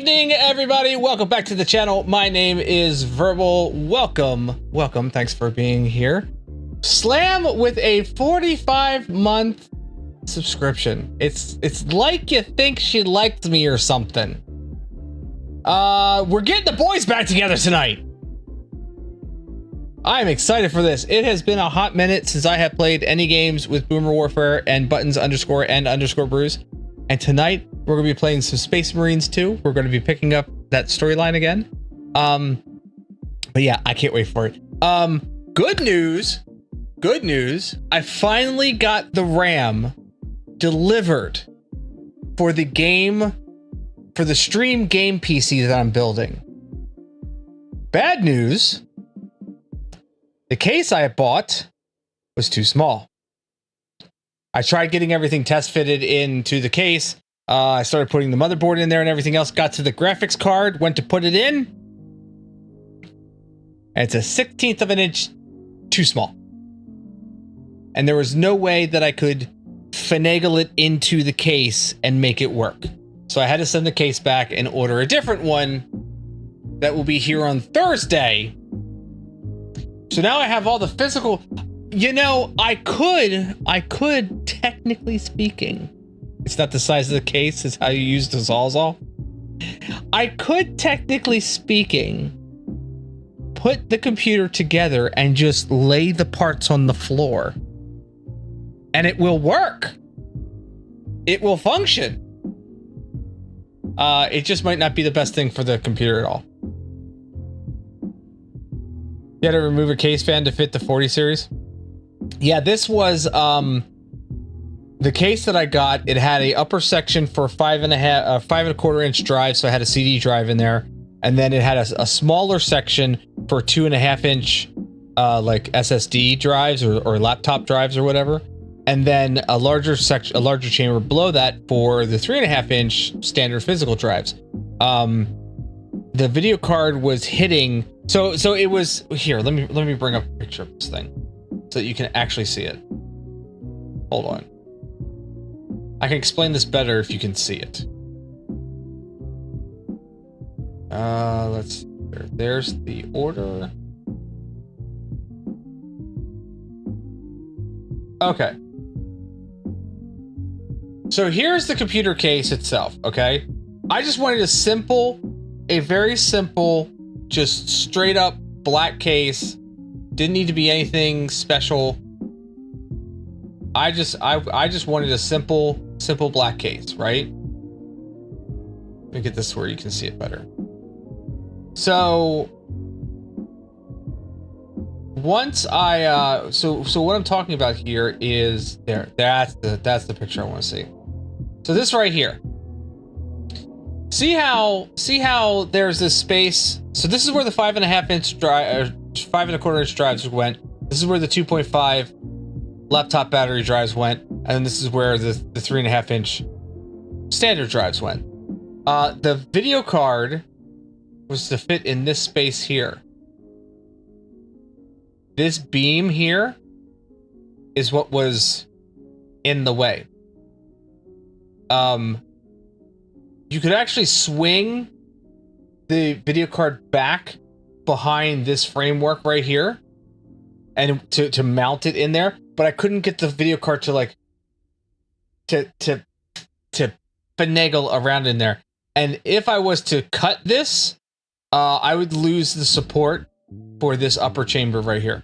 evening, everybody. Welcome back to the channel. My name is Verbal. Welcome. Thanks for being here. Slam with a 45-month subscription. It's like you think she liked me or something. We're getting the boys back together tonight. I'm excited for this. It has been a hot minute since I have played any games with Boomer Warfare and Buttons _ Brews. And tonight we're going to be playing some Space Marines 2. We're going to be picking up that storyline again. But yeah, I can't wait for it. Good news. I finally got the RAM delivered for the stream game PC that I'm building. Bad news. The case I bought was too small. I tried getting everything test fitted into the case. I started putting the motherboard in there and everything else. Got to the graphics card, went to put it in. And it's a 1/16 of an inch too small. And there was no way that I could finagle it into the case and make it work. So I had to send the case back and order a different one that will be here on Thursday. So now I have all the physical... You know, I could, technically speaking, it's not the size of the case, it's how you use the Sawzall. I could, technically speaking, put the computer together and just lay the parts on the floor. And it will work. It will function. It just might not be the best thing for the computer at all. You had to remove a case fan to fit the 40 series? Yeah, this was the case that I got. It had a upper section for 5.25 inch drive, so I had a CD drive in there, and then it had a smaller section for 2.5 inch like SSD drives or laptop drives or whatever, and then a larger chamber below that for the 3.5 inch standard physical drives. The video card was hitting, so it was here. Let me bring up a picture of this thing, so that you can actually see it. Hold on. I can explain this better if you can see it. Let's see. There's the order. Okay. So here's the computer case itself, okay? I just wanted a very simple, just straight up black case. Didn't need to be anything special. I just wanted a simple black case, right? Let me get this where you can see it better. So once I so what I'm talking about here is that's the picture I want to see. So this right here. See how there's this space. So this is where the 5.5 inch drive, 5.25 inch drives went. This is where the 2.5 laptop battery drives went, and then this is where the 3.5 inch standard drives went. The video card was to fit in this space here. This beam here is what was in the way. You could actually swing the video card back behind this framework right here and to mount it in there, but I couldn't get the video card to like to finagle around in there. And if I was to cut this, I would lose the support for this upper chamber right here.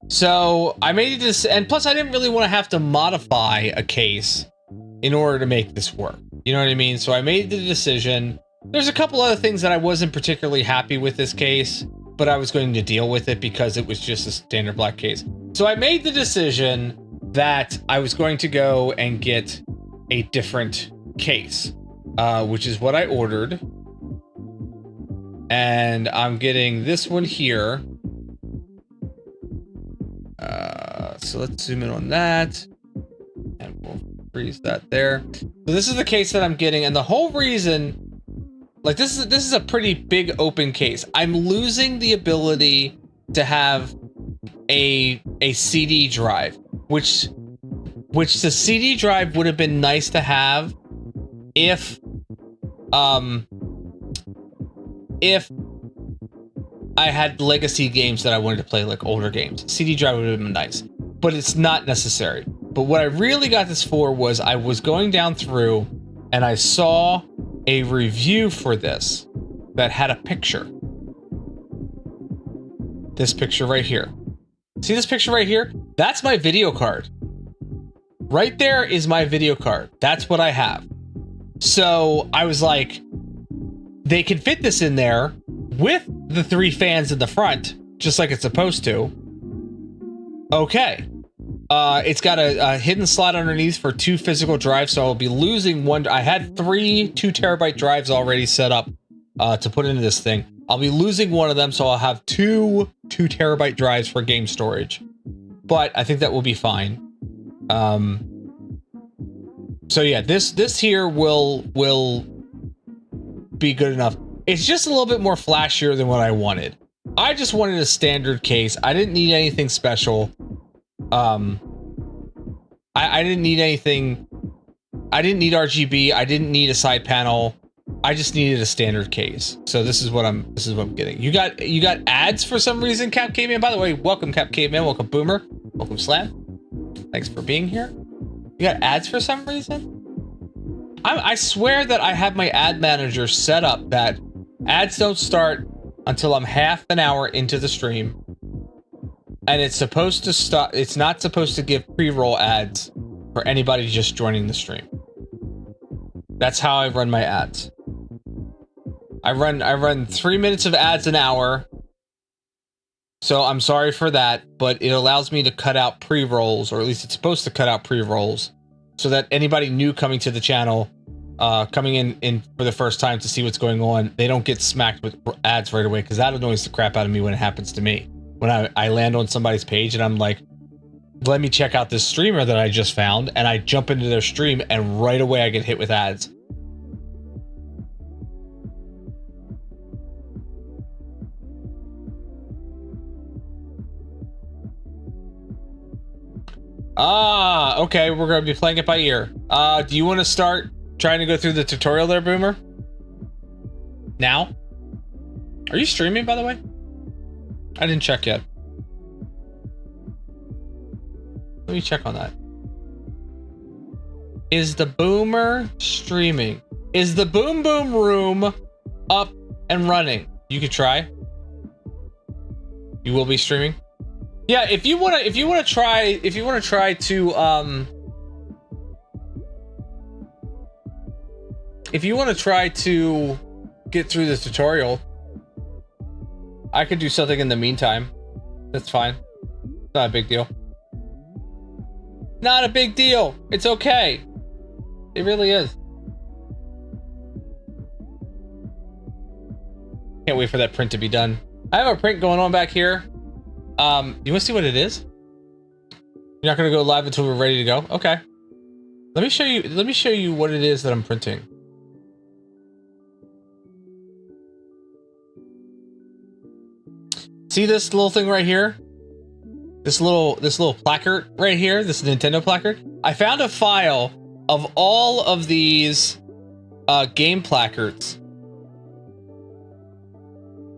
So I made this, and plus I didn't really want to have to modify a case in order to make this work. You know what I mean? So I made the decision. There's a couple other things that I wasn't particularly happy with this case, but I was going to deal with it because it was just a standard black case. So I made the decision that I was going to go and get a different case, which is what I ordered. And I'm getting this one here. So let's zoom in on that. And we'll freeze that there. So this is the case that I'm getting, and the whole reason, like this is a pretty big open case. I'm losing the ability to have a CD drive, which the CD drive would have been nice to have if If I had legacy games that I wanted to play, like older games, CD drive would have been nice, but it's not necessary. But what I really got this for was I was going down through and I saw a review for this that had a picture. This picture right here. See this picture right here? That's my video card. Right there is my video card. That's what I have. So I was like, they can fit this in there with the 3 fans in the front, just like it's supposed to. Okay. It's got a hidden slot underneath for 2 physical drives, so I'll be losing one. I had 3 2TB drives already set up to put into this thing. I'll be losing one of them, so I'll have 2 2TB drives for game storage. But I think that will be fine. So yeah, this here will be good enough. It's just a little bit more flashier than what I wanted. I just wanted a standard case. I didn't need anything special. I didn't need anything. I didn't need RGB. I didn't need a side panel. I just needed a standard case. So this is what I'm getting. You got ads for some reason, Cap Caveman. By the way, welcome Cap Caveman, welcome Boomer, welcome Slam. Thanks for being here. You got ads for some reason? I swear that I have my ad manager set up that ads don't start until I'm half an hour into the stream. And it's supposed to stop. It's not supposed to give pre-roll ads for anybody just joining the stream. That's how I run my ads. I run 3 minutes of ads an hour. So I'm sorry for that, but it allows me to cut out pre-rolls, or at least it's supposed to cut out pre-rolls, so that anybody new coming to the channel, coming in for the first time to see what's going on, they don't get smacked with ads right away, because that annoys the crap out of me when it happens to me. When I land on somebody's page and I'm like, let me check out this streamer that I just found, and I jump into their stream and right away I get hit with ads. Ah, okay, we're going to be playing it by ear. Do you want to start trying to go through the tutorial there, Boomer? Now? Are you streaming, by the way? I didn't check yet. Let me check on that. Is the Boomer streaming? Is the Boom Boom Room up and running? You could try. You will be streaming? Yeah, if you wanna try to get through the tutorial, I could do something in the meantime. That's fine. Not a big deal. Not a big deal. It's okay. It really is. Can't wait for that print to be done. I have a print going on back here. You want to see what it is? You're not going to go live until we're ready to go? Okay. Let me show you what it is that I'm printing. See this little thing right here? This little placard right here, this Nintendo placard? I found a file of all of these game placards.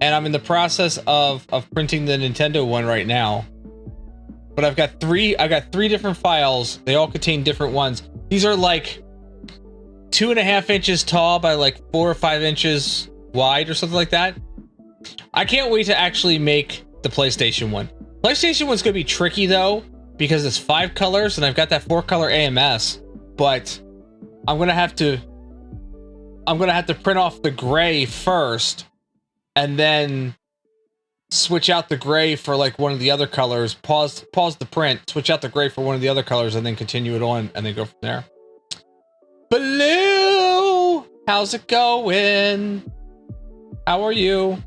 And I'm in the process of printing the Nintendo one right now. But I've got three different files. They all contain different ones. These are like 2.5 inches tall by like 4 or 5 inches wide or something like that. I can't wait to actually make the PlayStation one. PlayStation one's gonna be tricky though, because it's 5 colors and I've got that 4-color AMS, but I'm gonna have to print off the gray first and then switch out the gray for like one of the other colors, pause the print, switch out the gray for one of the other colors, and then continue it on and then go from there. Blue, how's it going? How are you?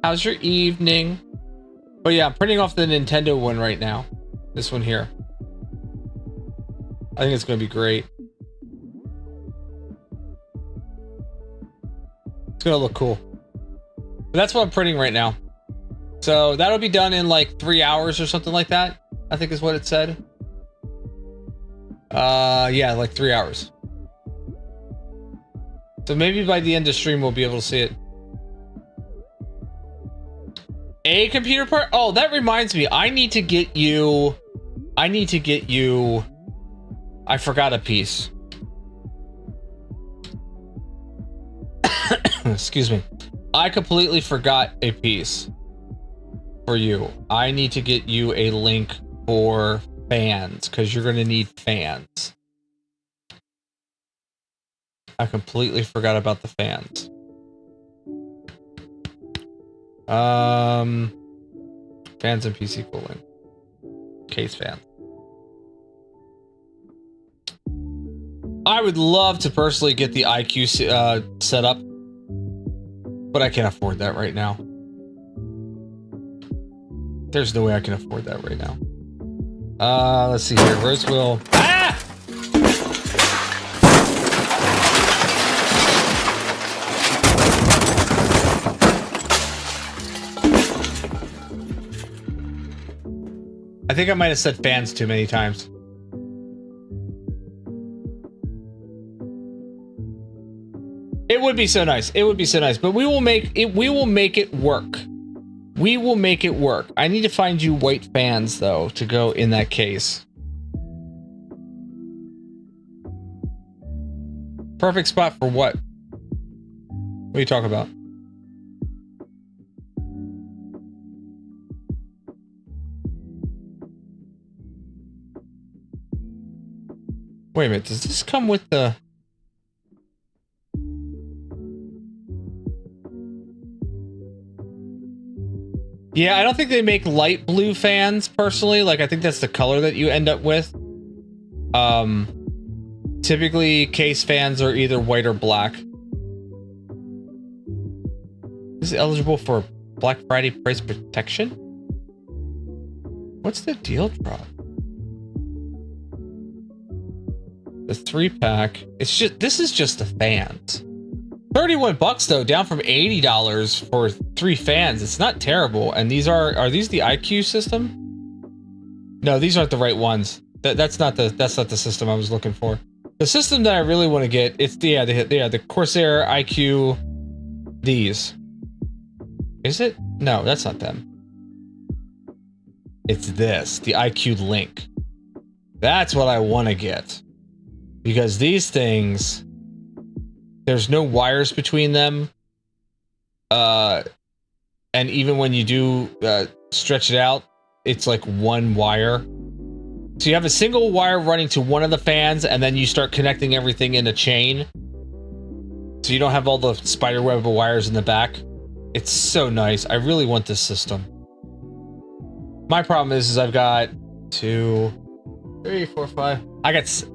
How's your evening? But yeah, I'm printing off the Nintendo one right now. This one here. I think it's going to be great. It's going to look cool. But that's what I'm printing right now. So that'll be done in like 3 hours or something like that, I think is what it said. Yeah, like 3 hours. So maybe by the end of stream we'll be able to see it. A computer part? Oh, that reminds me. I need to get you... I forgot a piece. Excuse me. I completely forgot a piece for you. I need to get you a link for fans, because you're going to need fans. I completely forgot about the fans. Fans and PC cooling. Case fan. I would love to personally get the IQ set up, but I can't afford that right now. There's no way I can afford that right now. Let's see here. Rosewell. Ah! I think I might have said fans too many times. It would be so nice. It would be so nice, but we will make it. We will make it work. We will make it work. I need to find you white fans though to go in that case. Perfect spot for what? What are you talking about? Wait a minute. Does this come with the? Yeah, I don't think they make light blue fans personally. Like, I think that's the color that you end up with. Typically case fans are either white or black. Is it eligible for Black Friday price protection? What's the deal drop? The 3-pack. It's just, this is just the fans. 31 bucks though, down from $80 for 3 fans. It's not terrible. And these are these the IQ system? No, these aren't the right ones. That's not the system I was looking for. The system that I really want to get, it's the Corsair IQ. These. Is it? No, that's not them. It's this, the IQ Link. That's what I want to get. Because these things, there's no wires between them. And even when you do stretch it out, it's like one wire. So you have a single wire running to one of the fans, and then you start connecting everything in a chain. So you don't have all the spider web of wires in the back. It's so nice. I really want this system. My problem is I've got 2, 3, 4, 5. I got 6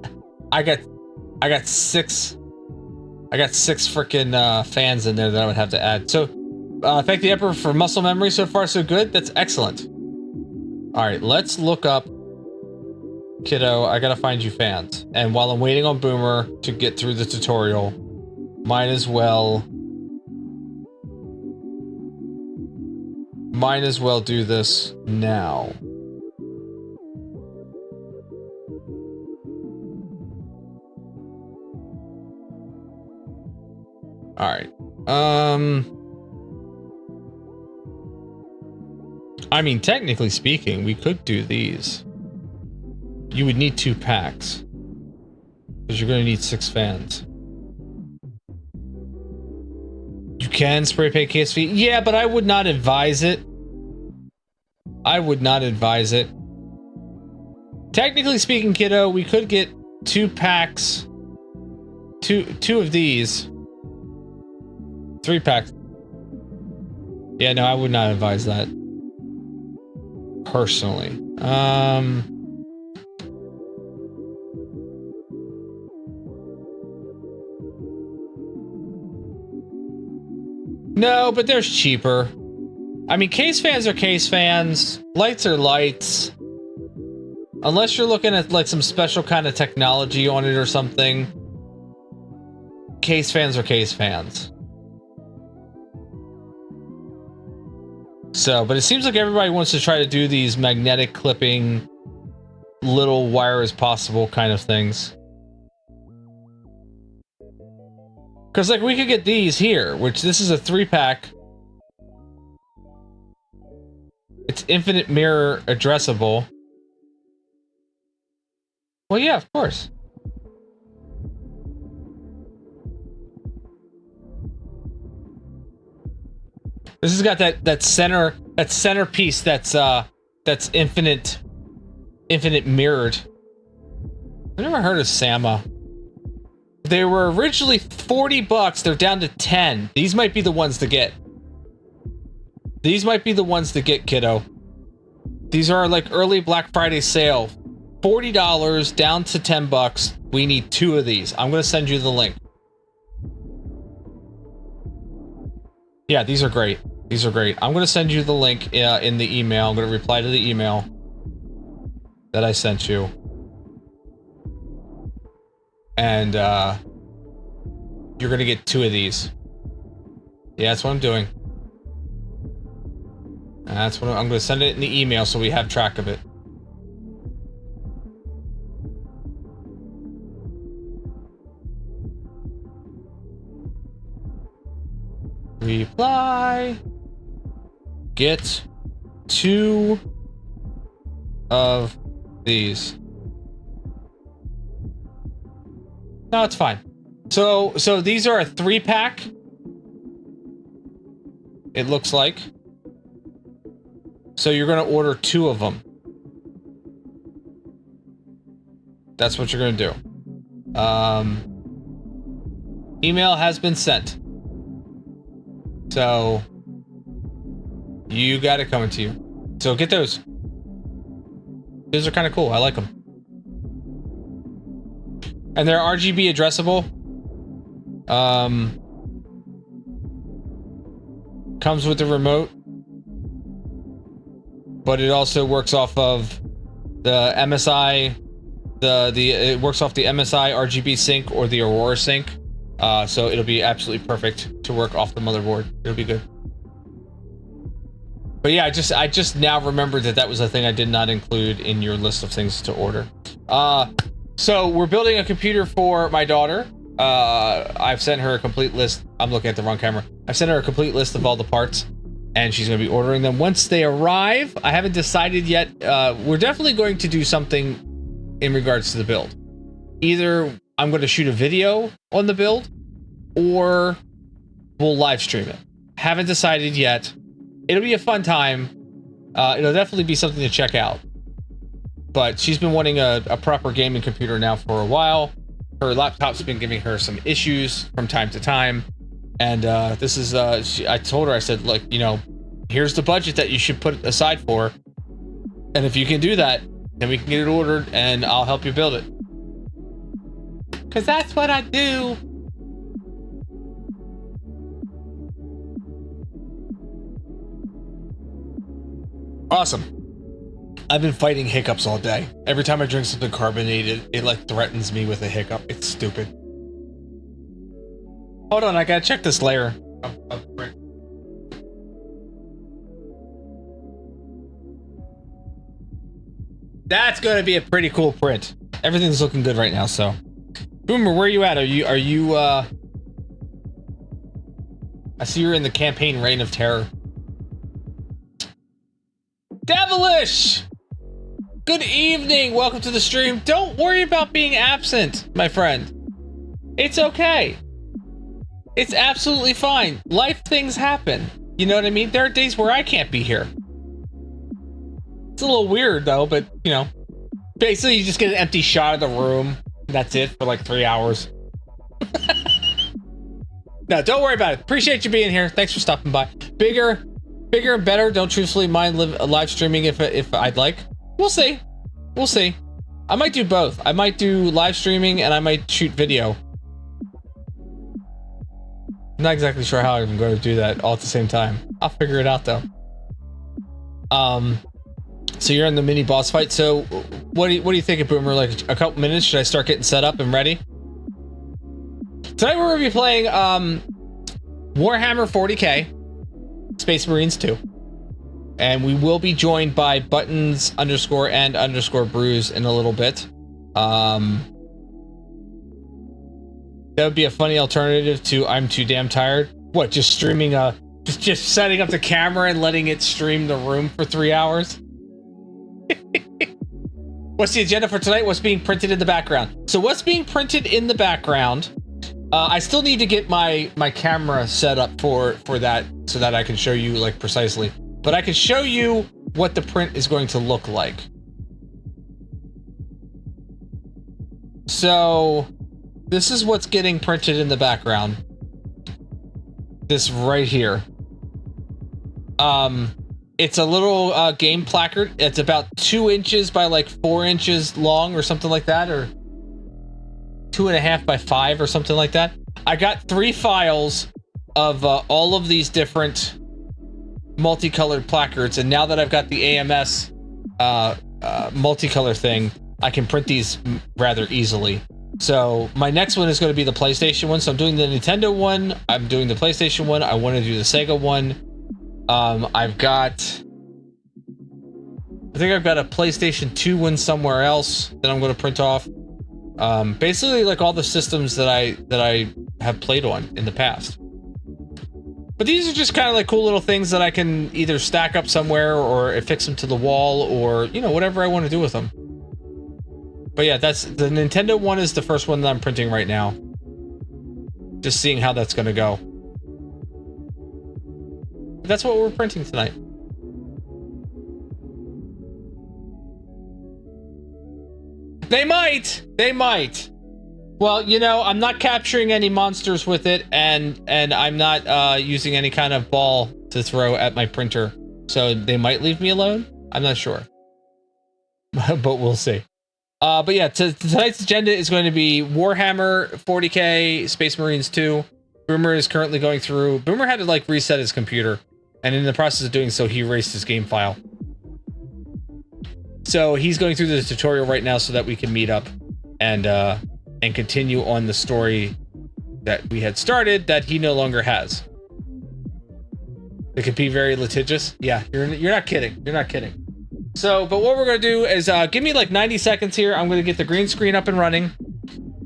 freaking fans in there that I would have to add. So thank the Emperor for muscle memory. So far so good. That's excellent. All right, let's look up, kiddo. I gotta find you fans, and while I'm waiting on Boomer to get through the tutorial, might as well do this now. All right. I mean, technically speaking, we could do these. You would need 2 packs, because you're going to need 6 fans. You can spray paint case feet. Yeah, but I would not advise it. I would not advise it. Technically speaking, kiddo, we could get 2 packs. Two of these. 3 packs. Yeah, no, I would not advise that. Personally. No, but there's cheaper. I mean, case fans are case fans. Lights are lights. Unless you're looking at like some special kind of technology on it or something. Case fans are case fans. So, but it seems like everybody wants to try to do these magnetic clipping, little wire as possible kind of things. Because, like, we could get these here, which this is a 3-pack. It's infinite mirror addressable. Well, yeah, of course. This has got that centerpiece that's infinite mirrored. I've never heard of Sama. They were originally $40. They're down to 10. These might be the ones to get. These might be the ones to get, kiddo. These are like early Black Friday sale. $40 down to $10. We need 2 of these. I'm gonna send you the link. Yeah, these are great. These are great. I'm gonna send you the link in the email. I'm gonna reply to the email that I sent you. And you're gonna get 2 of these. Yeah, that's what I'm doing. That's what I'm gonna send it in the email so we have track of it. Reply. Get 2 of these. No, it's fine. So these are a 3-pack. It looks like. So you're gonna order 2 of them. That's what you're gonna do. Email has been sent. So you got it coming to you. So get those. Those are kind of cool. I like them. And they're RGB addressable. Comes with the remote. But it also works off of the MSI, it works off the MSI RGB sync or the Aurora sync. So it'll be absolutely perfect to work off the motherboard. It'll be good. But yeah, I just now remembered that was a thing I did not include in your list of things to order. So we're building a computer for my daughter. I've sent her a complete list. I'm looking at the wrong camera. I've sent her a complete list of all the parts, and she's going to be ordering them once they arrive. I haven't decided yet. We're definitely going to do something in regards to the build. Either I'm going to shoot a video on the build, or we'll live stream it. Haven't decided yet. It'll be a fun time. It'll definitely be something to check out. But she's been wanting a proper gaming computer now for a while. Her laptop's been giving her some issues from time to time. And this is, I told her, I said, look, you know, here's the budget that you should put aside for. And if you can do that, then we can get it ordered and I'll help you build it. Because that's what I do. Awesome. I've been fighting hiccups all day. Every time I drink something carbonated, it like threatens me with a hiccup. It's stupid. Hold on, I gotta check this layer. That's gonna be a pretty cool print. Everything's looking good right now, so. Boomer, where are you at? Are you I see you're in the campaign Reign of Terror. Devilish! Good evening, welcome to the stream. Don't worry about being absent, my friend. It's okay. It's absolutely fine. Life things happen. You know what I mean? There are days where I can't be here. It's a little weird though, but you know. Basically you just get an empty shot of the room. And that's it for like 3 hours. No, don't worry about it. Appreciate you being here. Thanks for stopping by. Bigger and better. Don't truthfully mind live streaming if I'd like. We'll see. We'll see. I might do both. I might do live streaming and I might shoot video. I'm not exactly sure how I'm going to do that all at the same time. I'll figure it out though. So you're in the mini boss fight. So what do you think of Boomer? Like a couple minutes? Should I start getting set up and ready? Tonight we're going to be playing Warhammer 40k Space Marines 2. And we will be joined by Buttons_and_Bruise in a little bit. That would be a funny alternative to I'm too damn tired. What, just streaming just setting up the camera and letting it stream the room for 3 hours? What's the agenda for tonight? What's being printed in the background? So what's being printed in the background? I still need to get my camera set up for that so that I can show you like precisely. But I can show you what the print is going to look like. So this is what's getting printed in the background. This right here. It's a little game placard. It's about 2 inches by like 4 inches long or something like that, or 2.5 by 5 or something like that. I got 3 files of all of these different multicolored placards, and now that I've got the AMS multicolor thing, I can print these rather easily. So my next one is going to be the PlayStation one. So I'm doing the Nintendo one. I'm doing the PlayStation one. I want to do the Sega one. I think I've got a PlayStation 2 one somewhere else that I'm going to print off. Basically like all the systems that I have played on in the past. But these are just kind of like cool little things that I can either stack up somewhere or affix them to the wall, or, you know, whatever I want to do with them. But yeah, that's the Nintendo one is the first one that I'm printing right now. Just seeing how that's going to go. That's what we're printing tonight. They might. Well, you know, I'm not capturing any monsters with it, and I'm not using any kind of ball to throw at my printer. So they might leave me alone. I'm not sure. But we'll see. But yeah, tonight's agenda is going to be Warhammer 40k, Space Marines 2. Boomer is currently going through. Boomer had to like reset his computer, and in the process of doing so, he erased his game file. So he's going through the tutorial right now so that we can meet up and continue on the story that we had started that he no longer has. It could be very litigious. Yeah, you're not kidding. You're not kidding. So, but what we're going to do is give me like 90 seconds here. I'm going to get the green screen up and running.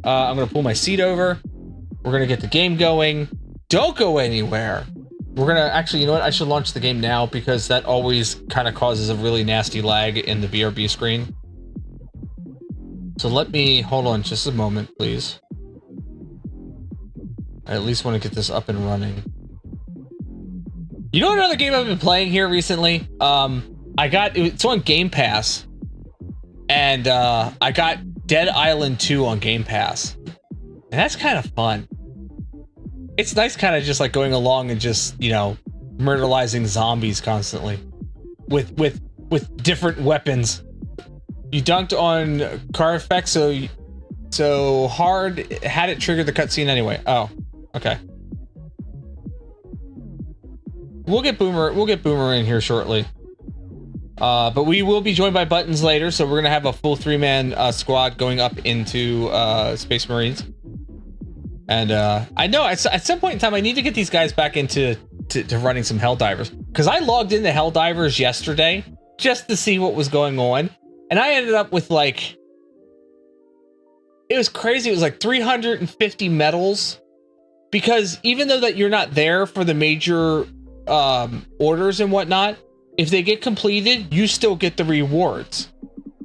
I'm going to pull my seat over. We're going to get the game going. Don't go anywhere. We're going to actually, you know what? I should launch the game now because that always kind of causes a really nasty lag in the BRB screen. So let me hold on just a moment, please. I at least want to get this up and running. You know another game I've been playing here recently? It's on Game Pass, and I got Dead Island 2 on Game Pass, and that's kind of fun. It's nice kind of just like going along and just, you know, murderizing zombies constantly with different weapons. You dunked on car effects, so hard had it triggered the cutscene anyway. Oh, okay. We'll get Boomer in here shortly. But we will be joined by Buttons later, so we're gonna have a full 3-man squad going up into Space Marines. And I know at some point in time I need to get these guys back into running some Helldivers, because I logged into Helldivers yesterday just to see what was going on, and I ended up with like, it was crazy. It was like 350 medals, because even though that you're not there for the major orders and whatnot, if they get completed, you still get the rewards.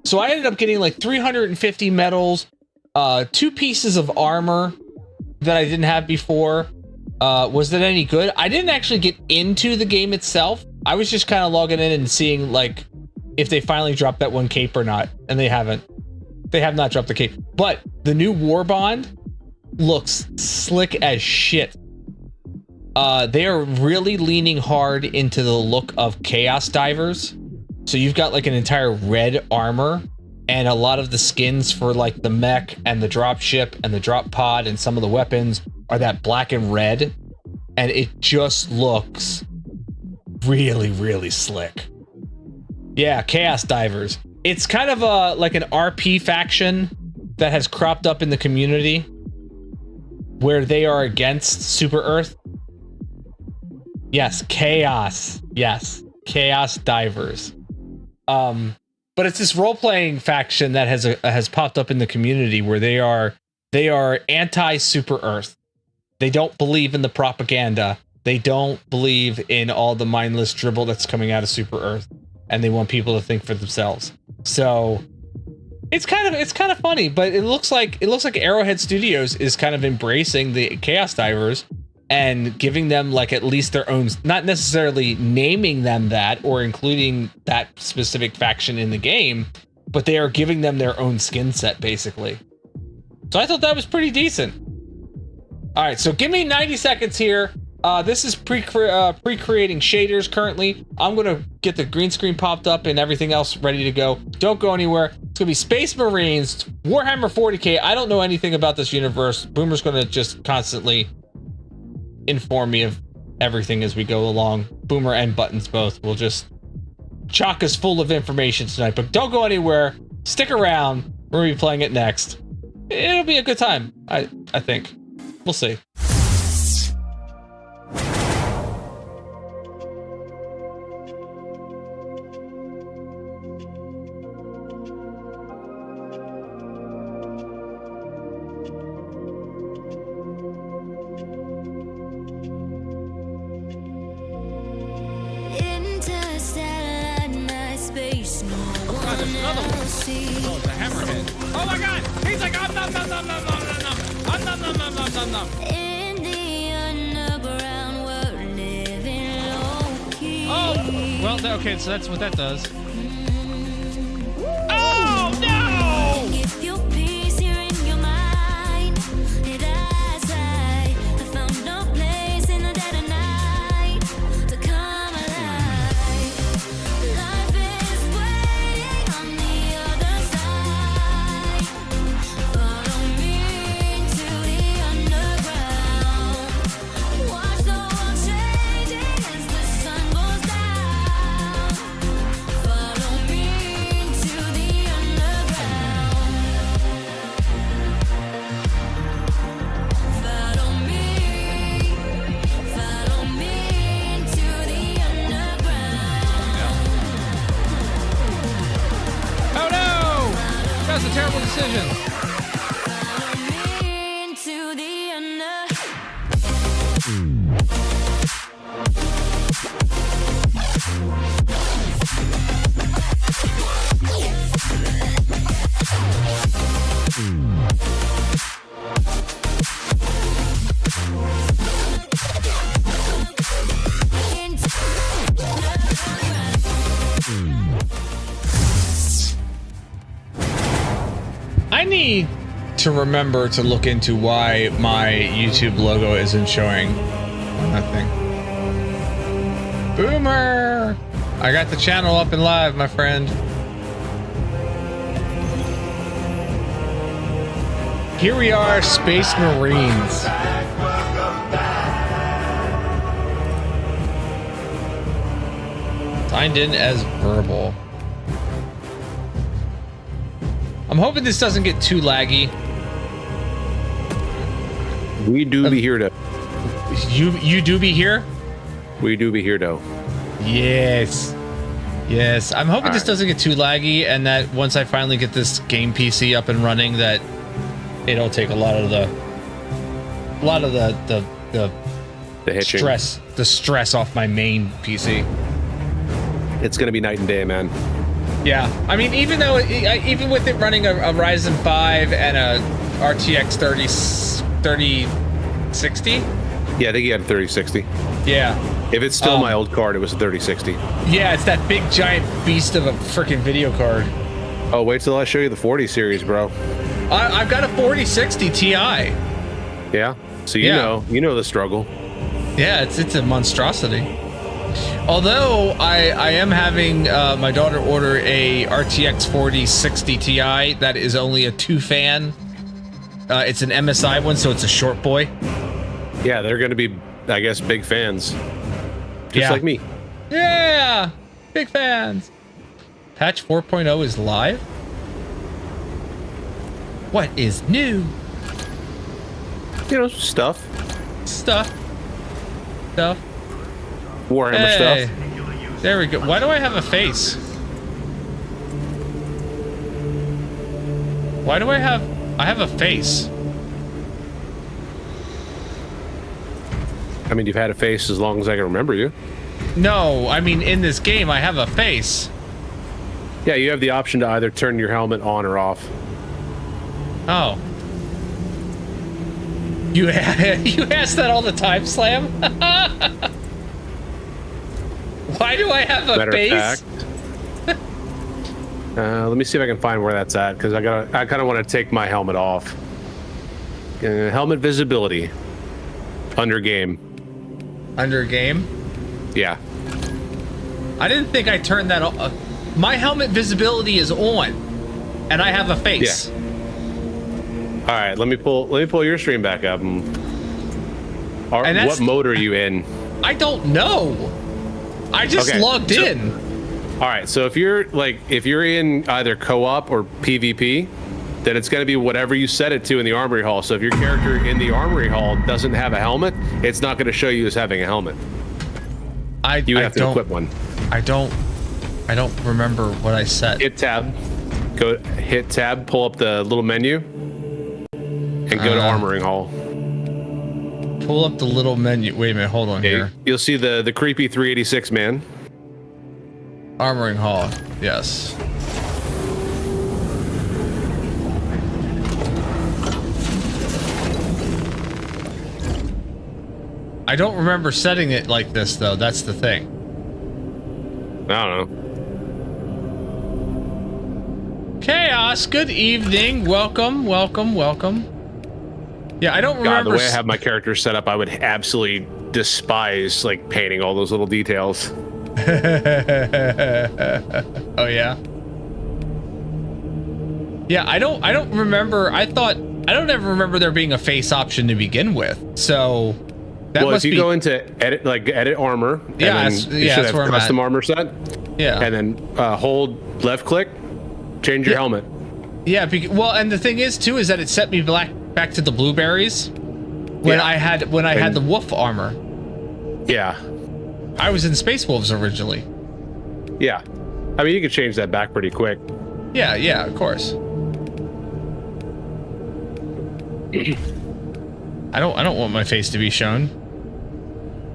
So I ended up getting like 350 medals, 2 pieces of armor that I didn't have before. Was that any good? I didn't actually get into the game itself. I was just kind of logging in and seeing like if they finally dropped that one cape or not, and they haven't. They have not dropped the cape. But the new War Bond looks slick as shit. They are really leaning hard into the look of Chaos Divers. So you've got like an entire red armor, and a lot of the skins for like the mech and the drop ship and the drop pod and some of the weapons are that black and red. And it just looks really, really slick. Yeah, Chaos Divers. It's kind of like an RP faction that has cropped up in the community where they are against Super Earth. Yes, Chaos. Yes, Chaos Divers. But it's this role-playing faction that has popped up in the community where they are They are anti-Super Earth. They don't believe in the propaganda. They don't believe in all the mindless dribble that's coming out of Super Earth, and they want people to think for themselves. So it's kind of funny, but it looks like Arrowhead Studios is kind of embracing the Chaos Divers and giving them like at least their own, not necessarily naming them that or including that specific faction in the game, but they are giving them their own skin set basically. So I thought that was pretty decent. All right, so give me 90 seconds here. This is pre-creating shaders currently. I'm gonna get the green screen popped up and everything else ready to go. Don't go anywhere. It's gonna be Space Marines, Warhammer 40k. I don't know anything about this universe. Boomer's gonna just constantly inform me of everything as we go along. Boomer and Buttons both will just chock us full of information tonight, but don't go anywhere. Stick around. We're gonna be playing it next. It'll be a good time, I think. We'll see. Okay, so that's what that does. Oh no! If your peace here in your mind, it as I found no place in the dead of night to come alive. Life is waiting on the other side. Follow me into the underground. Watch the world changing as the sun goes down. Follow me into the underground. Follow me into the underground. Oh no! That's a terrible decision. Follow me into the I need to remember to look into why my YouTube logo isn't showing nothing. Boomer! I got the channel up and live, my friend. Here we are, Space Marines. Signed in as verbal. I'm hoping this doesn't get too laggy. We do be here though. You do be here? We do be here though. Yes. Yes. I'm hoping this doesn't get too laggy and that once I finally get this game PC up and running that it'll take a lot of the hitching. stress off my main PC. It's gonna be night and day, man. Yeah, I mean, even though even with it running a Ryzen 5 and a RTX 3060. Yeah, I think you had a 3060. Yeah. If it's still my old card, it was a 3060. Yeah, it's that big giant beast of a freaking video card. Oh, wait till I show you the 40 series, bro. I've got a 4060 Ti. Yeah. So you know the struggle. Yeah, it's a monstrosity. Although I am having my daughter order a RTX 4060 Ti that is only a 2-fan. It's an MSI one, so it's a short boy. Yeah, they're going to be, I guess, big fans. Just like me. Yeah, big fans. Patch 4.0 is live? What is new? You know, stuff. Warhammer stuff. There we go. Why do I have a face? Why do I have a face? I mean, you've had a face as long as I can remember you. No, I mean, in this game, I have a face. Yeah, you have the option to either turn your helmet on or off. Oh. You ask that all the time, Slam? Why do I have a Matter face? of fact, let me see if I can find where that's at, because I kind of want to take my helmet off. Helmet visibility. Under game. Under game? Yeah. I didn't think I turned that on. My helmet visibility is on, and I have a face. Yeah. All right, let me pull your stream back up. What mode are you in? I don't know. I just logged in. All right, so if you're in either co-op or PvP, then it's going to be whatever you set it to in the armory hall. So if your character in the armory hall doesn't have a helmet, it's not going to show you as having a helmet. You have to equip one. I don't remember what I set. Hit tab. Hit tab. Pull up the little menu, and go to armoring hall. Pull up the little menu. Wait a minute. Hold on here. You'll see the creepy 386 man. Armoring hall. Yes. I don't remember setting it like this, though. That's the thing. I don't know. Chaos, good evening. Welcome, welcome, welcome. Yeah, I don't remember. God, the way I have my character set up, I would absolutely despise, like, painting all those little details. Oh, yeah? Yeah, I don't remember. I don't ever remember there being a face option to begin with, so... Well, if you go into edit armor, and then you should have custom armor set. Yeah. And then hold left click, change your helmet. Yeah. Well, and the thing is too is that it set me back to the blueberries when I had the wolf armor. Yeah. I was in Space Wolves originally. Yeah. I mean, you could change that back pretty quick. Yeah. Yeah. Of course. I don't want my face to be shown.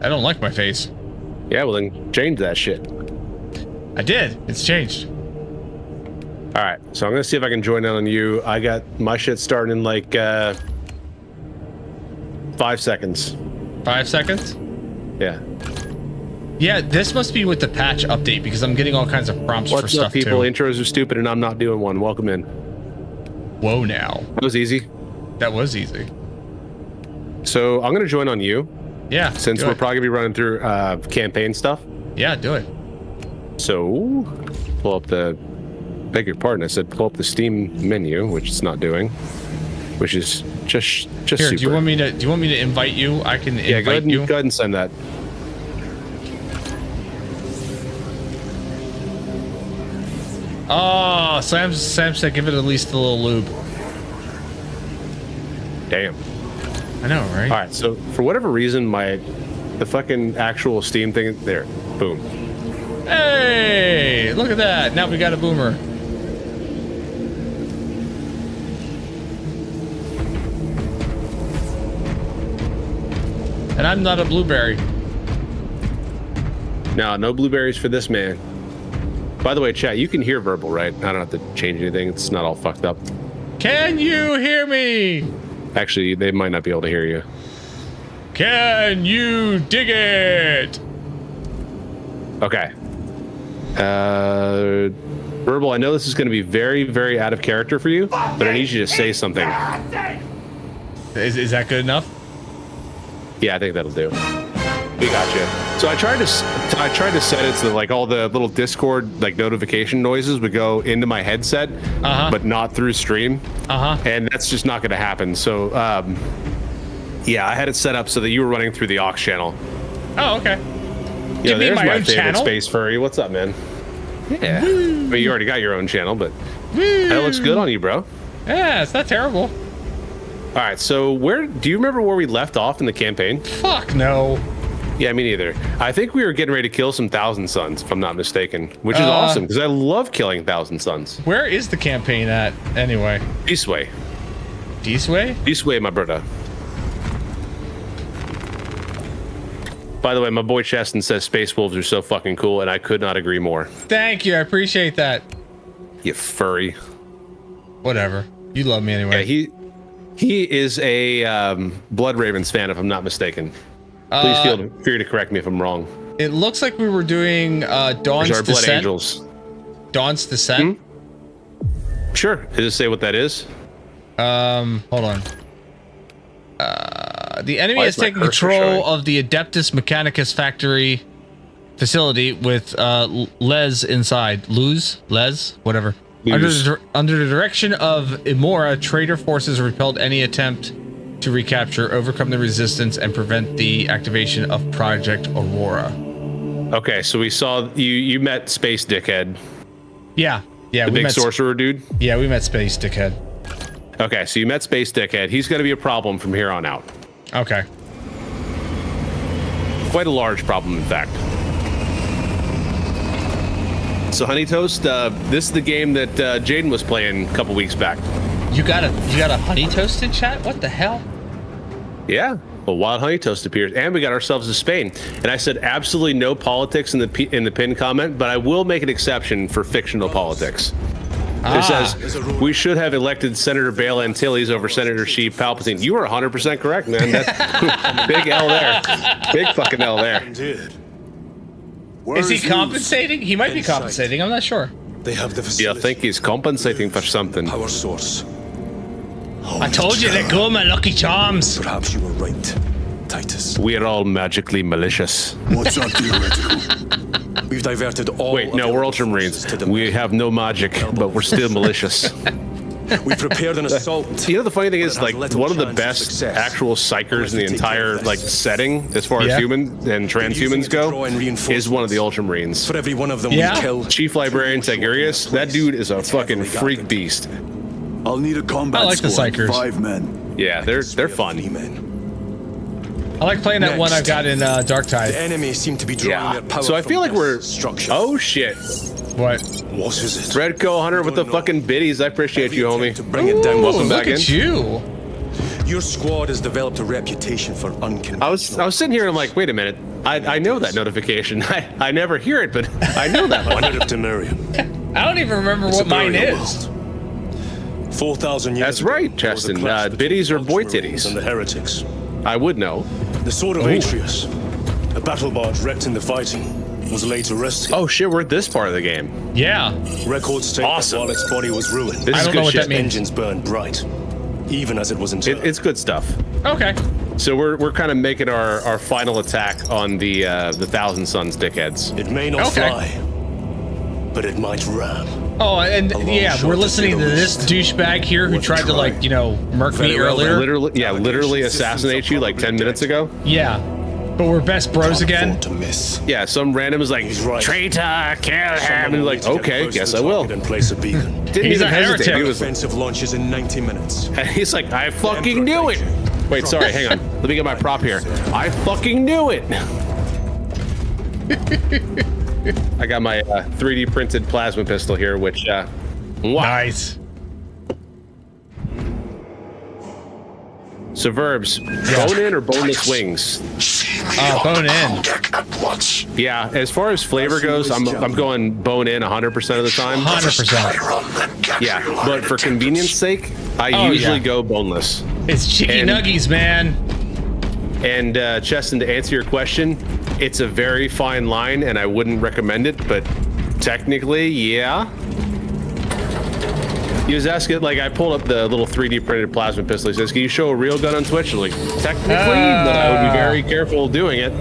I don't like my face. Yeah, well then change that shit. I did. It's changed. All right, so I'm gonna see if I can join in on you. I got my shit starting in like 5 seconds. 5 seconds? Yeah. Yeah, this must be with the patch update because I'm getting all kinds of prompts for stuff too. What's up, people? Intros are stupid and I'm not doing one. Welcome in. Whoa, now. That was easy. That was easy. So I'm gonna join on you. Yeah. Since we're probably gonna be running through campaign stuff. Yeah, do it. So pull up the. Beg your pardon. I said pull up the Steam menu, which it's not doing. Which is just Here, super. do you want me to invite you? I can invite you. Go ahead and send that. Oh, Sam said give it at least a little lube. Damn. I know, right? All right, so for whatever reason, the fucking actual Steam thing there, boom. Hey, look at that! Now we got a boomer. And I'm not a blueberry. No blueberries for this man. By the way, chat, you can hear verbal, right? I don't have to change anything. It's not all fucked up. Can you hear me? Actually, they might not be able to hear you. Can you dig it? Okay. Verbal, I know this is going to be very, very out of character for you, but I need you to say something. Is that good enough? Yeah, I think that'll do. We got you. So I tried to set it so that like all the little Discord like notification noises would go into my headset, but not through stream. And that's just not going to happen. So yeah, I had it set up so that you were running through the aux channel. Oh, okay. Yeah, there's my favorite channel? Space furry. What's up, man? Yeah. I mean, you already got your own channel, but that looks good on you, bro. Yeah, it's not terrible. All right, so do you remember where we left off in the campaign? Fuck no. Yeah, me neither. I think we were getting ready to kill some Thousand Suns, if I'm not mistaken, which is awesome because I love killing Thousand Suns. Where is the campaign at, anyway? This way. This way? This way, my brother. By the way, my boy Cheston says Space Wolves are so fucking cool, and I could not agree more. Thank you. I appreciate that. You furry. Whatever. You love me anyway. Yeah, he is a Blood Ravens fan, if I'm not mistaken. Please feel free to correct me if I'm wrong. It looks like we were doing Dawn's Descent. Blood Angels. Dawn's Descent? Sure. Does it say what that is? Hold on. The enemy has taken control of the Adeptus Mechanicus factory facility with Les inside. Les? Whatever. Under the direction of Imora, traitor forces repelled any attempt to recapture, overcome the resistance, and prevent the activation of Project Aurora. Okay, so we saw you met Space Dickhead. Yeah, the big sorcerer dude. Yeah, we met Space Dickhead. Okay, so you met Space Dickhead. He's going to be a problem from here on out. Okay. Quite a large problem, in fact. So, Honey Toast, this is the game that Jaden was playing a couple weeks back. You got a Honey Toast in chat? What the hell? Yeah, a wild Honey Toast appears, and we got ourselves a Spain. And I said absolutely no politics in the pinned comment, but I will make an exception for fictional politics. It says, we should have elected Senator Bale Antilles over Senator Sheep Palpatine. You are 100% correct, man. That's big L there. Big fucking L there. Is he compensating? He might be compensating. I'm not sure. They have the facility. I think he's compensating for something. Power source. I told you, let go, my lucky charms. Perhaps you were right, Titus. We are all magically malicious. What's our theoretical? We've diverted all. Wait, no, we're Ultramarines. We have no magic, but we're still malicious. We prepared an assault. You know, the funny thing is, like, one of the best actual psychers in the entire, like, setting, as far as human and transhumans go, is one of the Ultramarines. For every one of them we killed. Chief Librarian Tigurius, that dude is a fucking freak beast. I'll need a combat the psychers. 5 men. Yeah, they're fun. I like playing that one I've got in Dark Tide. The enemy seem to be drawing their power. So I feel like we're structure. Oh shit. What? What is it? Redco Hunter with the fucking biddies. I appreciate you, homie. To bring it down. Welcome back in. Look at you. Your squad has developed a reputation for unconventional. I was sitting here and I'm like, wait a minute. I know that notification. I never hear it, but I know that one. Headed up to Miriam. I don't even remember what mine is. 4,000 years. That's right, Cheston. Biddies or boy titties. And the heretics. I would know. The sword of Atreus, a battle barge wrecked in the fighting, was later rescued. Oh shit, we're at this part of the game. Yeah. Records state that while its body was ruined, This I is don't good know what shit. that means. Engines burned bright, even as it was interred. It's good stuff. Okay. So we're kind of making our final attack on the Thousand Suns dickheads. It may not fly, but it might ram. Oh, and yeah, we're listening to this douchebag here who tried to, like, you know, murk me earlier. Literally assassinate you like 10 minutes ago. Yeah. But we're best bros again. To miss. Yeah, some random is like, traitor, kill him. And you're like, okay, guess I will. And place a beacon. Didn't He's even a hesitate. heretic. He was, Offensive launches in 90 minutes. and he's like, I fucking knew it. Wait, sorry, hang on. Let me get my prop here. I fucking knew it. I got my 3D printed plasma pistol here, which, Nice. So verbs, bone in or boneless wings? Bone in. Yeah, as far as flavor goes, I'm going bone in 100% of the time. 100%. Yeah, but for convenience sake, I usually go boneless. It's cheeky nuggies, man. And Cheston, to answer your question, it's a very fine line, and I wouldn't recommend it, but technically, yeah. He was asking, like, I pulled up the little 3D printed plasma pistol. He says, can you show a real gun on Twitch? I'm like, technically, but I would be very careful doing it.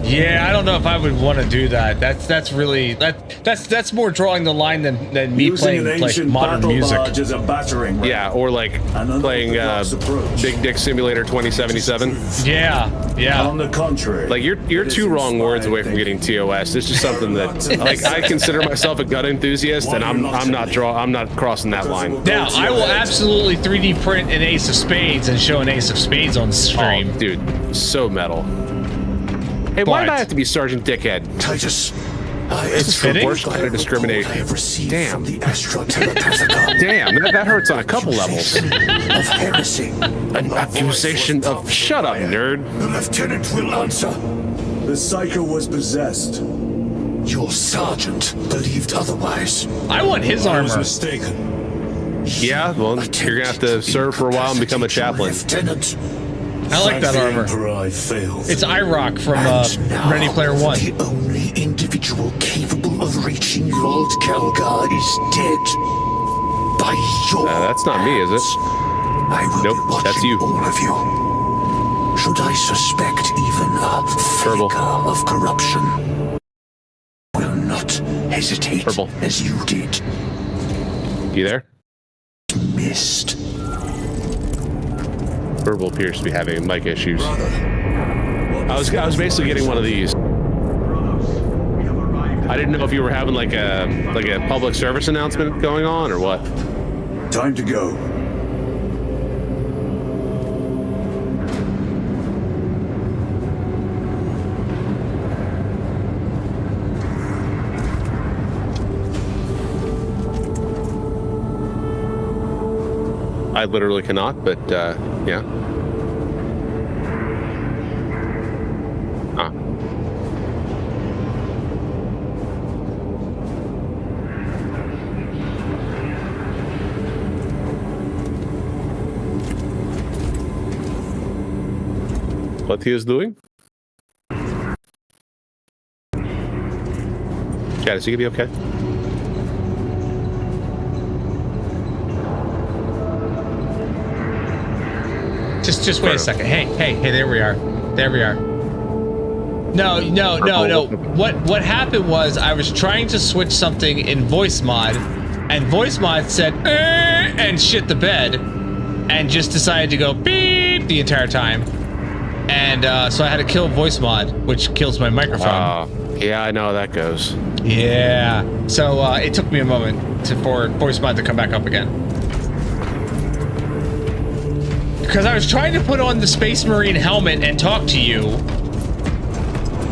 Yeah, I don't know if I would want to do that. That's really that's more drawing the line than me playing like modern music. Is a battering ram. Yeah, or like playing Big Dick Simulator 2077. Yeah. On the contrary, Like you're two wrong words away from getting TOS. It's just something that, like, I consider myself a gun enthusiast, and I'm not crossing that line. Now I will absolutely 3D print an Ace of Spades and show an Ace of Spades on stream. Oh, dude, so metal. Hey, why did I have to be Sergeant Dickhead? Titus, It's fitting. Worst kind of discrimination. Damn. the Astra Telepathica Damn, that hurts on a couple levels. of heresy. An accusation of... Shut up, nerd. The lieutenant will answer. The psycho was possessed. Your sergeant believed otherwise. I want his I was armor. mistaken. Yeah, well, you're gonna have to serve for a while and become a chaplain. Lieutenant. I like that The armor. Emperor I failed. It's IROC from And now, Ready Player One. the only individual capable of reaching Lord Kelgar is dead. By your That's not me, is it? I will Nope, be watching that's you. all of you. Should I suspect even a Verbal. flicker of corruption, will not hesitate Verbal. as you did. You there? Missed. Verbal appears to be having mic issues. I was basically getting one of these. I didn't know if you were having like a public service announcement going on or what. Time to go. I literally cannot, but yeah. Ah. What he is doing? Chad, is he gonna be okay? Just wait a second. Hey, there we are. There we are. No. What happened was I was trying to switch something in voice mod, and voice mod said and shit the bed, and just decided to go beep the entire time, and so I had to kill voice mod, which kills my microphone. Yeah, I know how that goes. Yeah. So it took me a moment for voice mod to come back up again. Because I was trying to put on the Space Marine helmet and talk to you,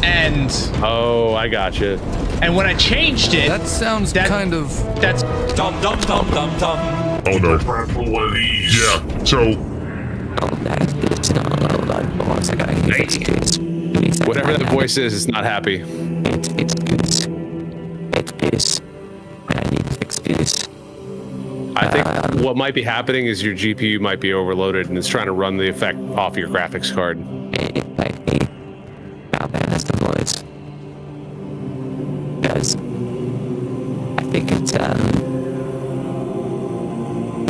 and I gotcha. And when I changed it, That sounds kind of... That's Dum dum dum dum dum. Oh no. Yeah, so Whatever that voice is, it's not happy. I think what might be happening is your GPU might be overloaded and it's trying to run the effect off your graphics card. I think it's,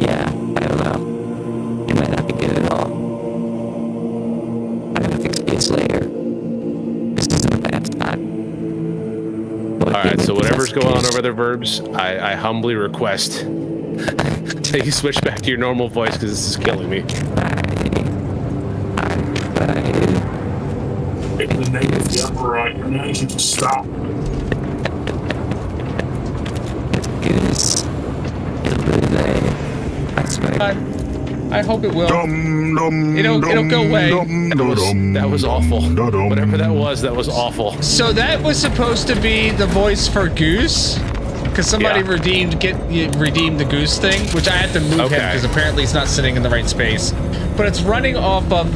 yeah, I don't know. It might not be good at all. I'm gonna fix this later. This isn't a bad spot. Alright, so whatever's going on over there, Verbs, I humbly request that you switch back to your normal voice because this is killing me. in the name of the Emperor, I command you to stop. I hope it will. It'll go away. That was awful. Whatever that was awful. So that was supposed to be the voice for Goose, because somebody redeemed the Goose thing, which I had to move him because apparently he's not sitting in the right space. But it's running off of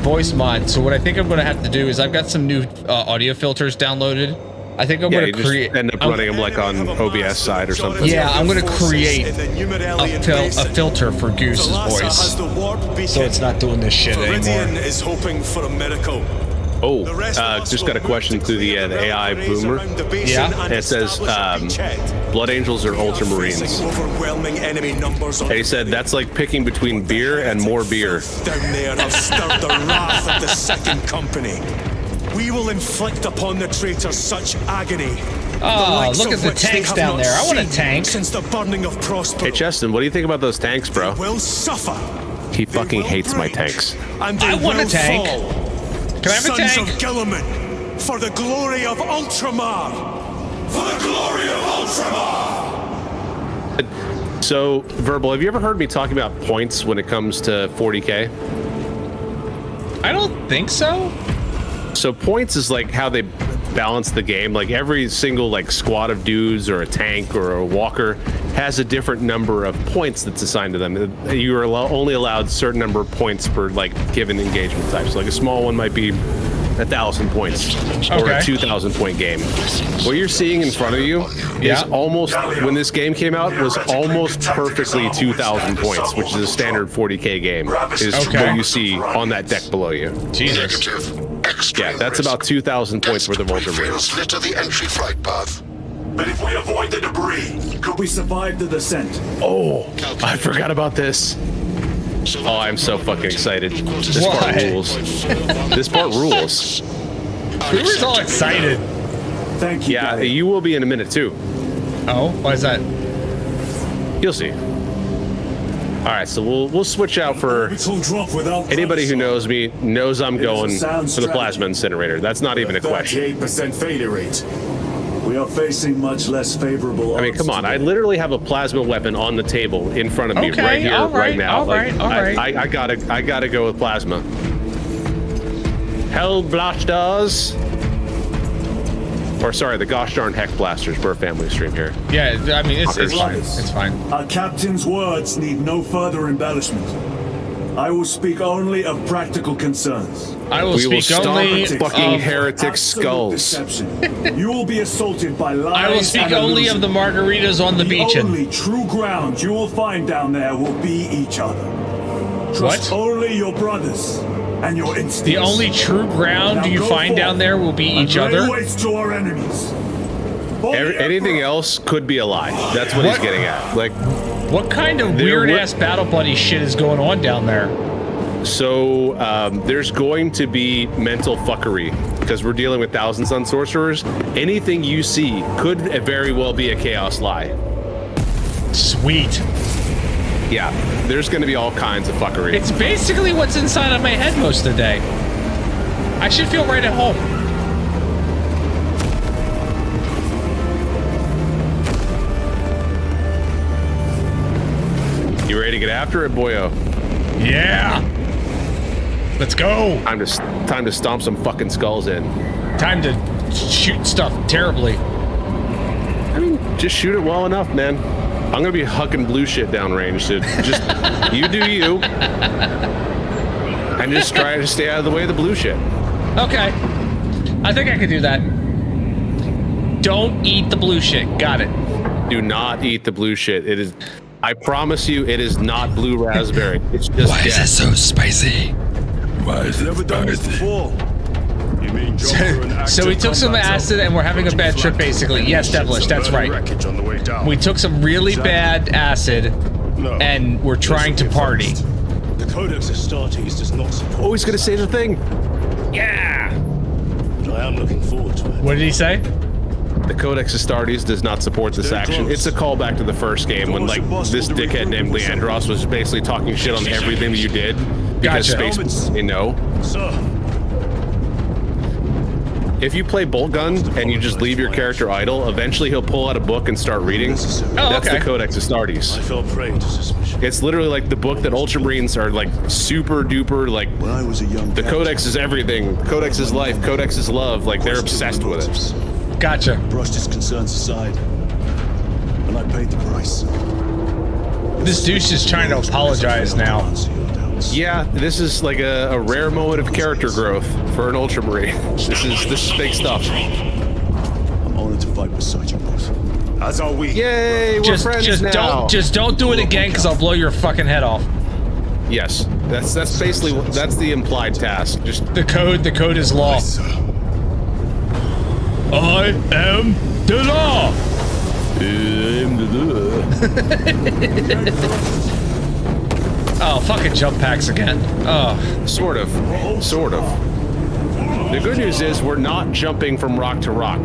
voice mod. So what I think I'm going to have to do is I've got some new audio filters downloaded. I think I'm going to create. End up running them like on OBS side or something. Yeah, I'm going to create a filter for Goose's voice, so it's not doing this shit anymore. Is hoping for a miracle. Oh, just got a question through the AI boomer. Yeah. It says Blood Angels are Ultramarines. Overwhelming enemy numbers. And he said that's like picking between beer and more beer. Down there have stirred the wrath of the Second Company. We will inflict upon the traitors such agony. Oh, look at the tanks down there. I want a tank. Since the burning of Prospero. Hey, Justin, what do you think about those tanks, bro? Will suffer. He fucking hates my tanks. And I want a tank. Can I have a tank? Sons of Gilliman, for the glory of Ultramar. For the glory of Ultramar. So, Verbal, have you ever heard me talking about points when it comes to 40K? I don't think so. So points is like how they balance the game. Like every single like squad of dudes or a tank or a walker has a different number of points that's assigned to them. You are only allowed a certain number of points per like given engagement type. So like a small one might be 1,000 points or a 2,000 point game. What you're seeing in front of you is almost, when this game came out, was almost perfectly 2,000 points, which is a standard 40k game, is what you see on that deck below you. Jesus. Yeah, that's about 2,000 points worth of ultramarines. Litter the entry flight path. But if we avoid the debris, could we survive the descent? Oh, I forgot about this. Oh, I'm so fucking excited. This part rules. This part rules. Who's all excited? Thank you. Yeah, you will be in a minute too. Oh, why is that? You'll see. All right, so we'll switch out for anybody who knows me knows I'm going for the plasma incinerator. That's not even a question. 38% failure rate. We are facing much less favorable. I mean, come on! I literally have a plasma weapon on the table in front of me right here, right now. All right. I gotta go with plasma. Hell blasters. Or sorry, the gosh darn heck blasters. We're a family stream here. Yeah, I mean it's fine. It's fine. Our captain's words need no further embellishment. I will speak only of practical concerns. I will speak only fucking of heretic skulls. Deception. You will be assaulted by lies. I will speak only of the margaritas on the beach. The only true ground you will find down there will be each other. Trust only your brothers and your instincts. The only true ground you find down there will be each other. Waste to our enemies. Anything else could be a lie. That's what he's getting at. Like, what kind of weird ass battle buddy shit is going on down there? So there's going to be mental fuckery because we're dealing with Thousand Sun sorcerers. Anything you see could very well be a chaos lie. Sweet. Yeah, there's going to be all kinds of fuckery. It's basically what's inside of my head most of the day. I should feel right at home. You ready to get after it, boyo? Yeah. Let's go. Time to stomp some fucking skulls in. Time to shoot stuff terribly. I mean, just shoot it well enough, man. I'm gonna be hucking blue shit downrange, so just you do you, and just try to stay out of the way of the blue shit. Okay. I think I could do that. Don't eat the blue shit. Got it. Do not eat the blue shit. It is. I promise you, it is not blue raspberry. It's just Why is it so spicy? Why is it spicy? So we took some acid and we're having a bad trip, basically. Yes, Devilish, that's right. We took some really bad acid and we're trying to party. The Codex Astartes does not support. Always gonna say the thing. Yeah. But I am looking forward to it. What did he say? The Codex Astartes does not support this action. It's a callback to the first game when, like, this dickhead named Leandros was basically talking shit on everything that you did because space, you know. Sir. If you play bolt gun and you just leave your character idle, eventually he'll pull out a book and start reading. That's the Codex Astartes. I fell prey to suspicion. It's literally like the book that Ultramarines are like super duper like. When I was a young the Codex is everything. Codex is life. Codex is love. Like they're obsessed with it. Gotcha. Brushed his concerns aside, and I paid the price. This douche is trying to apologize now. Yeah, this is like a rare moment of character growth for an Ultramarine. This is big stuff. I'm honored to fight beside you both. As are we. Yay, we're friends now. Don't do it again, because I'll blow your fucking head off. Yes, that's basically the implied task. Just the code is law. I am the law. Oh, fucking jump packs again. Oh. Sort of. The good news is we're not jumping from rock to rock.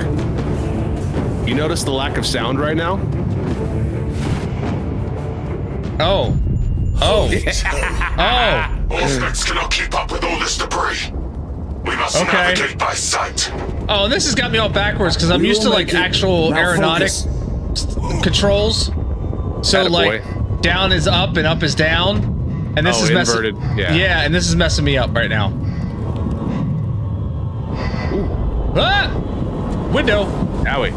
You notice the lack of sound right now? Oh. Oh. Oh. Movements cannot keep up with all this debris. We must navigate by sight. Oh, this has got me all backwards because I'm used to like actual aeronautic controls. So like down is up and up is down. And this is inverted. Yeah, and this is messing me up right now. Ooh. Ah! Window. Owie.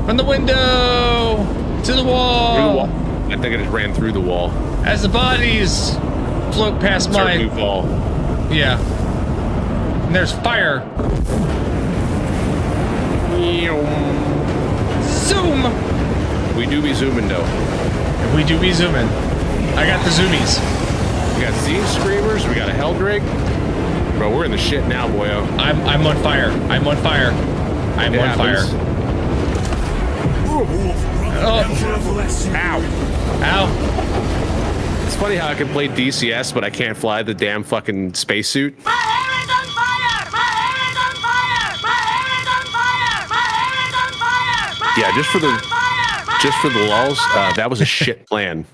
From the window to the wall. Through the wall. I think I just ran through the wall. As the bodies float past my wall. Yeah. And there's fire. Zoom. We do be zooming though. We do be zooming. I got the zoomies. We got Z Screamers. We got a Helldrake. Bro, we're in the shit now, boyo. I'm on fire. I'm on fire. I'm on fire. Oh. Ow. Ow. It's funny how I can play DCS, but I can't fly the damn fucking spacesuit. My hair is on fire! My hair is on fire! My hair is on fire! My hair is on fire! My Yeah, just for the lulz, that was a shit plan.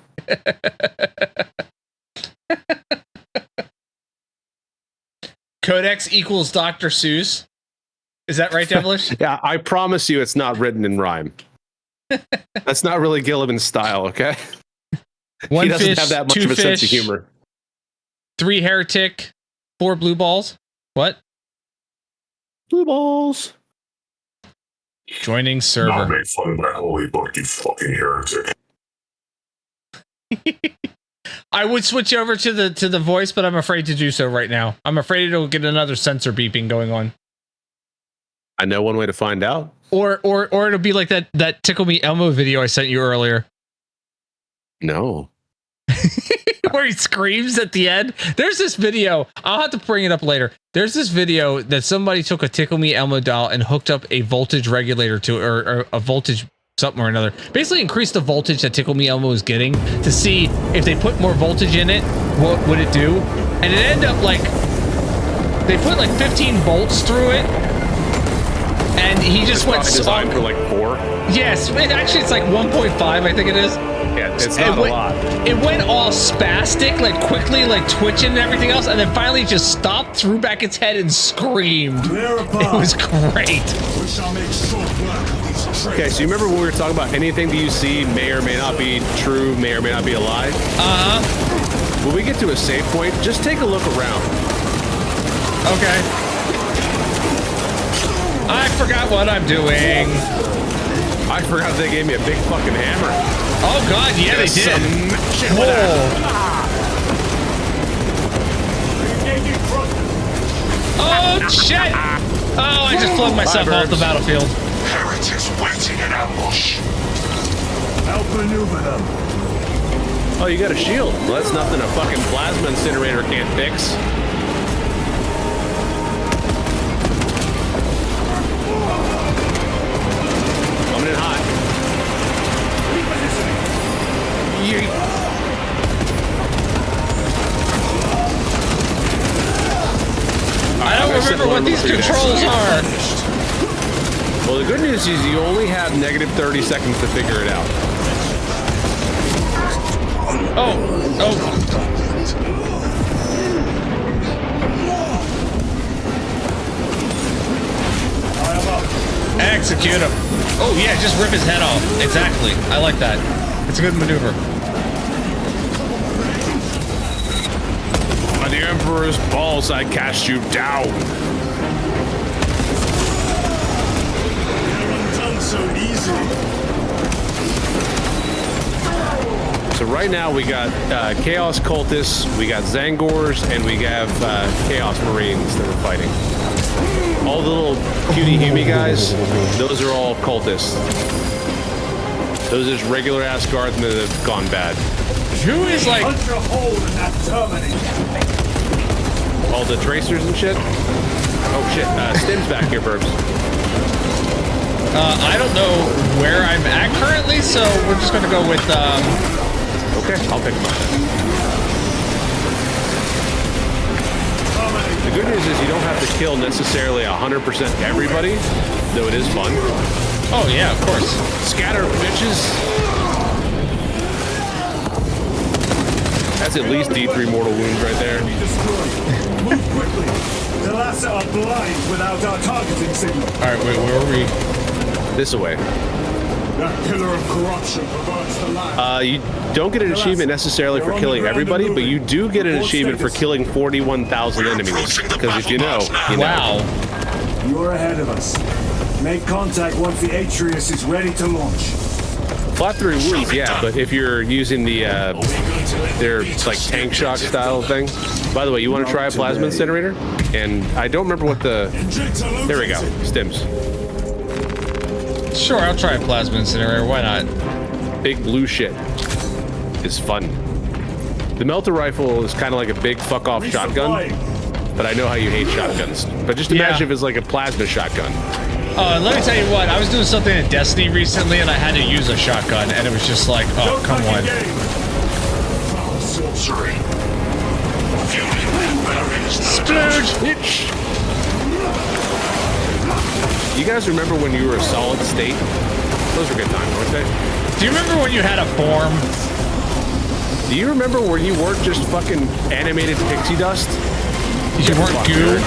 Codex equals Dr. Seuss. Is that right, Devilish? Yeah, I promise you it's not written in rhyme. That's not really Gilliman's style, okay? One he doesn't fish, have that much two of a fish, sense of humor. 3 heretic, 4 blue balls. What? Blue balls. Joining server. Not make fun of my holy book, you fucking heretic. I would switch over to the voice, but I'm afraid to do so right now. I'm afraid it'll get another sensor beeping going on. I know one way to find out. Or it'll be like that Tickle Me Elmo video I sent you earlier. No. Where he screams at the end. There's this video. I'll have to bring it up later. There's this video that somebody took a Tickle Me Elmo doll and hooked up a voltage regulator to, or a voltage something or another. Basically increased the voltage that Tickle Me Elmo was getting to see if they put more voltage in it, what would it do? And it ended up like, they put like 15 volts through it. And he just went designed for like 4. Yes, actually it's like 1.5, I think it is. Yeah, it's not a lot. It went all spastic, like quickly, like twitching and everything else, and then finally just stopped, threw back its head, and screamed. It was great. Okay, so you remember when we were talking about anything that you see may or may not be true, may or may not be a lie? Uh-huh. When we get to a save point, just take a look around. Okay. I forgot what I'm doing. I forgot they gave me a big fucking hammer. Oh god, yeah, they did. Oh shit! Oh, I just flung myself off the battlefield. Heretics waiting in ambush. Outmaneuver them. Oh, you got a shield. Well, that's nothing a fucking plasma incinerator can't fix. Coming in hot. I don't remember what these controls are. Well, the good news is you only have negative 30 seconds to figure it out. Execute him. Oh yeah, just rip his head off. Exactly. I like that. It's a good maneuver. By the Emperor's balls, I cast you down. Done so easily. So right now we got Chaos Cultists, we got Zangors, and we have Chaos Marines that are fighting. All the little cutie humie guys, those are all cultists. Those are just regular ass guardsmen that have gone bad. Who is like Punch a hole in that terminator. All the tracers and shit? Oh shit, Stim's back here, Burbs. I don't know where I'm at currently, so we're just gonna go with Okay, I'll pick him up. The good news is you don't have to kill necessarily 100% everybody, though it is fun. Oh yeah, of course. Scatter, bitches. That's at least D3 mortal wounds right there. Move quickly. The last are blind without our targeting signal. Alright, wait, where are we? This away. That pillar of corruption perverts the line. You don't get an achievement necessarily for killing everybody, but you do get an achievement for killing 41,000 enemies. Because if you know, you know. Wow. You're ahead of us. Make contact once the Atreus is ready to launch. Flat through wounds, yeah, but if you're using the their like tank shock style thing. By the way, you want to try a plasma incinerator? And I don't remember what the. There we go, stims. Sure, I'll try a plasma incinerator. Why not? Big blue shit is fun. The melter rifle is kind of like a big fuck off shotgun, but I know how you hate shotguns. But just imagine if it's like a plasma shotgun. Let me tell you what, I was doing something in Destiny recently and I had to use a shotgun and it was just like, oh, come on. Sorcery. Splurge! You guys remember when you were a solid state? Those were good times, weren't they? Do you remember when you had a form? Do you remember when you weren't just fucking animated pixie dust? You weren't goo?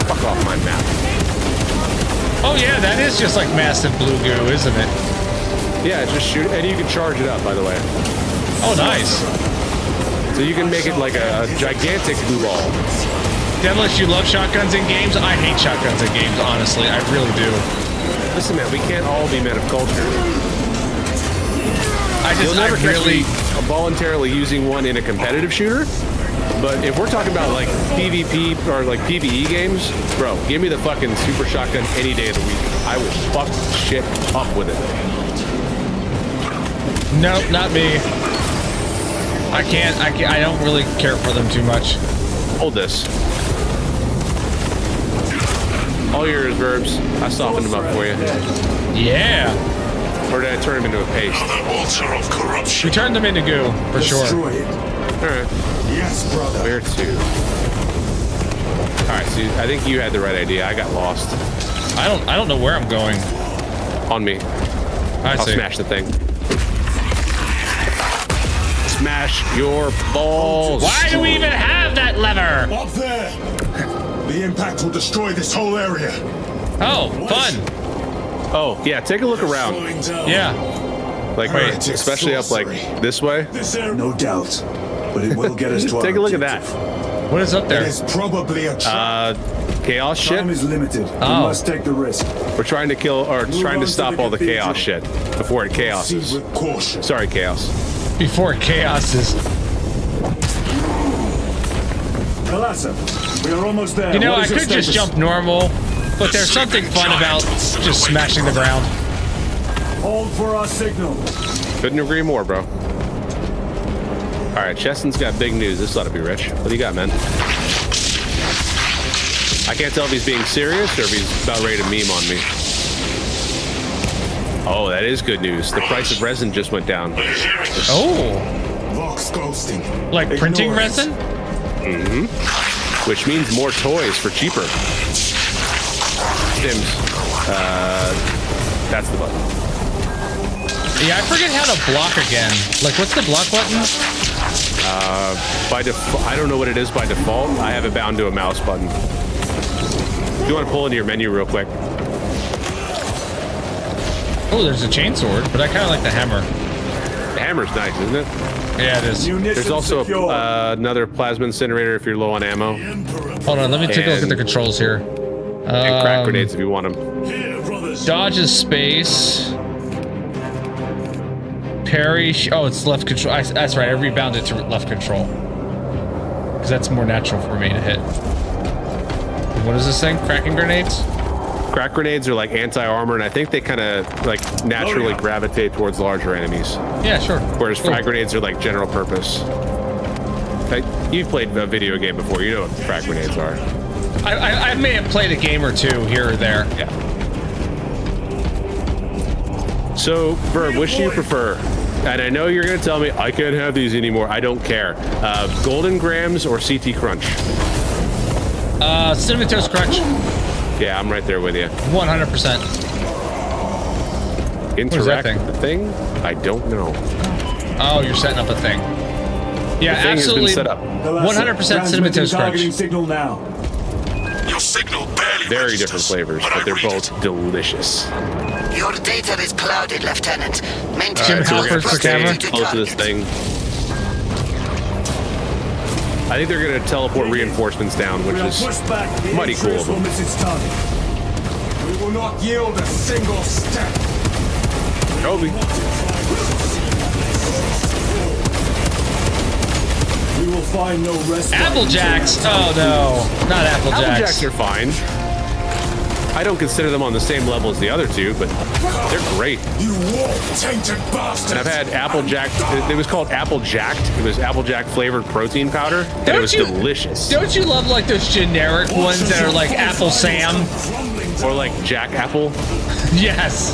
Fuck off my map. Oh yeah, that is just like massive blue goo, isn't it? Yeah, just shoot it, and you can charge it up, by the way. Oh, nice. So you can make it like a gigantic blue ball. Devilish, you love shotguns in games? I hate shotguns in games, honestly. I really do. Listen, man, we can't all be men of culture. You'll never catch me voluntarily using one in a competitive shooter. But if we're talking about like PvP or like PvE games, bro, give me the fucking super shotgun any day of the week. I will fuck shit up with it. Nope, not me. I can't. I don't really care for them too much. Hold this. All yours, verbs. I softened them up for you. Yeah. Or did I turn them into a paste? Altar of corruption. We turned them into goo, for sure. Destroy it. All right. Yes, brother. Where to? All right, so I think you had the right idea. I got lost. I don't know where I'm going. On me. I'll smash the thing. Smash your balls. Why do we even have that lever? Up there. The impact will destroy this whole area. Oh, fun. Oh, yeah, take a look around. Yeah. Like, especially up like this way. No doubt. But it will get us to our Take a look at that. What is up there? It is probably a trap. Chaos shit. Time is limited. We Oh. must take the risk. We're trying to kill or trying to stop all the chaos shit before it chaoses. Proceed with caution. Sorry, chaos. Before chaos is. Kalasa, we are almost there. You know, What I is your could just status? jump normal, but there's something fun about just smashing the ground. Hold for our signal. Couldn't agree more, bro. All right, Cheston's got big news. This ought to be rich. What do you got, man? I can't tell if he's being serious or if he's about ready to meme on me. Oh, that is good news. The price of resin just went down. Oh, Vox ghosting. like printing Ignore it. resin? Mm-hmm. Which means more toys for cheaper. Stims. That's the button. Yeah, I forget how to block again. Like, what's the block button? By default, I don't know what it is by default. I have it bound to a mouse button. If you want to pull into your menu real quick. Oh, there's a chainsword, but I kind of like the hammer. The hammer's nice, isn't it? Yeah, it is. There's also another plasma incinerator if you're low on ammo. Hold on, let me take a look at the controls here. And crack grenades if you want them. Dodge is space. Parry. Oh, it's left control. That's right. I rebounded to left control. Because that's more natural for me to hit. What is this thing? Cracking grenades? Crack grenades are like anti-armor, and I think they kind of like naturally gravitate towards larger enemies. Yeah, sure. Whereas frag grenades are like general purpose. Like, you've played a video game before. You know what frag grenades are. I may have played a game or two here or there. Yeah. So, Verb, which do you prefer? And I know you're going to tell me I can't have these anymore. I don't care. Golden Grams or CT Crunch? Cinnamon Toast Crunch. Yeah, I'm right there with you. 100%. Interact with the thing? I don't know. Oh, you're setting up a thing. Yeah, the thing absolutely. Has been set up. 100% Cinnamon Toast Crunch. Signal now. Your signal barely Very different flavors, but they're both delicious. Your data is clouded, Lieutenant. Maintain Jim Halpert for camera. Close to this thing. I think they're going to teleport reinforcements down, which is mighty cool of them. will not yield a single step. Kobe. We will find no rest. Applejacks. Oh no, not Applejacks. Applejacks are fine. I don't consider them on the same level as the other two, but they're great. You war-tainted bastard! And I've had Applejack. It was called Applejacked. It was Applejack flavored protein powder, and it was delicious. Don't you love like those generic ones that are like Apple Sam? Or like Jack Apple? Yes.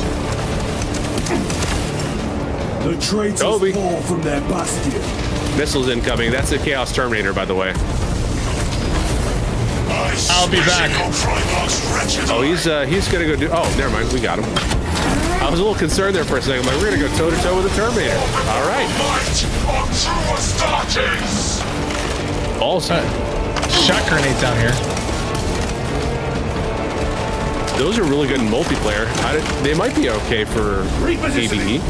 The traitors Kobe. fall from their bastion. Missiles incoming. That's the Chaos Terminator, by the way. I'll be back. Oh, he's gonna go do. Oh, never mind. We got him. I was a little concerned there for a second. I'm like, we're gonna go toe to toe with the Terminator. All right. Also, shot grenades out here. Those are really good in multiplayer. They might be okay for PvE.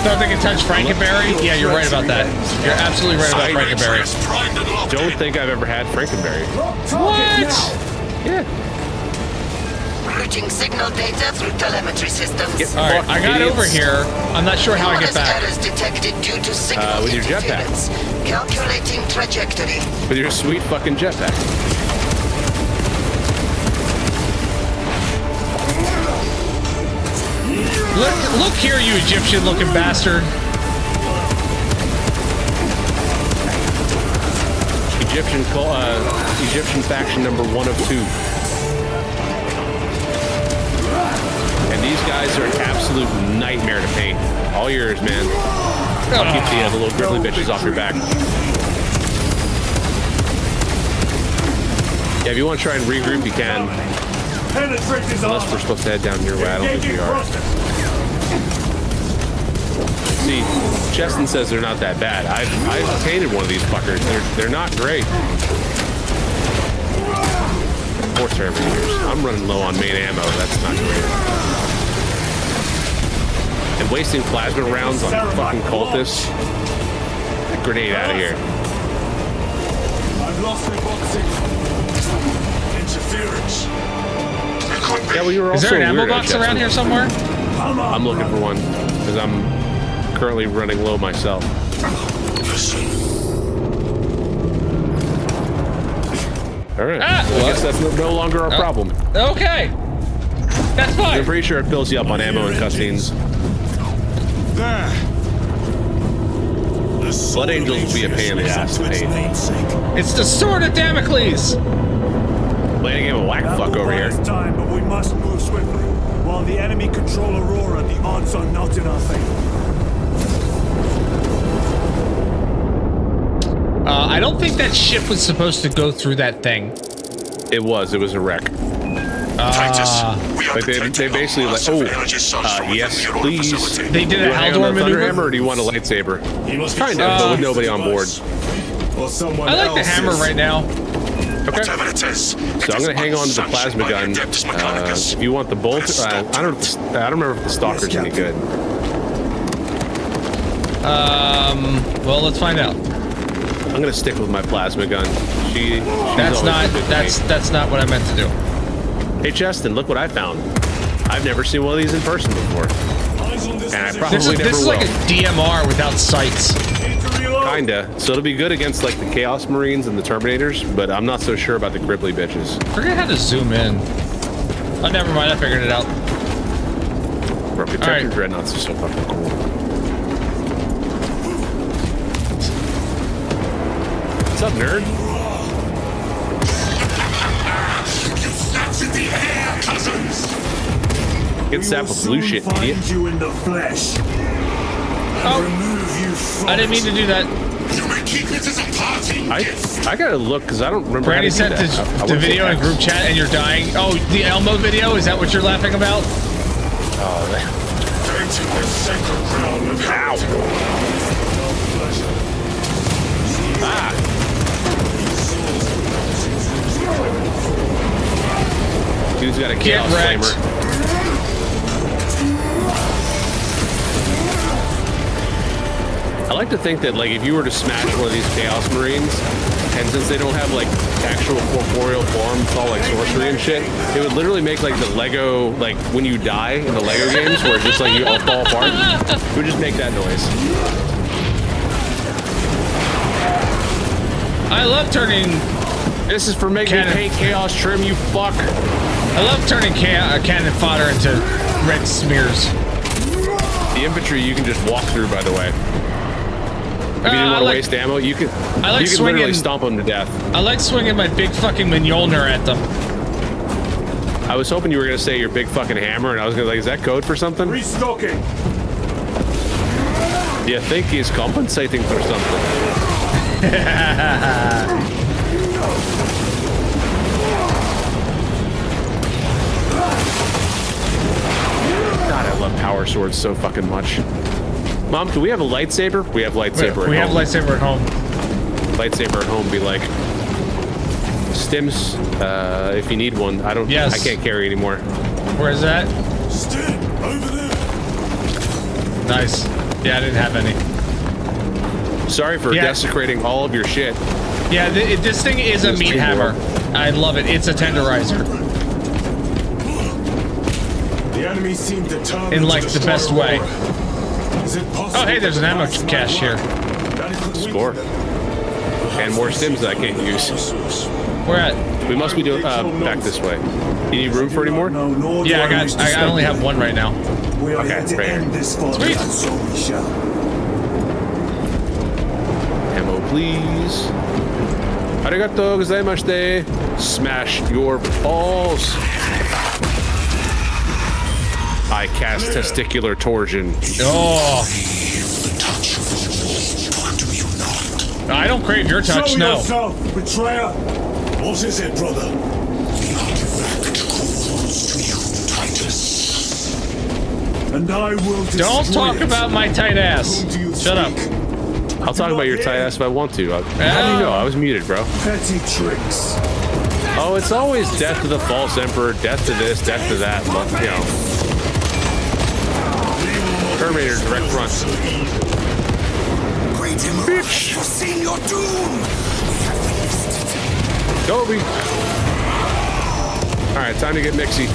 Thought they could touch Frankenberry? Yeah, you're right about that. You're absolutely right about Frankenberry. Don't think I've ever had Frankenberry. What? Yeah. Routing signal data through telemetry systems. All right, I got over here. I'm not sure how I get back. Errors detected due to signal with your jetpack. Calculating trajectory. With your sweet fucking jetpack. Look here, you Egyptian-looking bastard. Egyptian faction number 1 of 2. And these guys are an absolute nightmare to paint. All yours, man. I'll keep the little grizzly bitches off your back. Yeah, if you want to try and regroup, you can. Unless we're supposed to head down your way. I don't think we are. See, Cheston says they're not that bad. I've painted one of these fuckers. They're not great. 4 Terminators. I'm running low on main ammo. That's not great. And wasting plasma rounds on fucking cultists. Grenade out of here. I've lost the Interference. Yeah, well, you were Is also there an ammo weirdo, box Cheston. around here somewhere? I'm looking for one because I'm currently running low myself. All right. I guess that's no longer our problem. Okay. That's fine. I'm pretty sure it fills you up on ammo and cutscenes. There. Blood Angels will be a pain in the ass to paint. It's the Sword of Damocles. Playing a game of whack fuck over here. time, but we must move swiftly. While the enemy control Aurora, the odds are not in our favor. I don't think that ship was supposed to go through that thing. It was a wreck. Like they basically like, yes, please. They did a Haldor maneuver? Hammer, or do you want a lightsaber? Kind of, but with nobody on board. I like the hammer right now. Okay. So I'm gonna hang on to the plasma gun. If you want the bolt, I don't remember if the stalker's any good. Well, let's find out. I'm gonna stick with my plasma gun. That's not what I meant to do. Hey Cheston, look what I found. I've never seen one of these in person before, and I probably never will. This is like a DMR without sights. Kinda. So it'll be good against like the Chaos Marines and the Terminators, but I'm not so sure about the Gribbly bitches. Forget how to zoom in. Oh, never mind. I figured it out. Bro, Protector Dreadnoughts are so fucking cool. What's up, nerd? Get zapped with blue shit, idiot. You in the flesh. Oh, I didn't mean to do that. I gotta look because I don't remember. Brandy sent the video in group chat and you're dying. Oh, the Elmo video? Is that what you're laughing about? Oh, man. Ow. Ah. Dude's got a chaos flamer. I like to think that like if you were to smash one of these Chaos Marines, and since they don't have like actual corporeal form, it's all like sorcery and shit, it would literally make like the Lego, like when you die in the Lego games where it's just like you all fall apart, it would just make that noise. I love turning. This is for making me paint Chaos Trim, you fuck. I love turning cannon fodder into red smears. The infantry you can just walk through, by the way. If you didn't want to waste ammo, you can. You can literally stomp them to death. I like swinging my big fucking Mjolnir at them. I was hoping you were gonna say your big fucking hammer, and I was gonna like, is that code for something? Restocking. Do you think he's compensating for something? God, I love power swords so fucking much. Mom, do we have a lightsaber? We have lightsaber at home. We have lightsaber at home. Lightsaber at home be like, Stims, if you need one. I can't carry anymore. Where is that? Stim, over there. Nice. Yeah, I didn't have any. Sorry for desecrating all of your shit. Yeah, this thing is a meat hammer. I love it. It's a tenderizer. The enemy seem determined in like the best way. Oh, hey, there's an ammo cache here. Score. And more stims that I can't use. Where at? We must be doing back this way. You need room for any more? Yeah, I only have one right now. Okay, right here. Sweet. Ammo, please. Arigato gozaimashite. Smash your balls. I cast testicular torsion. Oh. I don't crave your touch, no. Yourself, betrayer. What is it, brother? The artifact calls to you, Titus. And I will destroy Don't talk about my tight ass. Shut up. I'll talk about your tight ass if I want to. How do you know? I was muted, bro. Petty tricks. Oh, it's always death to the false emperor, death to this, death to that. You know. Terminator direct front. Bitch! Foreseen your doom! Kobe! Alright, time to get mixy.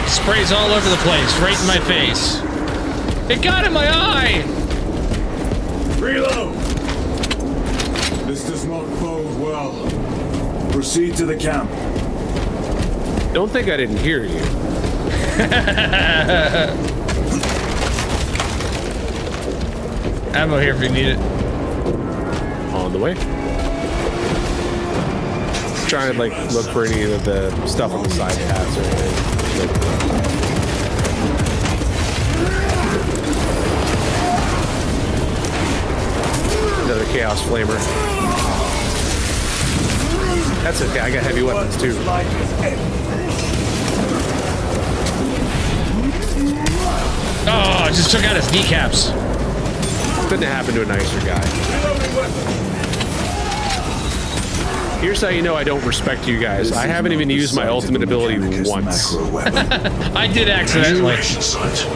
Sprays all over the place, right in my face. It got in my eye! Reload! This does not bode well. Proceed to the camp. Don't think I didn't hear you. Ammo here if you need it. On the way. Try and like look for any of the stuff on the side paths or anything. Another chaos flamer. That's okay, I got heavy weapons too. Oh, I just took out his kneecaps. Couldn't happen to a nicer guy. Here's how you know I don't respect you guys. I haven't even used my ultimate ability once. I did accidentally.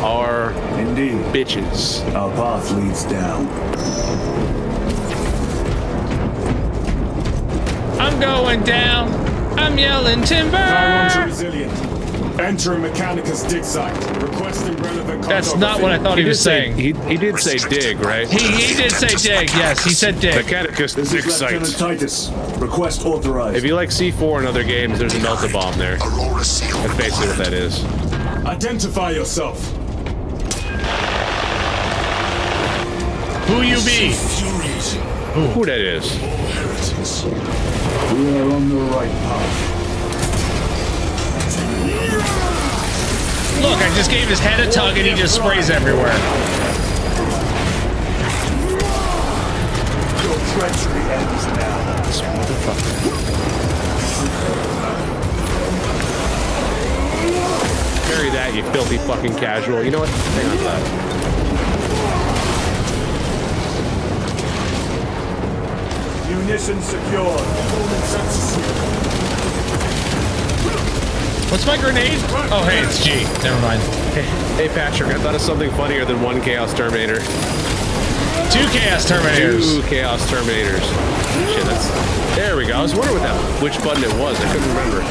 Are indeed bitches. Our path leads down. I'm going down. I'm yelling timber. Chiron's resilient. Entering Mechanicus dig site. Requesting relevant. That's not what I thought he was saying. He did say dig, right? He did say dig. Yes, he said dig. Mechanicus dig site. Lieutenant Titus. Request authorized. If you like C4 in other games, there's a melta bomb there. That's basically what that is. Identify yourself. Who you be? Who that is? We are on the right path. Look, I just gave his head a tug and he just sprays everywhere. Your treachery ends now. This motherfucker. Bury that, you filthy fucking casual. You know what? Hang on to that. Munitions secured. What's my grenade? Oh, hey, it's G. Never mind. Hey, Patrick, I thought of something funnier than one Chaos Terminator. 2 Chaos Terminators. 2 Chaos Terminators. Shit, that's... There we go. I was wondering which button it was. I couldn't remember.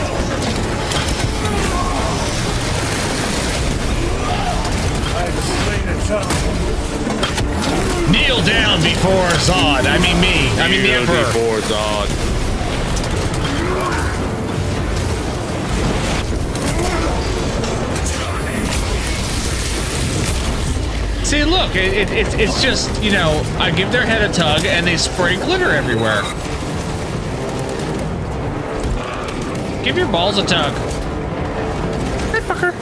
Kneel down before Zod. I mean me. I mean the Emperor. Before Zod. See, look, it's just, you know, I give their head a tug and they spray glitter everywhere. Give your balls a tug. Hey, fucker.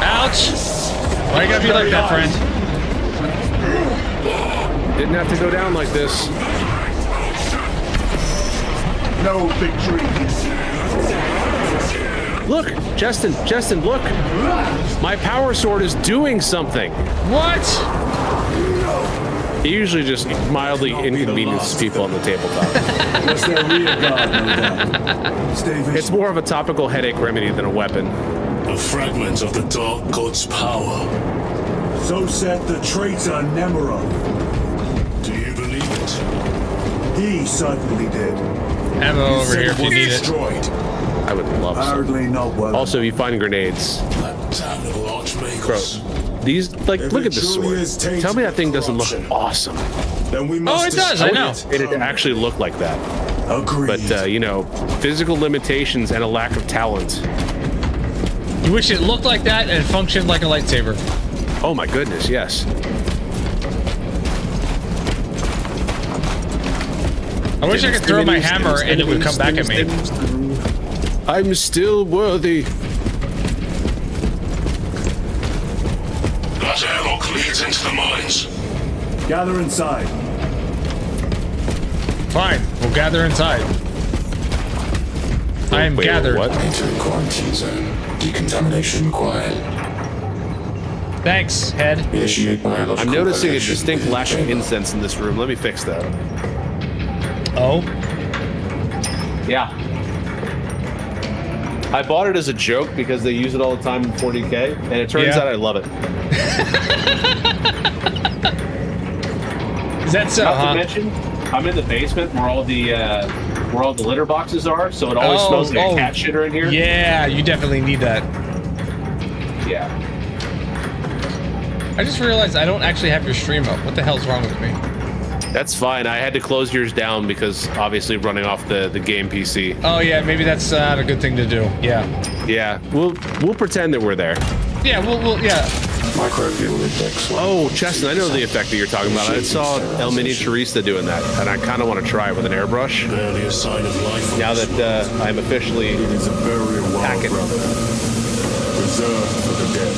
Ouch! Why you gotta be like that, friend? Didn't have to go down like this. No victory. Look, Justin, look. My power sword is doing something. What? He usually just mildly inconveniences people on the tabletop. That's their rear guard, no doubt. Stay vigilant. It's more of a topical headache remedy than a weapon. A fragment of the Dark God's power. So said the traitor Nemerov. Do you believe it? He certainly did. Ammo over here if you need it. Destroyed. I would love some. Apparently not well. Also, if you find grenades. That damnable archmagus. Bro, these, like, look at this sword. Tell me that thing doesn't look awesome. Then we must Oh, it does, I know. It actually looked like that. Agreed. But, you know, physical limitations and a lack of talent. You wish it looked like that and it functioned like a lightsaber. Oh my goodness, yes. I wish I could throw my hammer and it would come back at me. I'm still worthy. That airlock leads into the mines. Gather inside. Fine, we'll gather inside. I am gathered. What? Enter quarantine zone. Decontamination required. Thanks, head. Initiate biological I'm noticing a radiation distinct in the lack of chamber. incense in this room. Let me fix that. Oh? Yeah. I bought it as a joke because they use it all the time in 40K, and it turns out I love it. Is that so, Not huh? to mention, I'm in the basement where all the litter boxes are, so it always smells like cat shitter in here. Yeah, you definitely need that. Yeah. I just realized I don't actually have your stream up. What the hell's wrong with me? That's fine. I had to close yours down because obviously running off the game PC. Oh yeah, maybe that's not a good thing to do. Yeah. Yeah, we'll pretend that we're there. Yeah, we'll yeah. Microbial index. Oh, Cheston, I know the effect that you're talking about. I saw El Miniaturista doing that, and I kind of want to try it with an airbrush. Barely a sign of life. Now that I'm officially It is a very wild packing. brother. Reserved for the dead.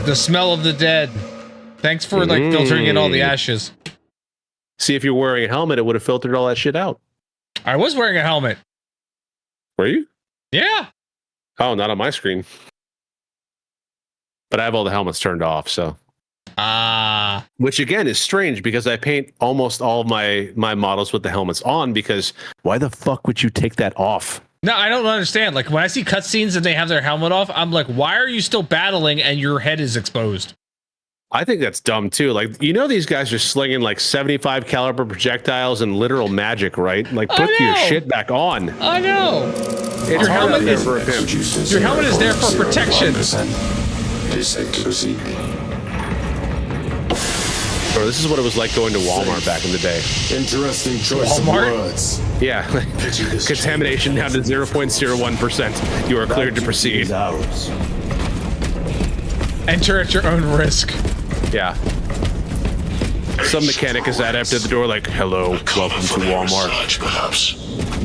The smell of the dead. Thanks for like filtering in all the ashes. See, if you're wearing a helmet, it would have filtered all that shit out. I was wearing a helmet. Were you? Yeah. Oh, not on my screen. But I have all the helmets turned off, so. Ah. Which again is strange because I paint almost all of my models with the helmets on because why the fuck would you take that off? No, I don't understand. Like when I see cutscenes and they have their helmet off, I'm like, why are you still battling and your head is exposed? I think that's dumb too. Like, you know, these guys are slinging like 75 caliber projectiles and literal magic, right? Like, put your shit back on. I know. It's Your helmet is for a pimp. your helmet is there for protection. It is safe to proceed. Bro, this is what it was like going to Walmart back in the day. Interesting choice Walmart? of words. Yeah, contamination down to 0.01%. You are cleared to proceed. Ours. Enter at your own risk. Yeah. Some mechanic is at the door like, hello, welcome to Walmart. Research, perhaps.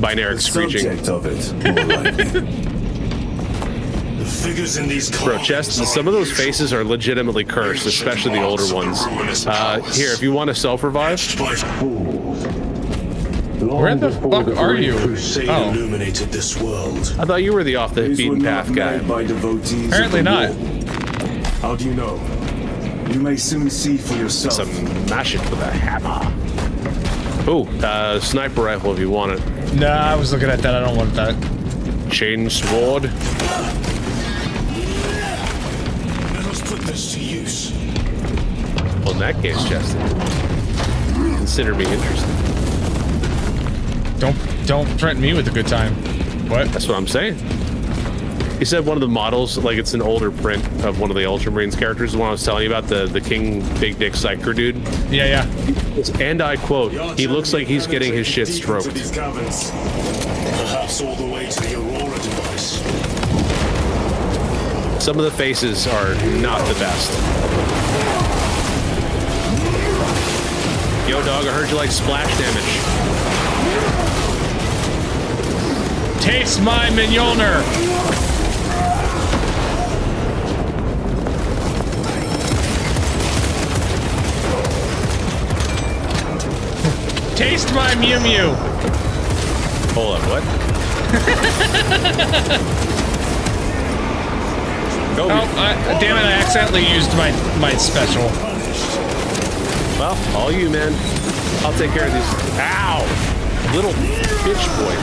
Binary screeching. Subject of it, more likely. The figures in these Bro, Chest, some of those faces are legitimately cursed, especially the older ones. Here, if you want to self-revive. Where the fuck are you? Crusade Oh, illuminated this world. I thought you were the off the These were beaten not path guy. led by devotees Apparently of the not. war. How do you know? You may soon see for yourself. Smash it with a hammer. Oh, sniper rifle if you want it. nah, I was looking at that. I don't want that. Chain sword. Let us put this to use. Well, in that case, Justin, consider me interested. Don't threaten me with a good time. What? That's what I'm saying. He said one of the models, like it's an older print of one of the Ultramarines characters, the one I was telling you about, the King Big Dick Psyker dude. Yeah. And I quote, he looks like he's getting his shit stroked. Perhaps all the way to the Aurora device. Some of the faces are not the best. Yo, dog, I heard you like splash damage. Taste my mignoner. Taste my Mew Mew. Hold on, what? Go. Oh, damn it! I accidentally used my special. Well, all you, man. I'll take care of these. Ow! Little bitch boy.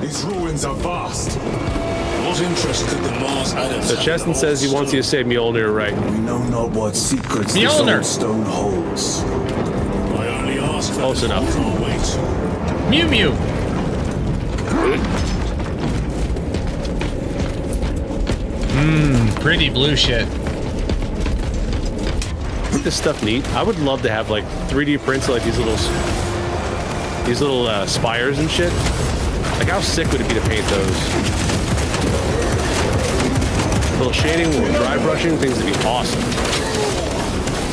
These ruins are vast. What interest could the Mars adepts So have Cheston in says he all wants you to say Mjolnir, right? We know not what secrets this Mjolnir. old stone holds. I only ask that Close enough. can't wait. Mew Mew. Pretty blue shit. Isn't this stuff neat? I would love to have like 3D prints of like these little spires and shit. Like how sick would it be to paint those? Little shading, little dry brushing, things would be awesome.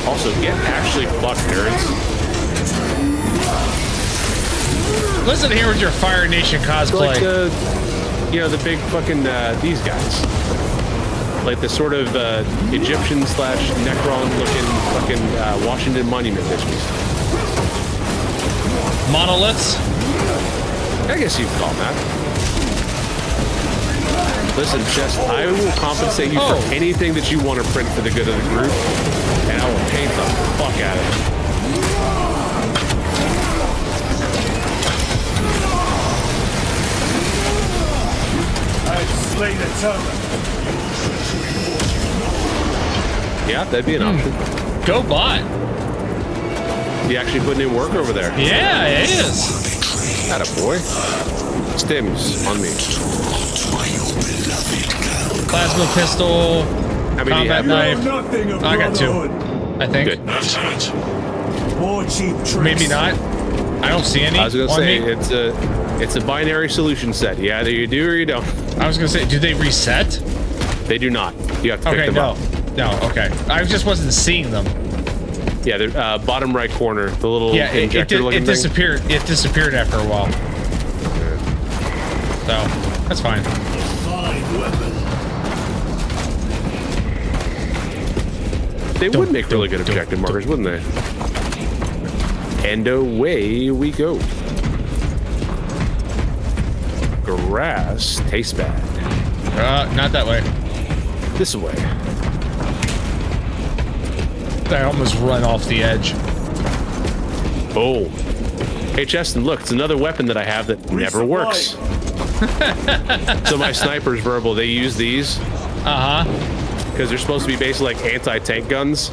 Also, get actually fucked, nerds. Listen here with your Fire Nation So cosplay. like the big fucking these guys. Like the sort of Egyptian / Necron looking fucking Washington Monument bitches. Monoliths. I guess you could call them that. Listen, Jess, I will compensate you for anything that you want to print for the good of the group, and I will paint the fuck out of it. I've slain a terror. Yeah, that'd be an option. Go bot. You actually putting in work over there. Yeah, it is. Attaboy. Stims on me. Plasma pistol. How many do you Combat have? knife. Nothing of I got two. brotherhood. I think. Good. More cheap tricks. Maybe not. I don't see any. I was gonna on say me. it's a binary solution set. Yeah, either you do or you don't. I was gonna say, do they reset? They do not. You have to pick Okay, them up. no, okay. I just wasn't seeing them. Yeah, they're bottom right corner, the little Yeah, injector looking it thing. disappeared. It disappeared after a while. So that's fine. Fine weapon. They would make really good objective markers, wouldn't they? And away we go. Grass tastes bad. Not that way. This way. I almost run off the edge. Oh. Hey, Cheston, look, it's another weapon that I have that never works. So my sniper's verbal, they use these. Because they're supposed to be basically like anti-tank guns,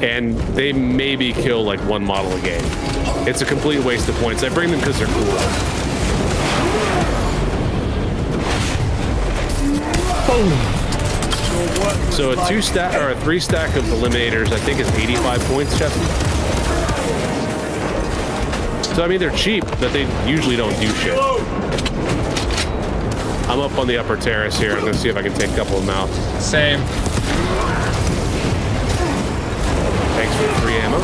and they maybe kill like one model a game. It's a complete waste of points. I bring them because they're cool. Boom. So a 2-stack or a 3-stack of eliminators, I think, is 85 points, Cheston. So I mean, they're cheap, but they usually don't do shit. I'm up on the upper terrace here. I'm gonna see if I can take a couple of them out. Same. Thanks for the free ammo.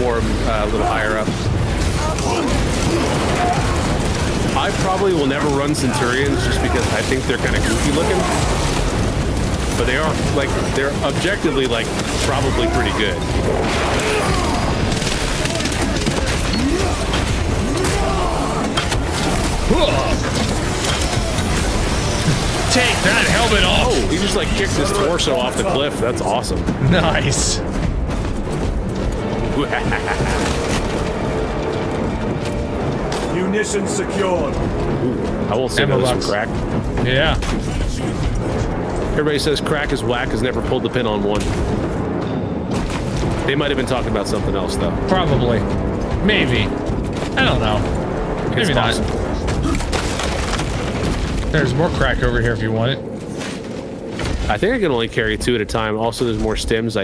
More a little higher up. I probably will never run Centurions just because I think they're kind of goofy looking. but they are like they're objectively like probably pretty good. Take that helmet off. Oh, he just like kicked his torso off the cliff. That's awesome. Nice. Munitions secured. I won't say no to some crack. Yeah. Everybody says crack is whack, has never pulled the pin on one. They might have been talking about something else though. Probably. Maybe. I don't know. Maybe It's not. possible. There's more crack over here if you want it. I think I can only carry 2 at a time. Also, there's more stims.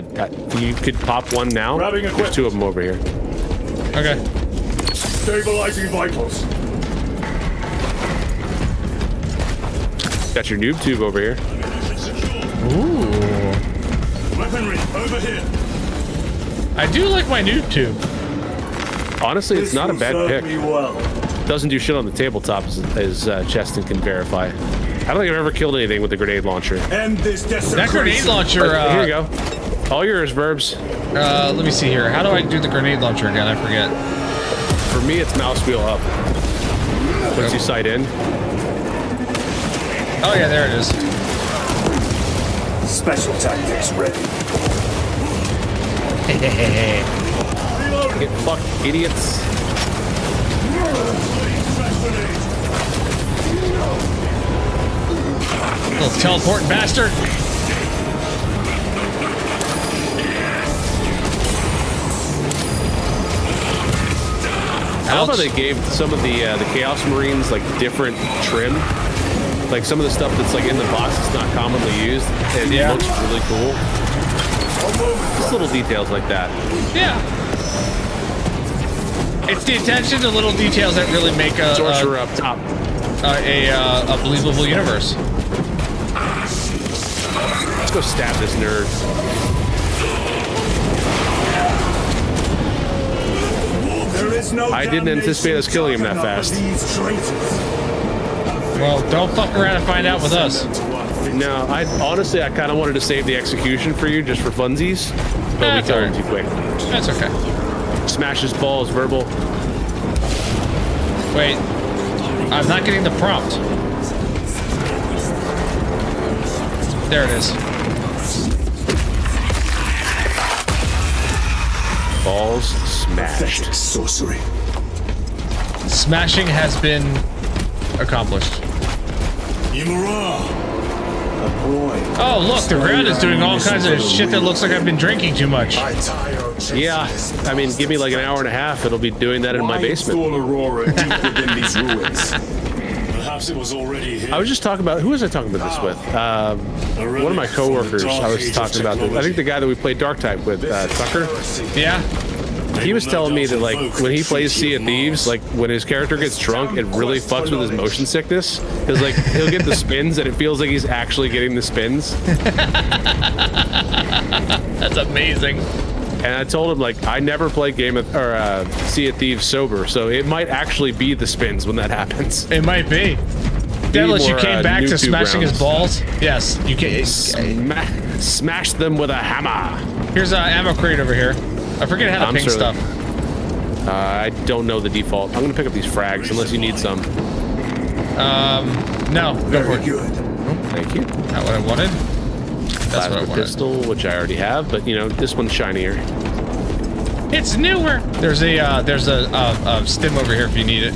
You could pop one now. Grabbing There's equipment. 2 of them over here. Okay. Stabilizing vitals. Got your noob tube over here. Ooh. Weaponry over here. Oh. I do like my noob tube. Honestly, it's This not a will bad serve pick. me well. Doesn't do shit on the tabletop, as Cheston can verify. I don't think I've ever killed anything with a grenade launcher. End this desecration. That grenade launcher. Here you go. All yours, Verbs. Let me see here. How do I do the grenade launcher again? I forget. For me, it's mouse wheel up. Once you sight in. Oh yeah, there it is. Special tactics ready. Get fucked, idiots. Little teleporting bastard. I love how they gave some of the Chaos Marines like different trim. Like some of the stuff that's like in the box that's not commonly used. It looks really cool. Just little details like that. Yeah. It's the attention to little details that really make Sorcerer up top. A believable universe. Let's go stab this nerd. There is no I didn't anticipate us killing him that fast. These traitors. Well, don't fuck around and find out with us. No, I honestly kind of wanted to save the execution for you just for funsies, but we killed him too quick. That's okay. Smash his balls, verbal. Wait, I'm not getting the prompt. There it is. Balls smashed. Pathetic sorcery. Smashing has been accomplished. Imura. Oh, look, the ground is doing all kinds of shit that looks like I've been drinking too much. Yeah, I mean, give me like an hour and a half, it'll be doing that in my basement. Install Aurora deep within these ruins. Perhaps it was already here. I was just talking about, who was I talking about this with? One of my coworkers, I was talking about this. I think the guy that we played Dark Type with, Tucker. Yeah. He was telling me that like when he plays Sea of Thieves, like when his character gets drunk, it really fucks with his motion sickness. Because like he'll get the spins and it feels like he's actually getting the spins. That's amazing. And I told him like I never play Sea of Thieves sober, so it might actually be the spins when that happens. It might be. Devilish, you came back to smashing his balls? Yes, you can. Smash them with a hammer. Here's an ammo crate over here. I forget how to ping stuff. I don't know the default. I'm gonna pick up these frags unless you need some. No, go for it. Good. Oh, thank you. Not what I wanted. That's what I Plasma wanted. pistol, which I already have, but you know this one's shinier. It's newer. There's a stim over here if you need it.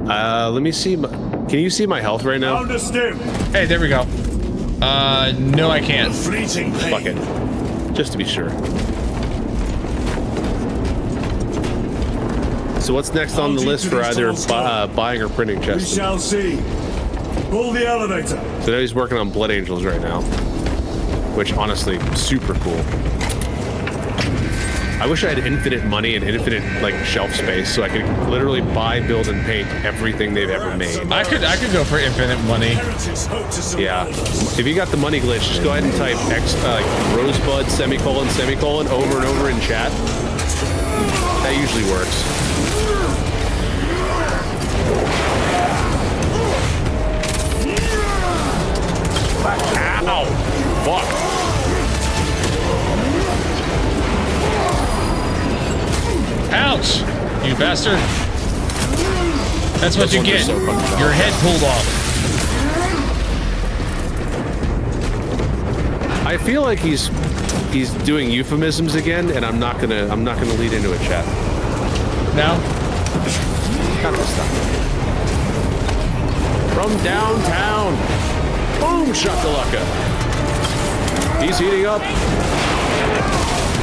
Oh, let me see. Can you see my health right now? Found a stim. Hey, there we go. No, I can't. Fleeting pain. Fuck it. Just to be sure. So what's next on the list for either buying or printing, We Cheston? shall see. Pull the elevator. So now he's working on Blood Angels right now, which honestly, super cool. I wish I had infinite money and infinite like shelf space, so I could literally buy, build, and paint everything they've ever made. I could go for infinite money. Heretics hope to survive Yeah. us. If you got the money glitch, just go ahead and type rosebud semicolon semicolon over and over in chat. That usually works. you bastard. That's what Those you ones are get. so fucking Your head pulled off. I feel like he's doing euphemisms again, and I'm not gonna lead into it, chat. No? Kind of stuff. From downtown. Boom shakalaka. He's heating up.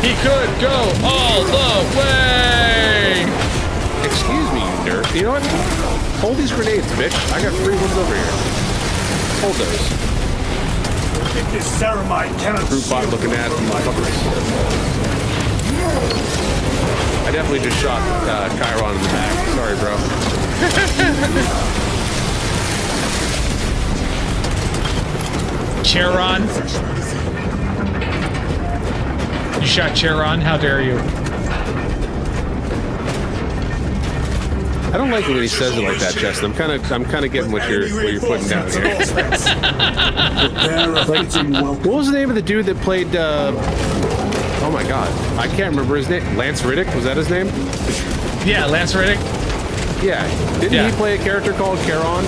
He could go all the way. Excuse me, you nerd. You know what? Hold these grenades, bitch. I got 3 ones over here. Hold those. If this ceramide cannot Fruit bot looking ass motherfuckers. I definitely just shot Chiron in the back. Sorry, bro. Charon. You shot Charon? How dare you? I don't like it when he says it like that, Chester. I'm kind of getting what you're putting down here. Like, what was the name of the dude that played? Oh my God, I can't remember his name. Lance Riddick, was that his name? Yeah, Lance Riddick. Yeah, didn't he play a character called Charon?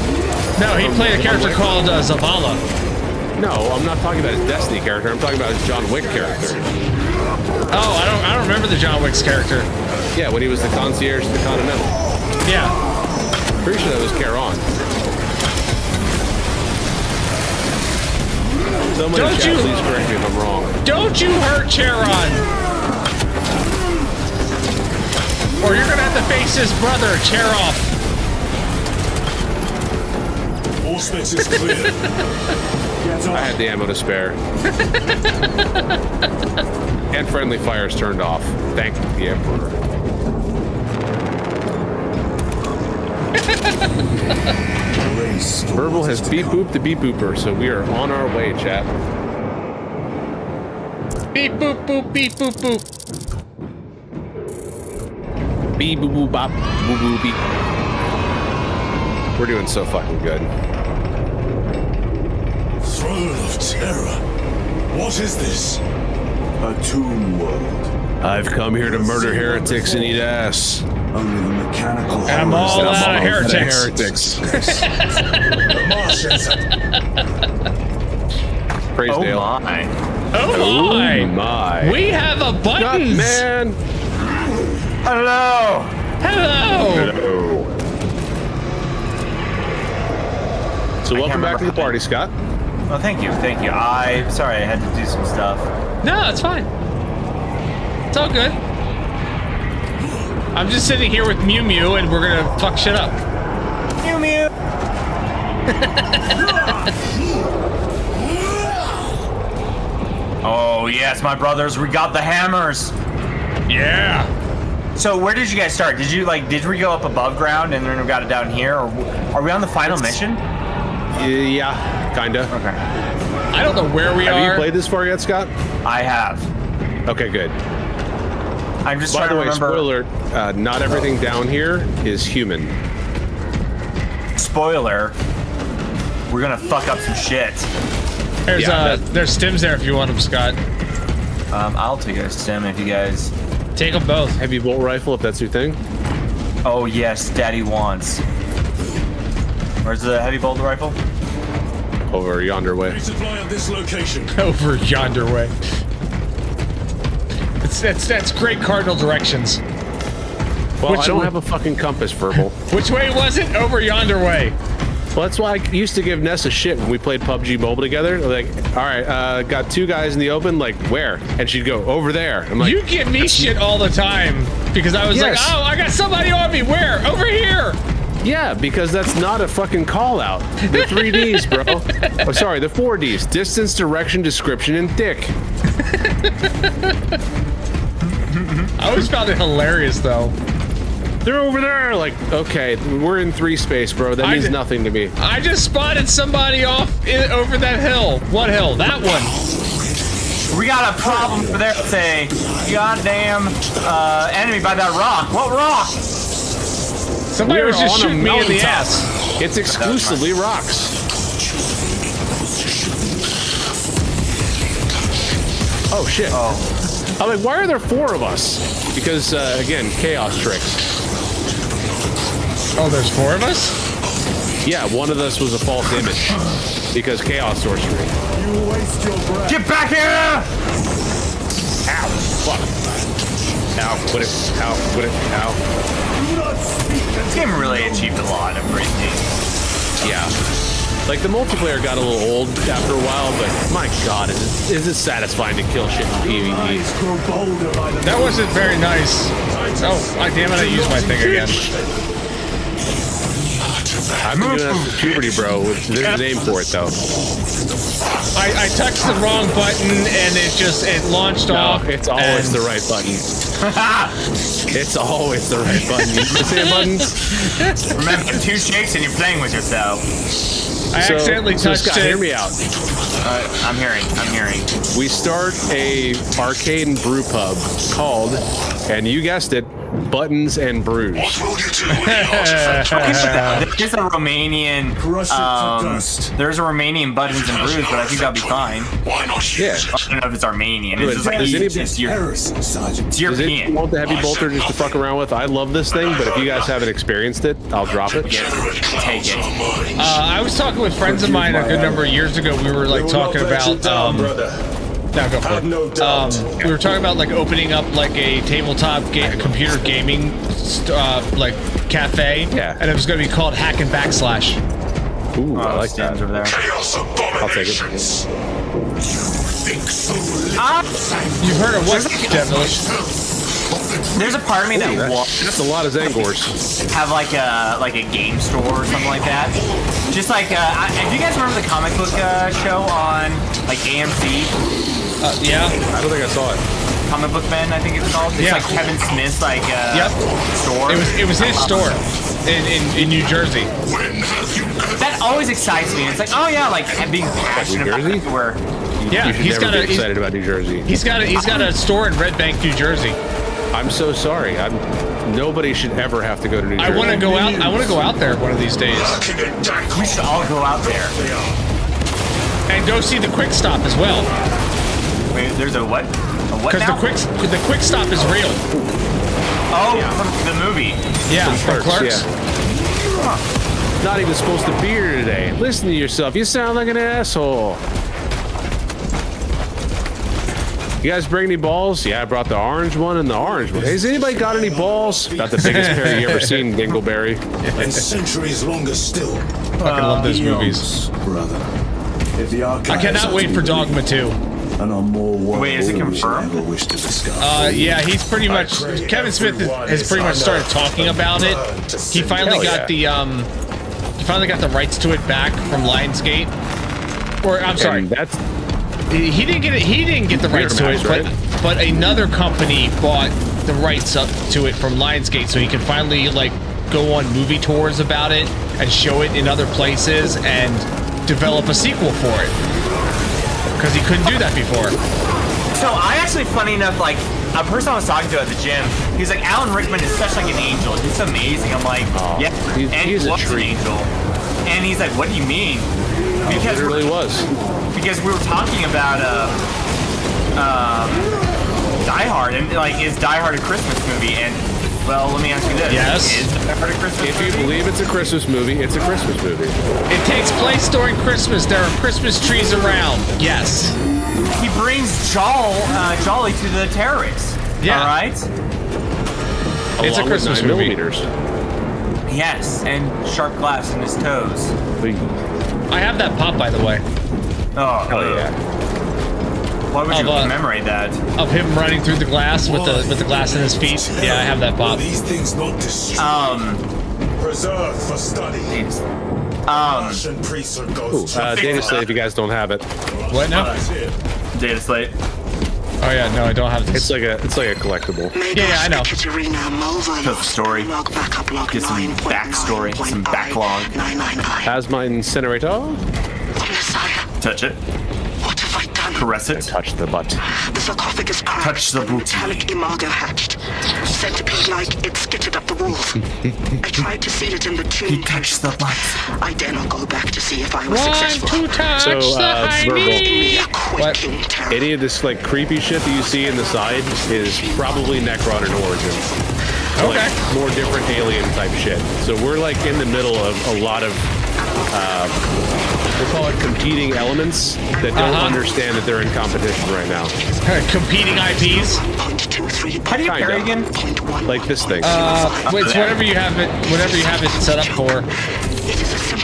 No, he played a character called Zavala. No, I'm not talking about his Destiny character. I'm talking about his John Wick character. Oh, I don't remember the John Wick's character. Yeah, when he was the concierge at the Continental. Yeah. Pretty sure that was Charon. Somebody in chat, please correct me if I'm wrong. Don't you hurt Charon! Or you're gonna have to face his brother, Cheroff. All space is clear. I had the ammo to spare. And friendly fires turned off. Thank the Emperor. Verbal has beep booped the beep booper, so we are on our way, chat. Beep boop boop beep boop boop. Beep boop boop bop boop boop beep. We're doing so fucking good. Throne of Terror. What is this? A tomb world. I've come here to murder heretics and eat ass. Only the mechanical I'm all out of heretics. The Martians. Praise Dale. My. Oh my! My. We have a buttons! Man! Hello! Hello! So welcome back to the party, Scott. Oh, thank you, thank you. I'm sorry, I had to do some stuff. No, it's fine. It's all good. I'm just sitting here with Mew Mew and we're gonna fuck shit up. Mew Mew! Oh, yes, my brothers, we got the hammers! Yeah! So where did you guys start? Did we go up above ground and then we got it down here? Or are we on the final mission? Yeah, kinda. Okay. I don't know where we are. Have you played this far yet, Scott? I have. Okay, good. I'm just By trying the way, to remember. spoiler, not everything down here is human. Spoiler. We're gonna fuck up some shit. There's there's stims there if you want them, Scott. I'll take a stim if you guys take them both. Heavy bolt rifle if that's your thing. Oh yes, Daddy wants. Where's the heavy bolt rifle? Over yonder way. Resupply at this location. Over yonder way. That's great cardinal directions. Well, I don't have a fucking compass, Verbal. Which way was it? Over yonder way. Well, that's why I used to give Ness a shit when we played PUBG Mobile together. Like, all right, got 2 guys in the open. Like, where? And she'd go over there. I'm like, you give me shit all the time because I was like, oh, I got somebody on me. Where? Over here. Yeah, because that's not a fucking call out. The 3Ds, bro. Oh, sorry, the 4Ds. Distance, direction, description, and dick. I always found it hilarious, though. They're over there. Like, okay, we're in 3 space, bro. That means nothing to me. I just spotted somebody off over that hill. What hill? That one. We got a problem over there. It's a goddamn enemy by that rock. What rock? Somebody was just shooting me in the ass. It's exclusively rocks. Oh shit. Oh. I'm like, why are there 4 of us? Because again, chaos tricks. Oh, there's 4 of us? Yeah, one of us was a false image because chaos sorcery. You waste your breath. Get back here! Ow! Fuck! Ow! Quit it! Ow! Quit it! Ow! Do not speak This game really achieved a lot of great things. Yeah. Like the multiplayer got a little old after a while, but my god, is it satisfying to kill shit in PvP? That wasn't very nice. Oh, damn it, I used my thing again. I've been doing that since puberty, bro. There's a name for it, though. I touched the wrong button and it launched off. It's always the right button. It's always the right button. You the same buttons? Remember, 2 shakes and you're playing with yourself. I accidentally touched Scott, it. hear me out. I'm hearing. We start a arcade and brew pub called, and you guessed it, Buttons and Brews. There's a Romanian. There's a Romanian Buttons and Brews, but I think that'll be fine. Yeah. I don't know if it's Armenian. It's just Does European. anyone want the heavy bolter just to fuck around with? I love this thing, but if you guys haven't experienced it, I'll drop it. Take it. I was talking with friends of mine a good number of years ago. We were like talking about. Now go for it. We were talking about like opening up like a tabletop computer gaming like cafe, and it was going to be called Hack and Backslash. Ooh, I like that. Over there. I'll take it. You've heard of what, Devilish? There's a part of me that That's a lot of Zangors. have like a game store or something like that. Just like if you guys remember the comic book show on like AMC. Yeah. I don't think I saw it. Comic Book Men, I think it's called. It's like Kevin Smith's like store. It was his store in New Jersey. That always excites me. It's like, oh yeah, like being passionate about it where. Yeah, he's never be excited about New Jersey. He's got a store in Red Bank, New Jersey. I'm so sorry. Nobody should ever have to go to New Jersey. I want to go out. I want to go out there one of these days. We should all go out there and go see the Quick Stop as well. Wait, there's a what? A what Because now? the Quick Stop is real. Oh, from the movie. Yeah, from Clerks. Yeah. Not even supposed to be here today. Listen to yourself. You sound like an asshole. You guys bring any balls? Yeah, I brought the orange one and the orange one. Has anybody got any balls? Got the biggest pair you ever seen, Dingleberry. And centuries longer still. Fucking love those movies. Brother. If the I cannot wait for Dogma 2. And I'm more Wait, is it confirmed? Yeah, he's pretty much. Kevin Smith has pretty much started talking about it. He finally got the he finally got the rights to it back from Lionsgate. Or I'm sorry, he didn't get it. He didn't get the rights to it, but another company bought the rights up to it from Lionsgate, so he can finally like go on movie tours about it and show it in other places and develop a sequel for it. Because he couldn't do that before. So I actually, funny enough, like a person I was talking to at the gym, he's like, Alan Rickman is such like an angel. He's amazing. I'm like, yeah, he's he a was an angel. And he's like, what do you mean? Because it really was. Because we were talking about Die Hard, and like, is Die Hard a Christmas movie? And well, let me ask you this: yes, is Die Hard a Christmas movie? If you believe it's a Christmas movie, it's a Christmas movie. It takes place during Christmas. There are Christmas trees around. Yes. He brings Jolly to the terrorists. Yeah. All right. It's a Christmas movie. Yes, and sharp glass in his toes. I have that pop, by the way. Oh, hell yeah. Why would you commemorate that? Of him running through the glass with the glass in his feet. Yeah, I have that pop. These things not destroyed. Preserved for study. Russian priests are ghosts. Data Slate, if you guys don't have it. What now? Data Slate. Oh yeah, no, I don't have this. It's like a collectible. Yeah, I know. Tell the story. Get some backstory, some backlog. Has my incinerator. Touch it. What have I done? Caress it. Touch the butt. The sarcophagus cracked. Touch the booty. Metallic imago hatched. Centipede-like, it skittered up the walls. I tried to seal it in the tomb. He touched the butt. I dare not go back to see if I was successful. So, Virgil, what? Any of this like creepy shit that you see in the side is probably Necron in origin. Okay. Like more different alien type shit. So we're like in the middle of a lot of we'll call it competing elements that don't understand that they're in competition right now. Competing IPs. How do you parry again? Like this thing. It's whatever you have it set up for.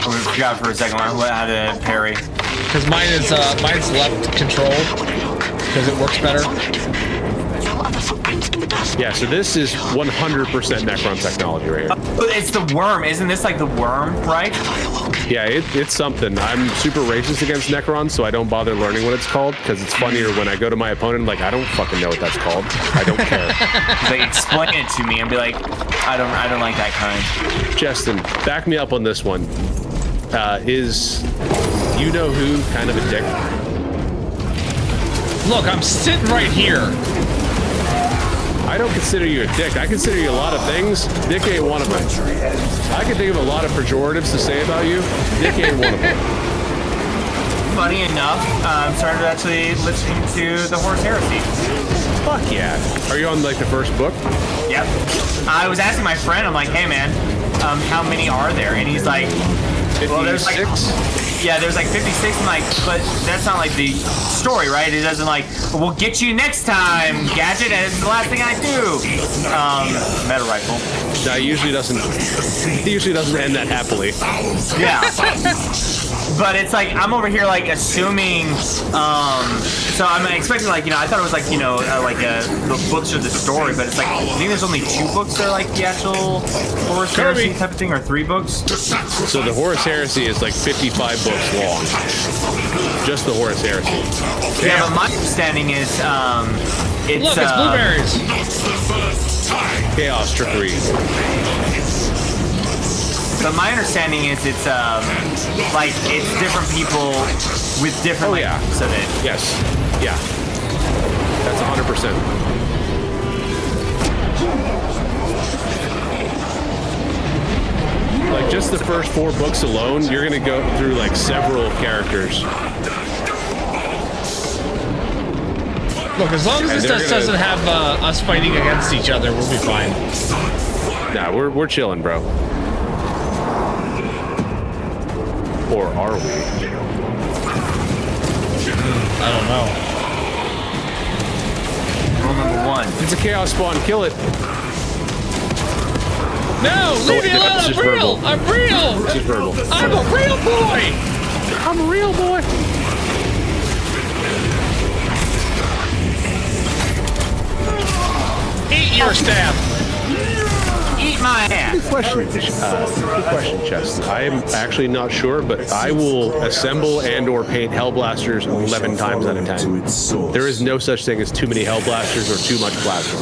I forgot for a second how to parry. Because mine's left control because it works better. Yeah, so this is 100% Necron technology right here. It's the worm, isn't this like the worm, right? Yeah, it's something. I'm super racist against Necron, so I don't bother learning what it's called because it's funnier when I go to my opponent like I don't fucking know what that's called. I don't care. Like explain it to me and be like, I don't like that kind. Justin, back me up on this one. Is you know who kind of a dick? Look, I'm sitting right here. I don't consider you a dick. I consider you a lot of things. Dick ain't one of them. I can think of a lot of pejoratives to say about you. Dick ain't one of them. Funny enough, I'm started actually listening to the Horse Heresy. Fuck yeah. Are you on like the first book? Yep. I was asking my friend, I'm like, hey man, how many are there? And he's like, well, there's like 56? Yeah, there's like 56. I'm like, but that's not like the story, right? It doesn't like, we'll get you next time, Gadget, and it's the last thing I do. Meta rifle. No, it usually doesn't end that happily. Yeah. But it's like, I'm over here like assuming, so I'm expecting like, I thought it was like, the books or the story, but it's like, I think there's only 2 books that are like the actual Horus Heresy type of thing, or 3 books. So the Horus Heresy is like 55 books long. Just the Horus Heresy. Yeah, but my understanding is, it's... Look, it's blueberries! Chaos trickery. But my understanding is it's, like, it's different people with different books of it. Yes. Yeah. That's 100%. Like just the first 4 books alone, you're gonna go through like several characters. Look, as long as this doesn't have us fighting against each other, we'll be fine. Nah, we're chilling, bro. Or are we? I don't know. Rule number 1. It's a chaos spawn. Kill it. No, leave me alone. I'm real. I'm real. It's just verbal. I'm a real boy. I'm a real boy. Eat your staff. Eat my ass. Good question, Chess. I am actually not sure, but I will assemble and or paint Hellblasters 11 times out of 10. There is no such thing as too many Hellblasters or too much plasma.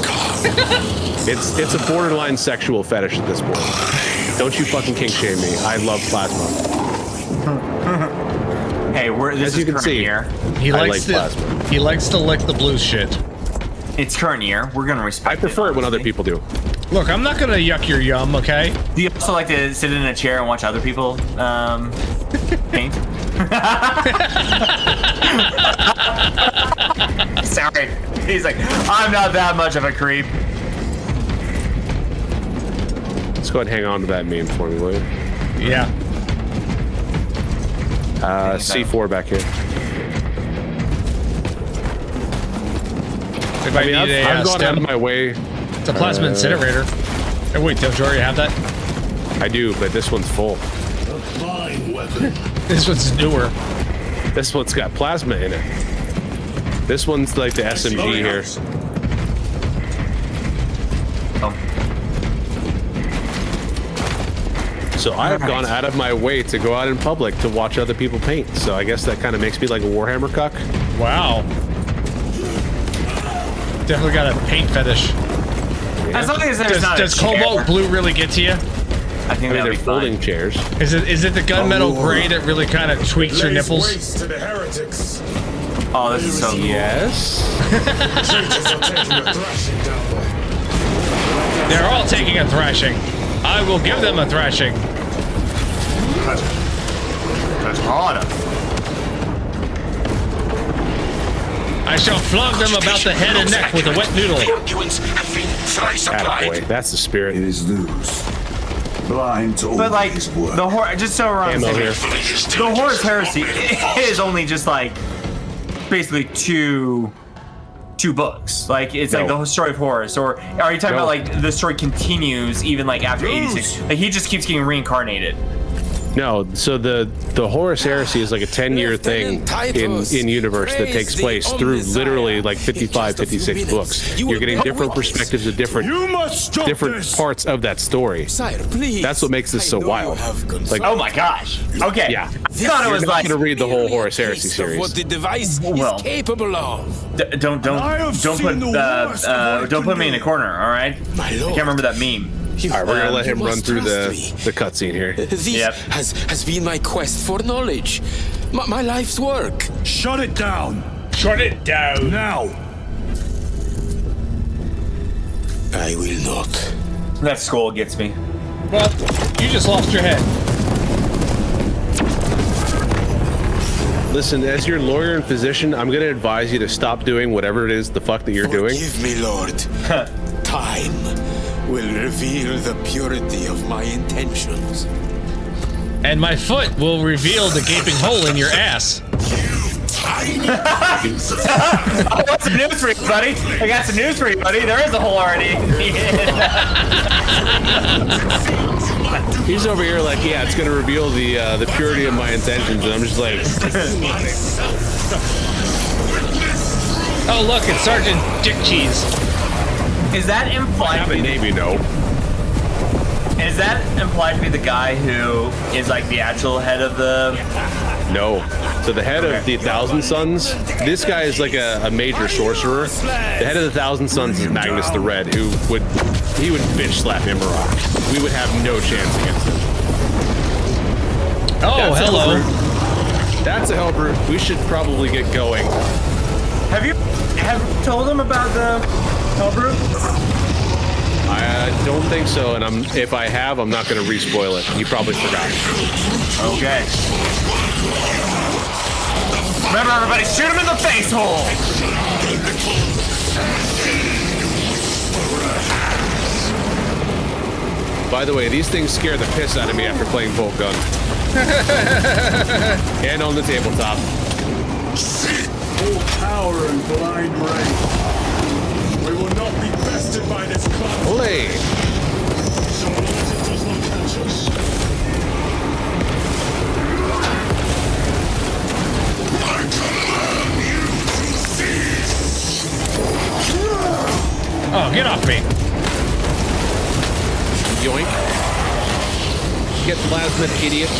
It's a borderline sexual fetish at this point. Don't you fucking kink shame me. I love plasma. Hey, this is current year. He likes plasma. He likes to lick the blue shit. It's current year. We're gonna respect. I prefer it when other people do. Look, I'm not gonna yuck your yum, okay? Do you also like to sit in a chair and watch other people paint? Sorry. He's like, I'm not that much of a creep. Let's go ahead and hang on to that meme for me, will you? Yeah. C4 back here. If I need I've gone out of my way. It's a plasma incinerator. Oh, wait, don't you already have that? I do, but this one's full. This one's newer. This one's got plasma in it. This one's like the SMG here. Oh. So I've gone out of my way to go out in public to watch other people paint. So I guess that kind of makes me like a Warhammer cuck. Wow. Definitely got a paint fetish. Yeah. As long as there's not does cobalt blue really get to you? I think they're folding chairs. Is it the gunmetal gray that really kind of tweaks your nipples? To the heretics. Oh, this is so cool. Yes. They're all taking a thrashing. I will give them a thrashing. That's harder. I shall flog them about the head and neck with a wet noodle. Attaboy, that's the spirit. It is loose. Blind to all But like his work. the horse, just so we're on the Ammo same here. page, the Horus Heresy is only just like basically two books. Like it's like the story of Horus, or are you talking about like the story continues even like after 86? Like he just keeps getting reincarnated. No, so the Horus Heresy is like a 10-year thing in universe that takes place through literally like 55, 56 books. You're getting different perspectives of different parts of that story. That's what makes this so wild. Like, oh my gosh. Okay. Yeah. I thought it was like to read the whole Horus Heresy series. What the device is capable of. Don't put me in a corner, all right? I can't remember that meme. All right, we're gonna let him run through the cutscene here. This has been my quest for knowledge, my life's work. Shut it down. Shut it down. Now. I will not. That skull gets me. Well, you just lost your head. Listen, as your lawyer and physician, I'm gonna advise you to stop doing whatever it is the fuck that you're doing. Forgive me, Lord. Time will reveal the purity of my intentions. And my foot will reveal the gaping hole in your ass. I got some news for you, buddy. I got some news for you, buddy. There is a hole already. He's over here like, yeah, it's gonna reveal the purity of my intentions, and I'm just like, oh look, it's Sergeant Dick Cheese. Is that implied to be maybe no? Is that implied to be the guy who is like the actual head of the? No. So the head of the Thousand Sons, this guy is like a major sorcerer. The head of the Thousand Sons is Magnus the Red, who would bitch slap Imrok. We would have no chance against him. Oh, hello. That's a Hellbrute. We should probably get going. Have you told him about the Hellbrute? I don't think so, and if I have, I'm not going to re-spoil it. He probably forgot. Okay. Remember, everybody, shoot him in the face hole! By the way, these things scare the piss out of me after playing Bolt Gun. And on the tabletop. Full power and blind rage. We will not be bested by this club. Olay! So long as it does not catch us. I command you to cease. Oh, get off me. Yoink. Get plasmid, idiot.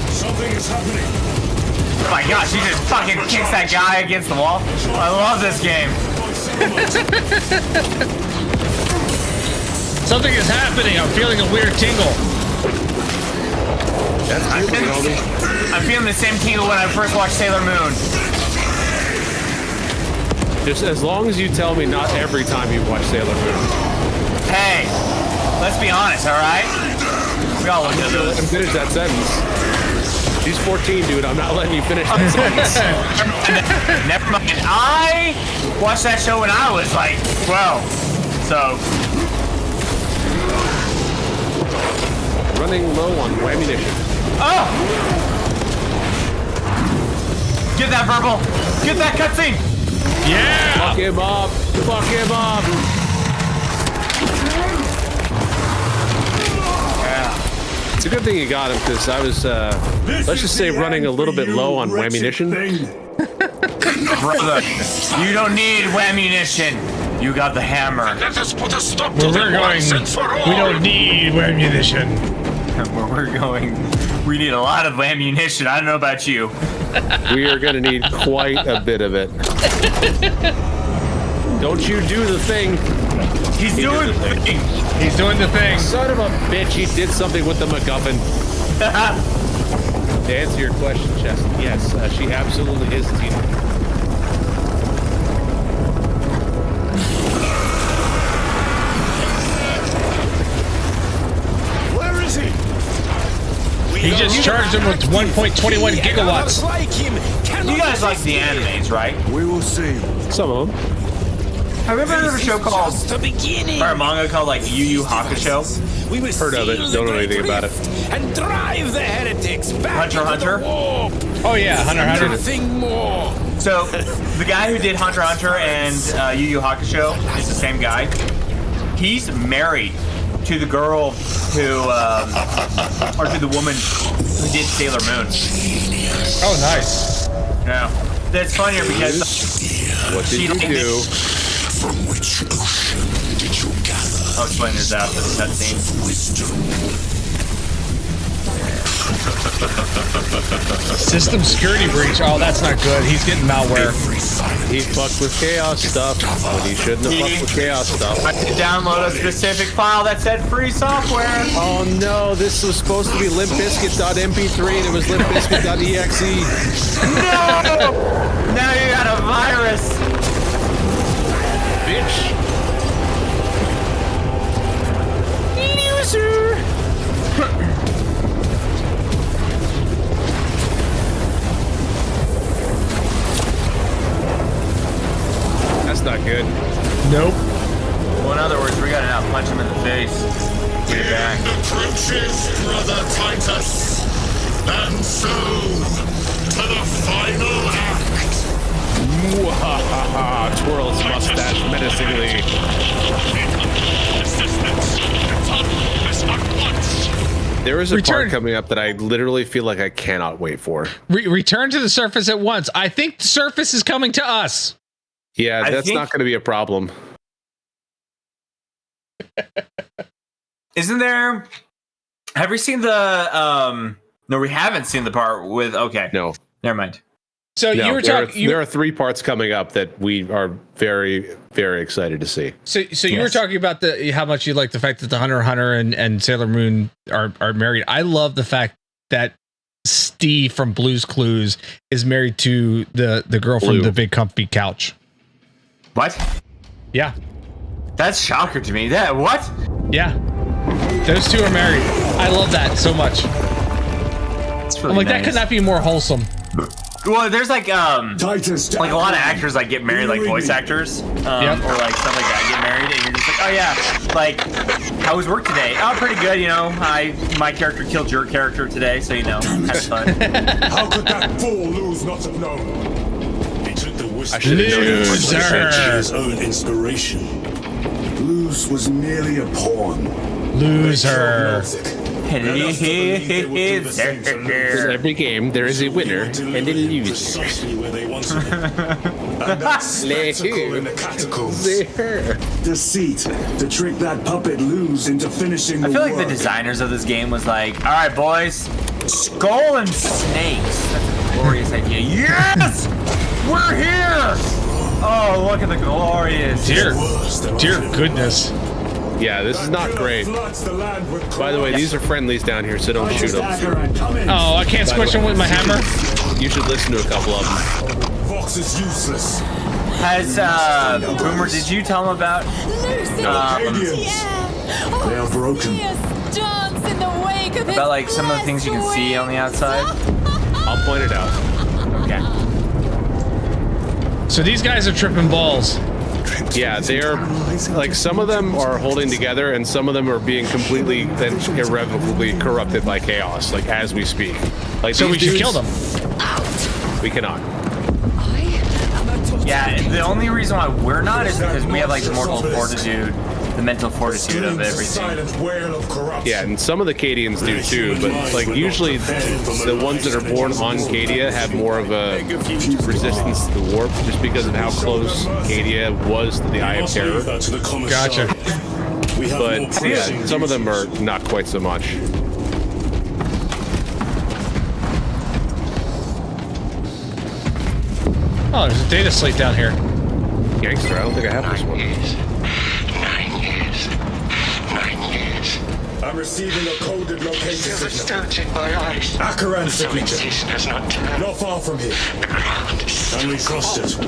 Something is happening. Oh my gosh, he just fucking kicks that guy against the wall. I love this game. Something is happening. I'm feeling a weird tingle. I'm feeling the same tingle when I first watched Sailor Moon. Just as long as you tell me not every time you watch Sailor Moon. Hey, let's be honest, all right? We all look at this. I'm finish that sentence. She's 14, dude. I'm not letting you finish that sentence. Never mind. I watched that show when I was like 12. So. Running low on ammunition. Oh! Get that verbal. Get that cutscene. Yeah! Fuck him up. Fuck him up. Yeah. It's a good thing you got him, because I was, let's just say, running a little bit low on ammunition. Brother, you don't need ammunition. You got the hammer. Let us put a stop Where we're going, we don't need ammunition. Where we're going, we need a lot of ammunition. I don't know about you. We are going to need quite a bit of it. Don't you do the thing. He's doing the thing. He's doing the thing. Son of a bitch, he did something with the MacGuffin. To answer your question, Chess, yes, she absolutely is Tina. Where He just charged him with 1.21 gigawatts. You guys like the animes, right? We will see. Some of them. Have you ever heard of a show called, or a manga called like Yu Yu Hakusho? Heard of it. Don't know anything about it. And drive the heretics back Hunter x Hunter? Oh yeah, Hunter x Hunter. Nothing more. So, the guy who did Hunter x Hunter and Yu Yu Hakusho is the same guy. He's married to the girl who, or to the woman who did Sailor Moon. Oh, nice. Yeah. That's funnier because... What did you do? From which ocean did you gather? I'll explain this after the cutscene. System security breach. Oh, that's not good. He's getting malware. He fucked with chaos stuff when he shouldn't have fucked with chaos stuff. I had to download a specific file that said free software. Oh no, this was supposed to be limpbiscuit.mp3 and it was limpbiscuit.exe. No! Now you got a virus. Bitch. Loser. That's not good. Nope. Well, in other words, we gotta now punch him in the face. Get it back. Approaches, brother Titus. And so, to the final act. Mwahaha! Twirls mustache menacingly. There is a part coming up that I literally feel like I cannot wait for. Return to the surface at once. I think the surface is coming to us. Yeah, that's not going to be a problem. Isn't there? Have we seen the? No, we haven't seen the part with. Okay, no, never mind. So no, you were talking. There are 3 parts coming up that we are very, very excited to see. So you were talking about how much you like the fact that the Hunter x Hunter and Sailor Moon are married. I love the fact that Steve from Blue's Clues is married to the girl from the Big Comfy Couch. What? Yeah. That's shocker to me. That what? Yeah. Those two are married. I love that so much. Really I'm like, nice. that could not be more wholesome. Well, there's like Titus, like a lot of actors like get married, like voice actors, or like stuff like that get married, and you're just like, oh yeah, like how was work today? Oh, pretty good, you know. My character killed your character today, so you know, had fun. How could that fool lose not have known? He took the I should have known his own inspiration. Luz was merely a pawn. Loser. In every game, there is a winner and a loser. And that's spectacle in the catacombs. Deceit to trick that puppet Luz into finishing the I feel like work. the designers of this game was like, all right, boys, skull and snakes. That's a glorious idea. Yes, we're here. Oh, look at the glorious. Dear goodness. Yeah, this is not great. By the way, these are friendlies down here, so don't shoot them. Oh, I can't squish them with my hammer? You should listen to a couple of them. Fox is useless. Has Boomer? Did you tell him about? They are broken. About like some of the things you can see on the outside. I'll point it out. Okay. So these guys are tripping balls. Yeah, they are, like, some of them are holding together and some of them are being completely then irrevocably corrupted by chaos, like, as we speak. Like, so we should kill them. We cannot. Yeah, the only reason why we're not is because we have like the mortal fortitude, the mental fortitude of everything. Yeah, and some of the Cadians do too, but like usually the ones that are born on Cadia have more of a resistance to the warp just because of how close Cadia was to the Eye of Terror. Gotcha. But yeah, some of them are not quite so much. Oh, there's a data slate down here. Gangster, I don't think I have this one. 9 years. I'm receiving a coded location signal. Akaran signature. Not far from here. And we crossed it.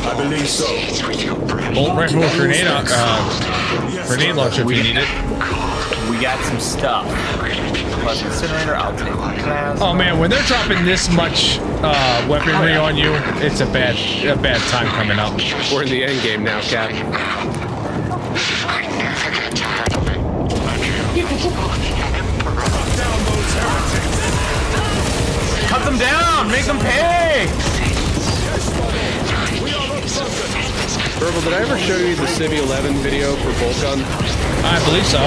I believe so. Bolt rifle with grenade launcher if you need it. We got some stuff. plus incinerator. I'll take plasma. Oh man, when they're dropping this much weaponry on you, it's a bad time coming up. We're in the end game now, Cap. Cut them down! Make them pay! Verbal, did I ever show you the Civ 11 video for Bolt Gun? I believe so.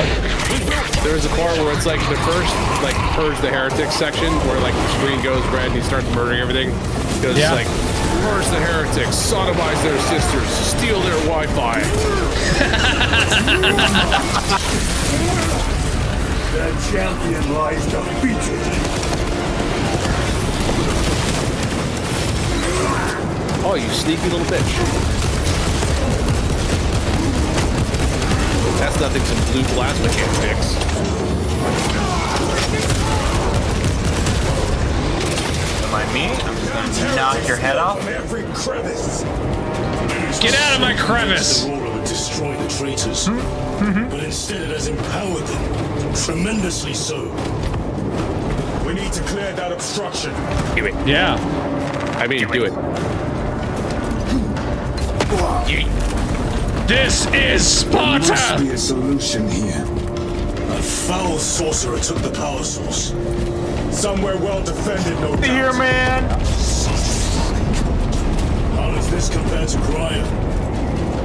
There's a part where it's like the first, like, purge the heretics section, where like the screen goes red and he starts murdering everything. Because it's like, purge the heretics, sodomize their sisters, steal their Wi-Fi. Their champion lies defeated. Oh, you sneaky little bitch. That's nothing some blue plasma can't fix. Don't mind me. I'm just gonna knock your head off. Get out of my crevice! The war would destroy the traitors, but instead it has empowered them, tremendously so. We need to clear that obstruction. Do it. Yeah. I mean, do it. This is Sparta! There must be a solution here. A foul sorcerer took the power source. Somewhere well defended, no doubt. Here, man! How does this compare to Graya?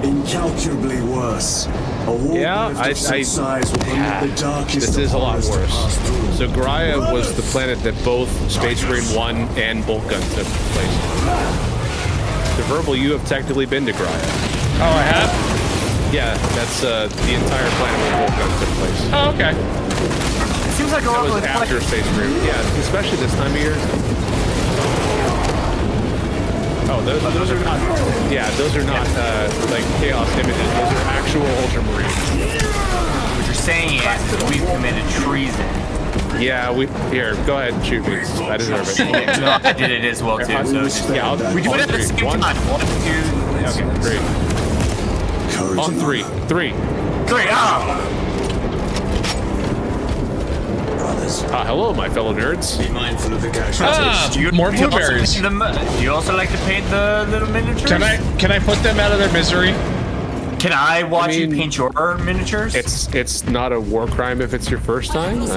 Incalculably worse. A war I size will permit the darkest this is a lot of horrors to pass through. worse. So Graya was the planet that both Space Marine 1 and Bolt Gun took place. The Verbal, you have technically been to Graya. Oh, I have? Yeah, that's the entire planet where Bolt Gun took place. Oh, okay. It seems like a That lot was after Space Marine. Yeah, especially this time of year. Oh, those are not. Yeah, those are not like chaos images. Those are actual Ultramarines. What you're saying is we've committed treason. Yeah, here. Go ahead and shoot me. I deserve it. No, I did it as well too. So yeah, we do it at the same time. 1, 2. Okay, 3. On 3. 3. Hello, my fellow nerds. Be mindful of the casualties. More blueberries. Do you also like to paint the little miniatures? Can I put them out of their misery? Can I watch you paint your miniatures? It's not a war crime if it's your first time. You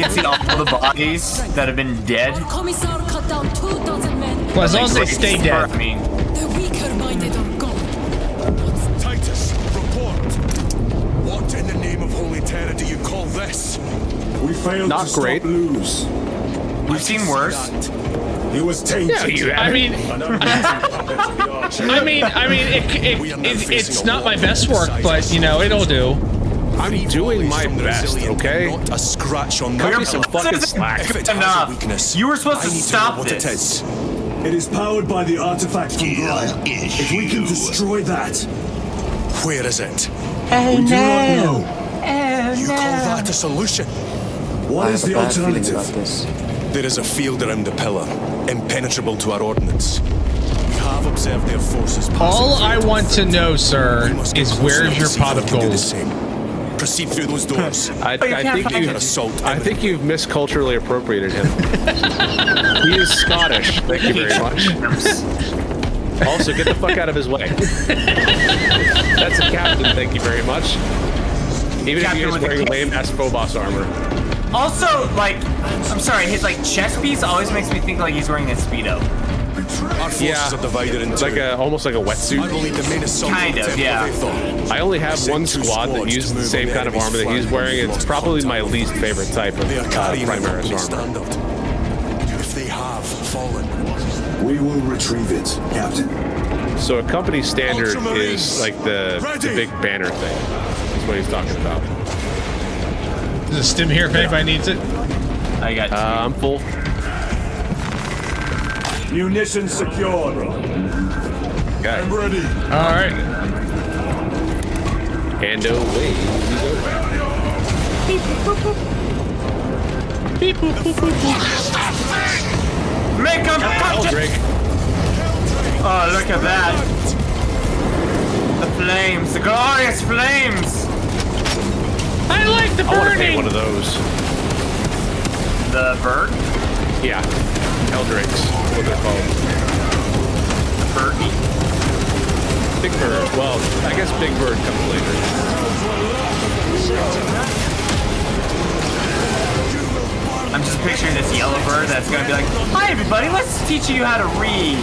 can see all the bodies that have been dead. Commissar cut down 2,000 men. Well, as long as they stay dead. I mean, The weaker-minded are gone. Titus, report. What in the name of Holy Terror do you call this? We failed Not to great. stop Luz. we've seen worse. He was tainted. I mean, it's not my best work, but you know, it'll do. I'm doing my best, okay? Not a scratch on Cut that. me some fucking slack. If it has a Enough. weakness, You were supposed to I need stop know what this. it is. It is powered by the artifact from Graya. If we can destroy that, Where is it? we do not know. You call that a solution? What is the alternative? There is a field around the pillar, impenetrable to our ordnance. We have observed their forces passing All through I to want to field. know, sir, We must get is close where's enough your to see pot if of we can do gold? the same. Proceed through those doors. I think you've misculturally appropriated him. He is Scottish. Thank you very much. Also, get the fuck out of his way. That's a captain. Thank you very much. Even if he is wearing lame-ass Phobos armor. Also, like, I'm sorry, his like chest piece always makes me think like he's wearing a Speedo. Our forces are divided into like almost like a I wetsuit. believe the main assault Kind of, will yeah. attempt what they thought. I only have Send one 2 squad that squads uses to the move same on kind of enemy's armor that he's flank. wearing. It's Lost probably my contact. least favorite type of They are carrying the Primaris company armor. standard. If they have fallen, We will retrieve it, Captain. So a company standard Ultramarines, is like the ready. big banner thing. That's what he's talking about. There's a stim here if anybody needs it. I got you. I'm full. Munitions secured. Okay. I'm ready. All right. And away we go. Beep, boop, boop, boop, boop. Make him touch it! Drake. Oh, look at that. The flames, the glorious flames. I like the I want to paint burning. one of those. The bird? Yeah. Eldrakes, what they're called. Birdie? Big Bird. Well, I guess Big Bird comes later. I'm just picturing this yellow bird that's gonna be like, "Hi everybody, let's teach you how to read."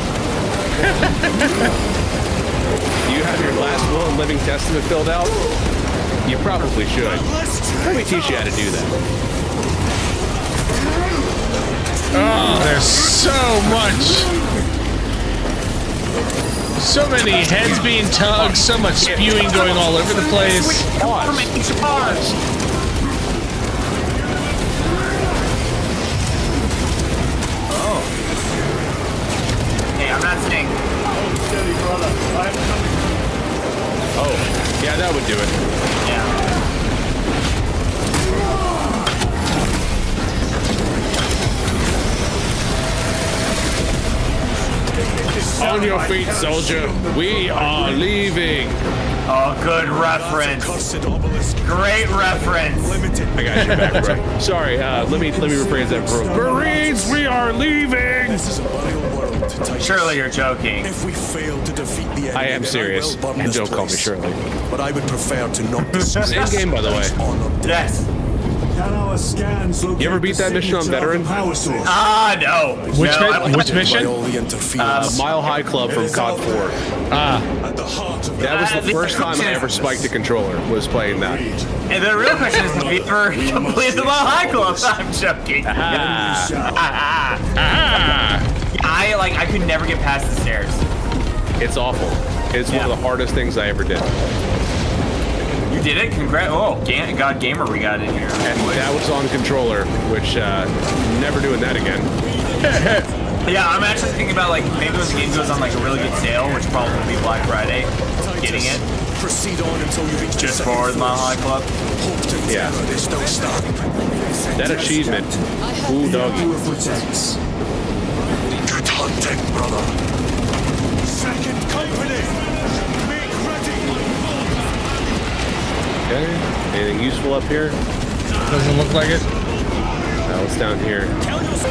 Do you have your last will and living testament filled out? You probably should. Let me teach you how to do that. Oh, there's so much. So many heads being tugged, so much spewing going all over the place. Oh. Hey, I'm not saying. Oh, yeah, that would do it. Yeah. On your feet, soldier. We are leaving. Oh, good reference. Great reference. I got your back, bro. Sorry, let me rephrase that for Marines, we are leaving. Surely you're joking. If we fail to defeat the enemy, I am serious. And don't call me Shirley. But I would prefer to not Same game, by the way. Yes. You ever beat that mission on Veteran? Ah, no. Which mission? Mile High Club from COD 4. That was the first time I ever spiked a controller, was playing that. And the real question is, have you ever completed the Mile High Club? I'm joking. I could never get past the stairs. It's awful. It's one of the hardest things I ever did. You did it? Congrats. Oh, God Gamer we got in here. And that was on controller, which, never doing that again. Yeah, I'm actually thinking about, like, maybe when the game goes on, like, a really good sale, which probably will be Black Friday, getting it. Proceed on until you reach just for the Mile High Club. Yeah. That achievement. Ooh, doggy. Good hunting, brother. Second company. Make ready. Okay. Anything useful up here? Doesn't look like it. What's down here?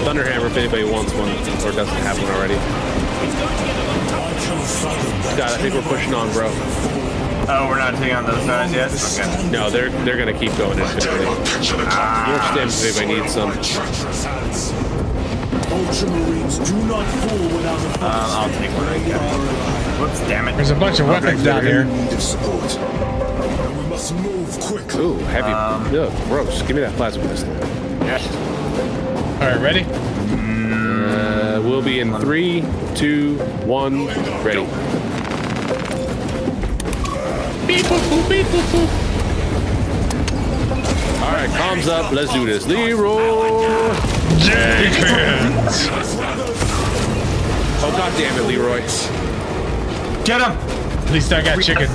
Thunderhammer if anybody wants one or doesn't have one already. God, I think we're pushing on, bro. Oh, we're not taking on those guys yet? Okay. No, they're gonna keep going infinitely. More stamina if anybody needs some. I'll take one right here. Whoops, damn it. There's a bunch of weapons down here. Ooh, heavy. Gross. Give me that plasma pistol. Yes. Alright, ready? We'll be in 3, 2, 1, ready. Beep, boop, boop, beep, boop, boop. Alright, comms up. Let's do this. Leroy! Jenkins! Oh, god damn it, Leroy. Get him! At least I got chicken.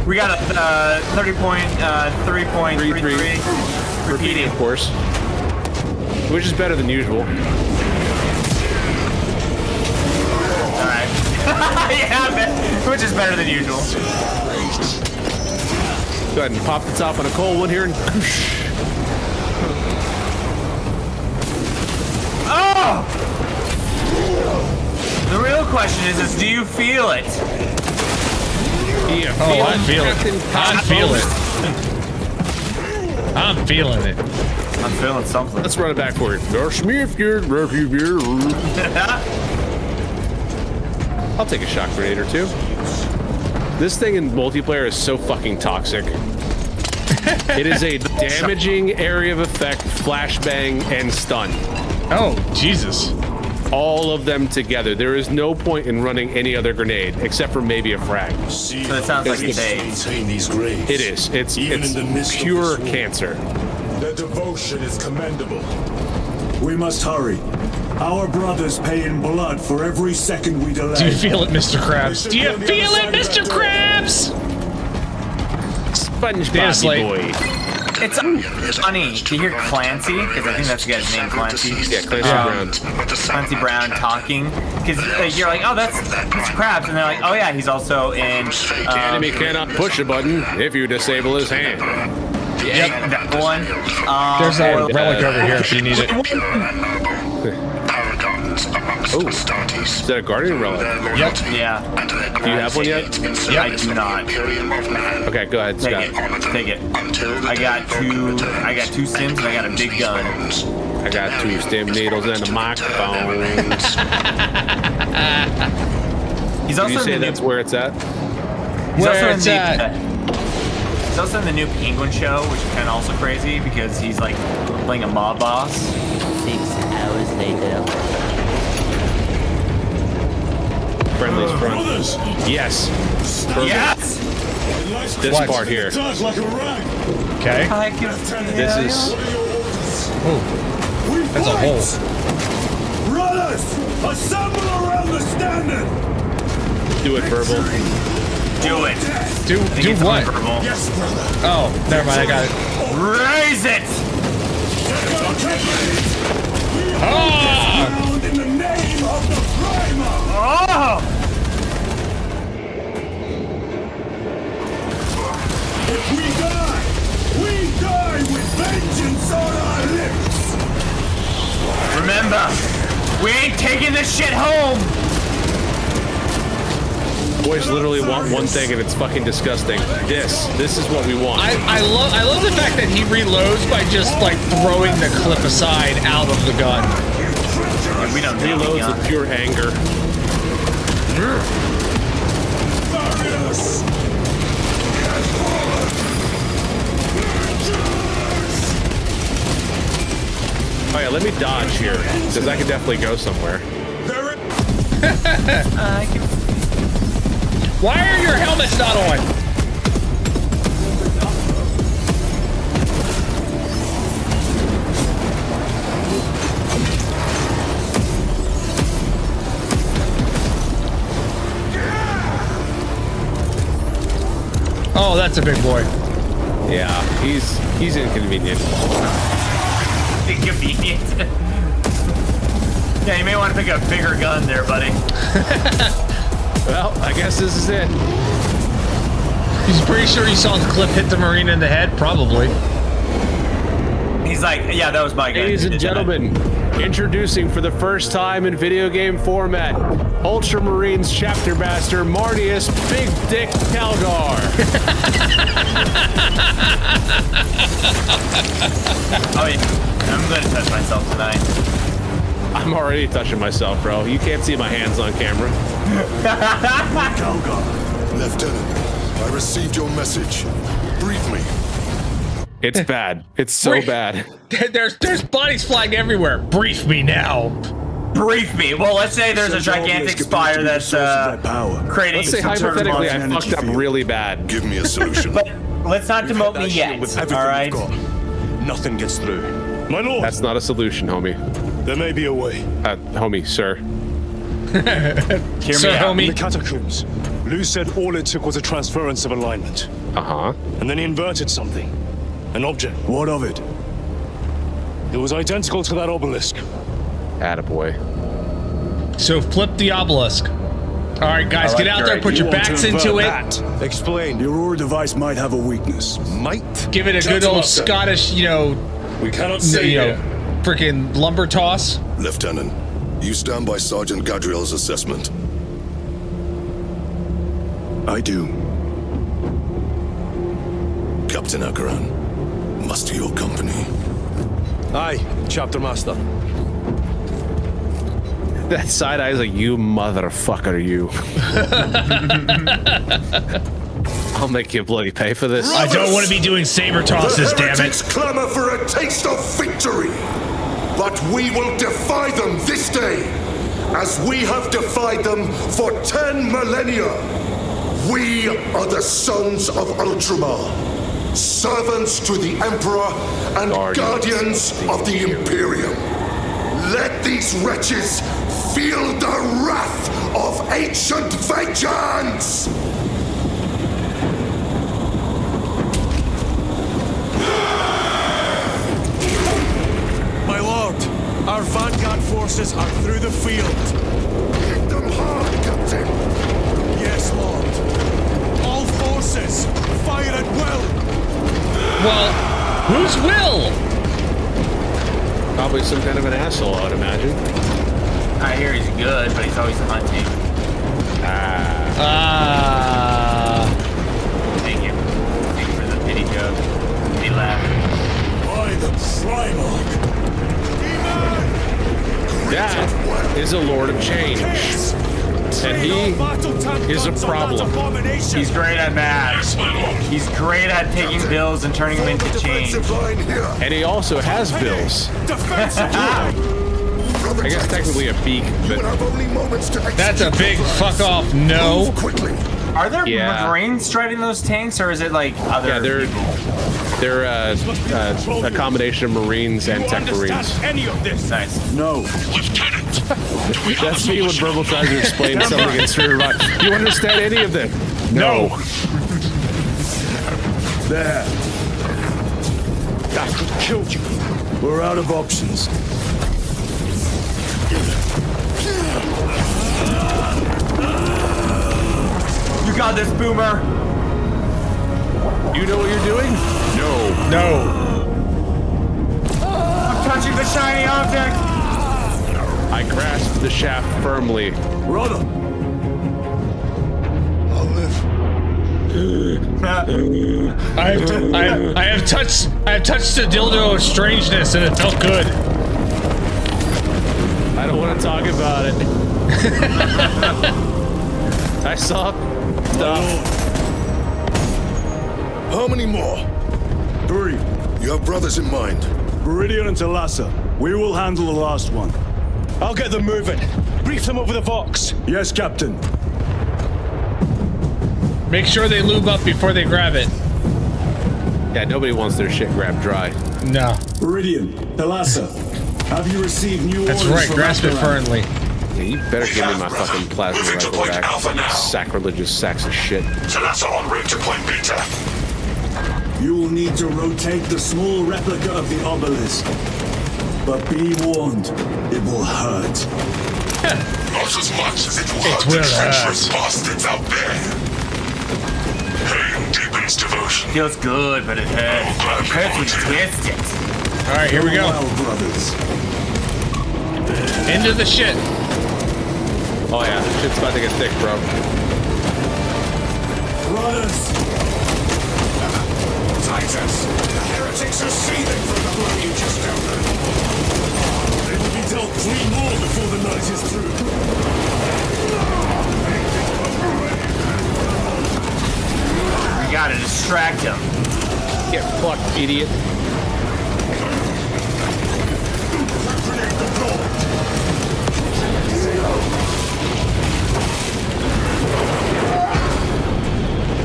We got a 30.3.33. Repeating, of course. Which is better than usual. Alright. Yeah, which is better than usual. Go ahead and pop the top on a cold one here and Oh! The real question is do you feel it? Yeah, oh, I feel it. I feel it. I'm feeling it. I'm feeling something. Let's run it back for you. I'll take a shock grenade or two. This thing in multiplayer is so fucking toxic. It is a damaging area of effect, flashbang, and stun. Oh, Jesus. All of them together. There is no point in running any other grenade, except for maybe a frag. So it sounds like it's It is. It's pure cancer. Their devotion is commendable. We must hurry. Our brothers pay in blood for every second we delay. Do you feel it, Mr. Krabs? Do you feel it, Mr. Krabs? SpongeBob boy. It's funny to hear Clancy, because I think that's the guy's name, Clancy. Yeah, Clancy Brown. Clancy Brown talking, because you're like, oh, that's Mr. Krabs, and they're like, oh yeah, he's also in. The enemy cannot push a button if you disable his hand. Yeah, that one. There's a relic over here if you need it. Oh, is that a guardian relic? Yep. Yeah. Do you have one yet? Yeah, I do not. Okay, go ahead, Scott. Take it. I got two stims and I got a big gun. I got 2 stem needles and a microphone. He's Did also you say in the that's where it's at? He's also Where in it's the, at? He's also in the new Penguin show, which is kind of also crazy because he's like playing a mob boss. 6 hours later. Friendly's front. Brothers! Yes. Perfect. Yes. This What? part here. Like a rag. Okay. This is. We That's a fight! hole. Brothers! Assemble around the standard! Do it, verbal. Do it. Do It's what? verbal. Yes, brother! Oh, never mind. I got it. Raise it. Ah! Found in the name of the primer! Oh. If we die with vengeance on our lips! Remember, we ain't taking this shit home. Boys literally want one thing, and it's fucking disgusting. This is what we want. I love the fact that he reloads by just like throwing the clip aside out of the gun. We don't need Reloads gun. with pure anger. Oh yeah, let me dodge here, because I can definitely go somewhere. Why are your helmets not on? Oh, that's a big boy. Yeah, he's inconvenient. Inconvenient. Yeah, you may want to pick a bigger gun there, buddy. Well, I guess this is it. He's pretty sure he saw the clip hit the Marine in the head, probably. He's like, yeah, that was my gun. Ladies and gentlemen, introducing for the first time in video game format, Ultramarines Chapter Master Marnius Big Dick Calgar. Oh yeah, I'm gonna touch myself tonight. I'm already touching myself, bro. You can't see my hands on camera. Calgar, Lieutenant, I received your message. Brief me. It's bad. It's so bad. There's bodies flying everywhere. Brief me now. Brief me. Well, let's say there's a gigantic spire that's creating. Let's say hypothetically I fucked up really bad. Give me a solution. But let's not demote me yet. All right. Nothing gets through. My lord, That's not a solution, homie. there may be a way. Homie, sir. Hear Sir, me out. In the homie. catacombs, Lou said all it took was a transference of alignment. Uh-huh. And then he inverted something. An object. What of it? It was identical to that obelisk. Attaboy. So flip the obelisk. All right, guys, get out there, put your backs into it. Explain. The Aurora device might have a weakness. Might? Give it a good old Scottish, We cannot say freaking lumber toss. Lieutenant, you stand by Sergeant Gadriel's assessment. I do. Captain Akaran, muster your company. Aye, Chapter Master. That side eye's like, you motherfucker, you. I'll make you bloody pay for this. I don't want to be doing saber tosses, damn it. Heretics clamor for a taste of victory, but we will defy them this day, as we have defied them for 10 millennia. We are the sons of Ultramar, servants to the Emperor and guardians of the Imperium. Let these wretches feel the wrath of ancient vengeance! My lord, our vanguard forces are through the field. Hit them hard, Captain! Yes, lord. All forces, fire at will! Well, Who's Will? Probably some kind of an asshole, I would imagine. I hear he's good, but he's always hunting. Thank you. Thank you for the pity joke. He laughed. By the Primarch. That is a Lord of Change. And he is a problem. He's great at math. He's great at taking bills and turning them into change. And he also has bills. I guess technically a beak, but that's a big fuck off. No. Are there Marines driving those tanks, or is it like other? Yeah, they're a combination of Marines and tech Marines. Any of this? Nice. No, Lieutenant. That's me when Verbal tries to explain something in Street Rock. Do you understand any of them? No. there. That could kill you. We're out of options. You got this, Boomer. You know what you're doing? No. I'm touching the shiny object. I grasp the shaft firmly. Brother. I'll live. I have touched the dildo of strangeness and it felt good. I don't want to talk about it. I saw stuff. How many more? 3. You have brothers in mind? Viridian and Talassa. We will handle the last one. I'll get them moving. Brief them over the Vox. Yes, Captain. Make sure they lube up before they grab it. Yeah, nobody wants their shit grabbed dry. No. Viridian, Talassa, have you received new That's orders right, from grasp it Acheron? firmly. Yeah, you better give me my fucking plasma rifle back. Sacrilegious sacks of shit. Talassa en route to Point Beta. You will need to rotate the small replica of the obelisk. But be warned, it will hurt. Not as much as it will hurt the treacherous bastards out there. Pain deepens devotion. Feels good, but it hurts. It hurts when you twist it. All right, here we go. Well, brothers. Into the shit. Oh yeah, shit's about to get thick, bro. Brothers! Titus, the heretics are seething from the blood you just dealt them. They will be dealt 3 more before the night is through. We gotta distract him. Get fucked, idiot.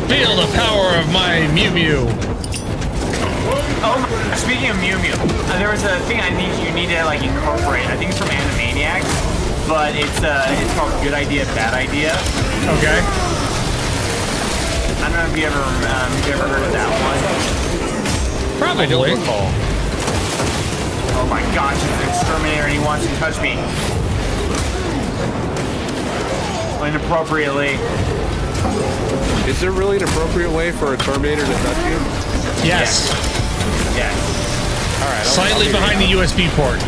Feel the power of my Mew Mew. Oh, speaking of Mew Mew, there was a thing you need to like incorporate. I think it's from Animaniacs, but it's called Good Idea, Bad Idea. Okay. I don't know if you ever heard of that one. Probably. Oh my gosh, it's an exterminator and he wants to touch me. Inappropriately. Is there really an appropriate way for a Terminator to touch you? Yes. Yes. All right. Slightly behind the USB port.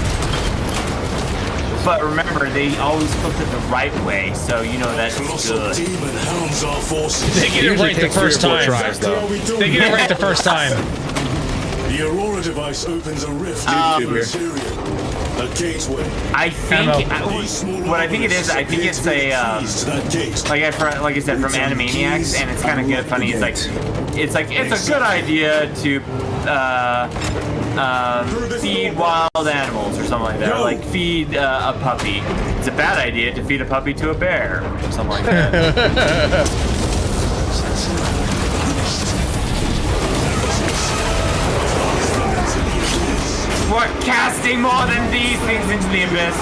But remember, they always flipped it the right way, so you know that's good. Demon hounds our forces. They get it right the first time. They get it right the first time. The Aurora device opens a rift into the material. A gateway. I think what I think it is. I think it's a like I said from Animaniacs, and it's kind of good, funny. It's like it's a good idea to feed wild animals or something like that. Like feed a puppy. It's a bad idea to feed a puppy to a bear or something like that. We're casting more than these things into the abyss.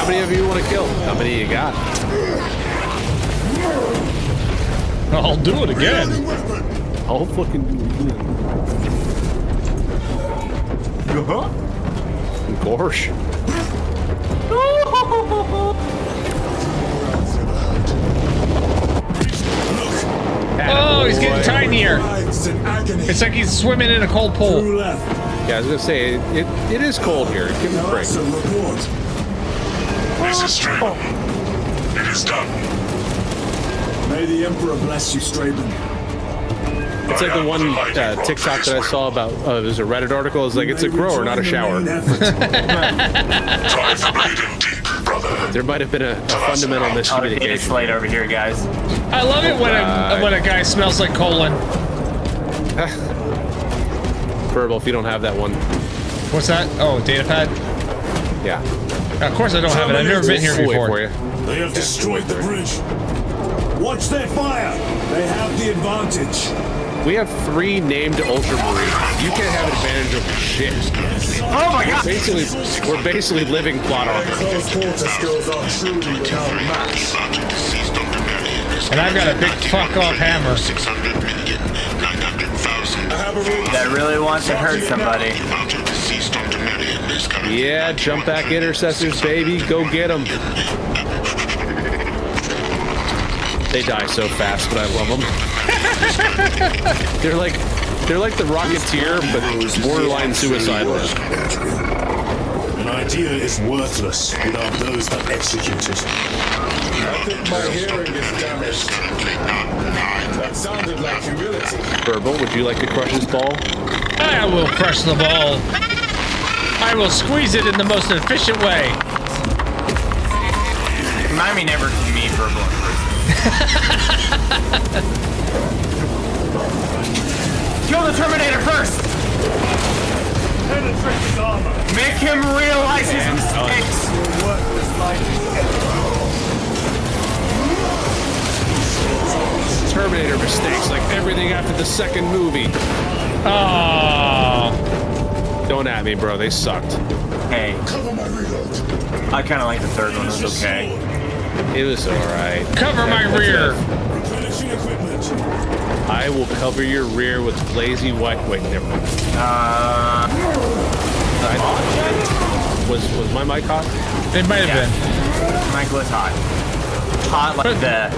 How many of you want to kill? How many you got? I'll do it again. I'll fucking Gosh. Oh, Oh, he's getting tinier. It's like he's swimming in a cold pool. Yeah, I was gonna say it is cold here. Give him a break. This is Straben. It is done. May the Emperor bless you, Straben. It's like the one TikTok that I saw about, there's a Reddit article. It's like, it's a grower, not a shower. There might have been a fundamental miscommunication. It's late over here, guys. I love it when a guy smells like colon. Verbal, if you don't have that one. What's that? Oh, data pad? Yeah. Of course I don't have it. I've never been here before. For you. They have destroyed the bridge. Watch their fire. They have the advantage. We have 3 named Ultramarines. You can't have advantage over shit. Oh my god! We're basically living plot armor. Close quarter skills are truly without match. And I've got a big fuck off hammer. That really wants to hurt somebody. Yeah, jump back intercessors, baby. Go get them. They die so fast, but I love them. They're like the Rocketeer, but borderline suicidal. An idea is worthless without those that execute it. I think my hearing is damaged. That sounded like humility. Verbal, would you like to crush his ball? I will crush the ball. I will squeeze it in the most efficient way. Remind me never to meet Verbal in person. Kill the Terminator first! Penetrate his armor. Make him realize his mistakes! Terminator mistakes, like everything after the second movie. Oh. Don't at me, bro. They sucked. Hey. I kind of like the third one. It was okay. It was alright. Cover my rear. I will cover your rear with blazy white. Wait, never mind. Was my mic hot? It might have been. Mic was hot. Hot like the.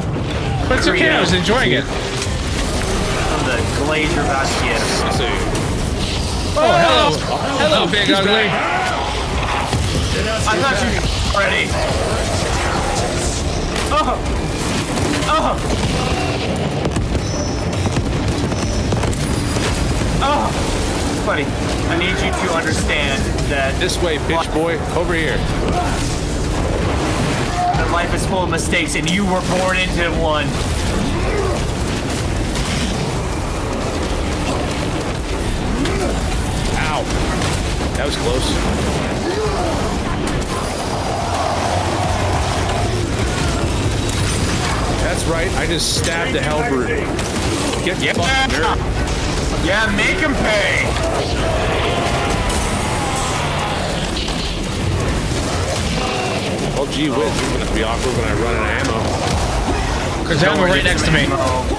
But it's okay. I was enjoying it. From the glazer basket. Oh, hello. Hello, big ugly. I thought you were ready. Oh! Oh! Oh! Buddy, I need you to understand that... This way, bitch boy. Over here. That life is full of mistakes and you were born into one. Ow. That was close. That's right, I just stabbed the Hellbrute. Get fucked, nerd. Yeah, make him pay! Well, gee whiz, it's gonna be awkward when I run out of ammo. There's ammo right next to me.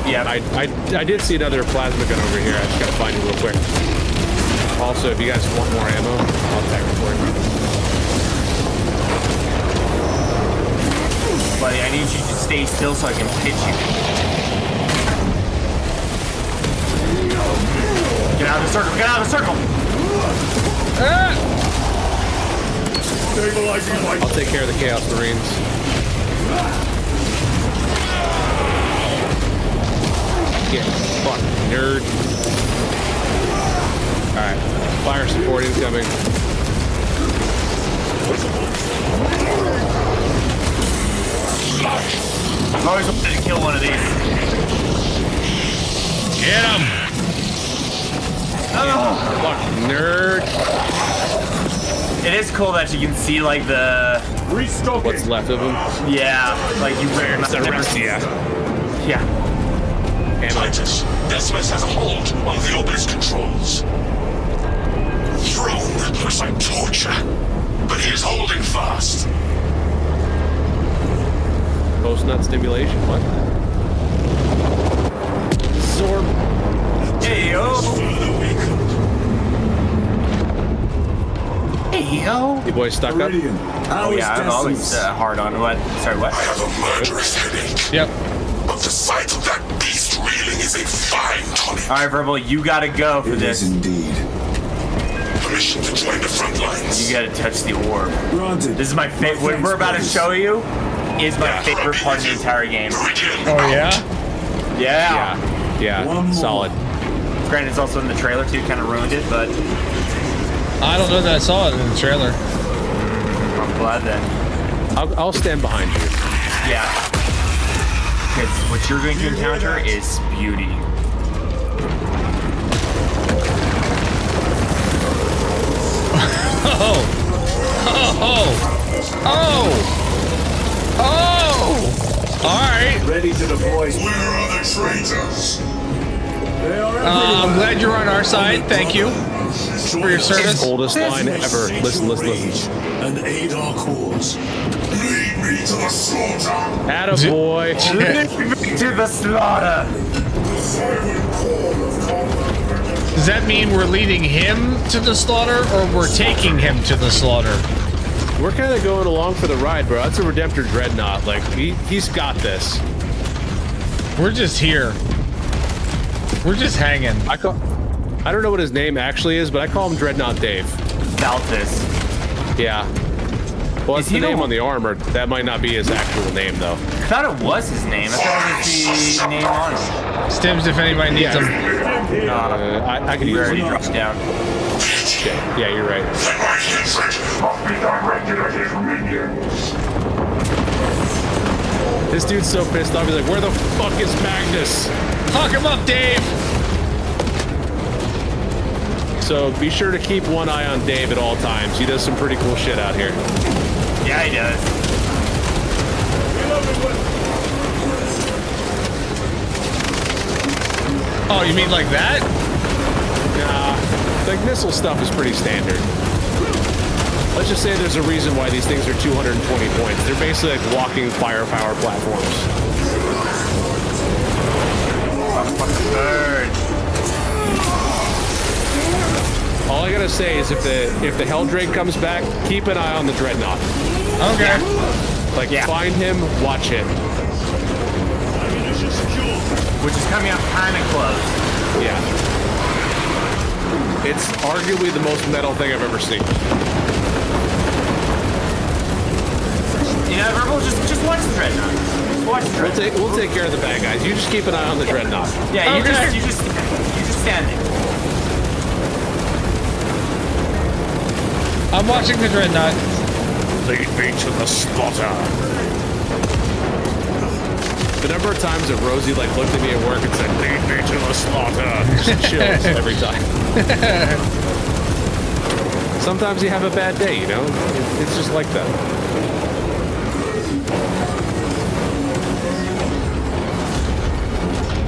Yeah, I did see another plasma gun over here. I just gotta find it real quick. Also, if you guys want more ammo, I'll tag it for you. Buddy, I need you to stay still so I can pitch you. Get out of the circle! Get out of the circle! I'll take care of the Chaos Marines. Get fucked, nerd. Alright, fire support incoming. I've always wanted to kill one of these. Get him! Oh. Fuck, nerd. It is cool that you can see like the what's left of them. Yeah, like you wear the rest. Yeah. Yeah. Titus, Decimus has a hold on the Opus controls. Throne looks like torture, but he is holding fast. Post-nut stimulation. What? Zorb. Hey yo. Hey yo. You boys stuck up? Oh yeah, I'm always hard on what? Sorry, what? I have a murderous headache. Yep. But the sight of that beast reeling is a right, Verbal, you gotta go for this. Indeed. Permission to join the front lines. You gotta touch the orb. Granted. This is my favorite. What we're about to show you is my favorite part of the entire game. Oh yeah? Yeah. Solid. Granted, it's also in the trailer too. Kind of ruined it, but I don't know that I saw it in the trailer. I'm glad then. I'll stand behind you. Yeah. Because what you're going to encounter is beauty. Oh! Alright. Ready to deploy. Where are the traitors? They are I'm glad you're on our side. Thank you for your service. Oldest line ever. Listen. And aid our cause. Lead me to the slaughter. Attaboy. To the slaughter. Does that mean we're leading him to the slaughter, or we're taking him to the slaughter? We're kind of going along for the ride, bro. That's a Redemptor Dreadnought. Like, he's got this. We're just here. We're just hanging. I don't know what his name actually is, but I call him Dreadnought Dave. Balthus. Yeah. Well, it's the name on the armor. That might not be his actual name, though. I thought it was his name. I thought it was the name on him. Stims, if anybody needs him. I can use Already him. dropped down. Yeah, you're right. This dude's so pissed off. He's like, where the fuck is Magnus? Fuck him up, Dave! So be sure to keep one eye on Dave at all times. He does some pretty cool shit out here. Yeah, he does. Oh, you mean like that? Nah, like missile stuff is pretty standard. Let's just say there's a reason why these things are 220 points. They're basically like walking firepower platforms. Fucking bird. All I gotta say is if the Helldrake comes back, keep an eye on the Dreadnought. Okay. Like, find him, watch him. Which is coming up kind of close. Yeah. It's arguably the most metal thing I've ever seen. You know, Verbal, just watch the Dreadnought. Just watch the Dreadnought. We'll take care of the bad guys. You just keep an eye on the Dreadnought. Yeah, you just stand there. I'm watching the Dreadnought. Lead me to the slaughter. The number of times that Rosie like looked at me at work and said, "Lead me to the slaughter," she chills every time. Sometimes you have a bad day, you know. It's just like that.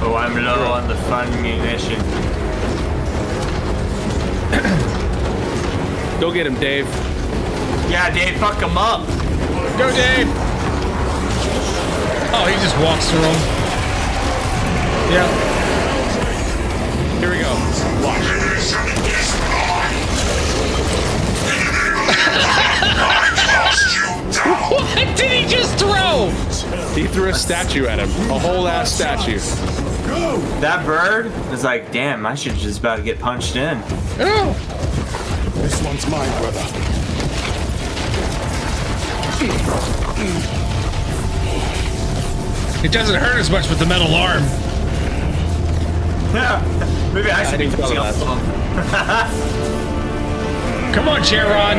Oh, I'm low on the fun munition. Go get him, Dave. Yeah, Dave, fuck him up. Go, Dave. Oh, he just walks through them. Yeah. Here we go. Watch. What did he just throw? He threw a statue at him. A whole ass statue. That bird is like, damn, I should just about to get punched in. Oh. This one's mine, brother. It doesn't hurt as much with the metal arm. Yeah, maybe I should be touching that. Come on, Charon.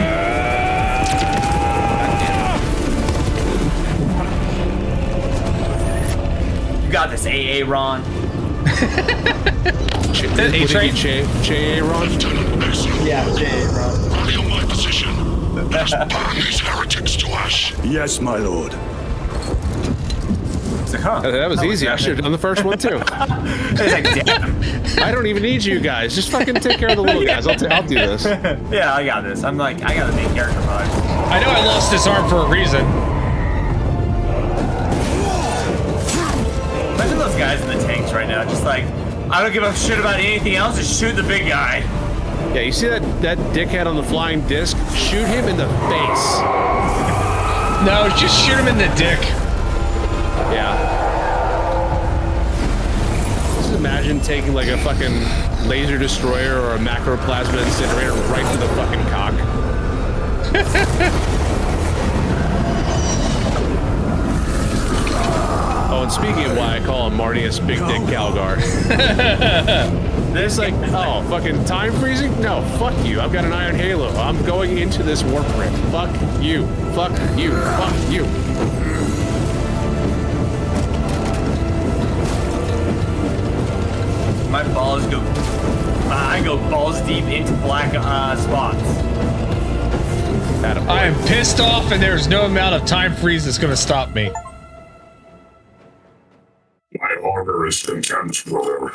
You got this, AA Ron. That A-Train? J-Ron? Yeah, AA Ron. Rally on my position. Just burn these heretics to ash. Yes, my lord. That was easy. I should have done the first one too. Like, damn. I don't even need you guys. Just fucking take care of the little guys. I'll do this. Yeah, I got this. I'm like, I got the main character vibes. I know I lost this arm for a reason. Imagine those guys in the tanks right now, just like, I don't give a shit about anything else, just shoot the big guy. Yeah, you see that dickhead on the flying disc? Shoot him in the face. No, just shoot him in the dick. Yeah. imagine taking like a fucking laser destroyer or a macroplasma incinerator right to the fucking cock? Oh, and speaking of why I call him Martius Big Dick Calgar. There's like, oh, fucking time freezing? No, fuck you. I've got an iron halo. I'm going into this warp ring. Fuck you. Fuck you. Fuck you. My balls go. I go balls deep into black spots. I am pissed off, and there's no amount of time freeze that's going to stop me. My armor is content, brother.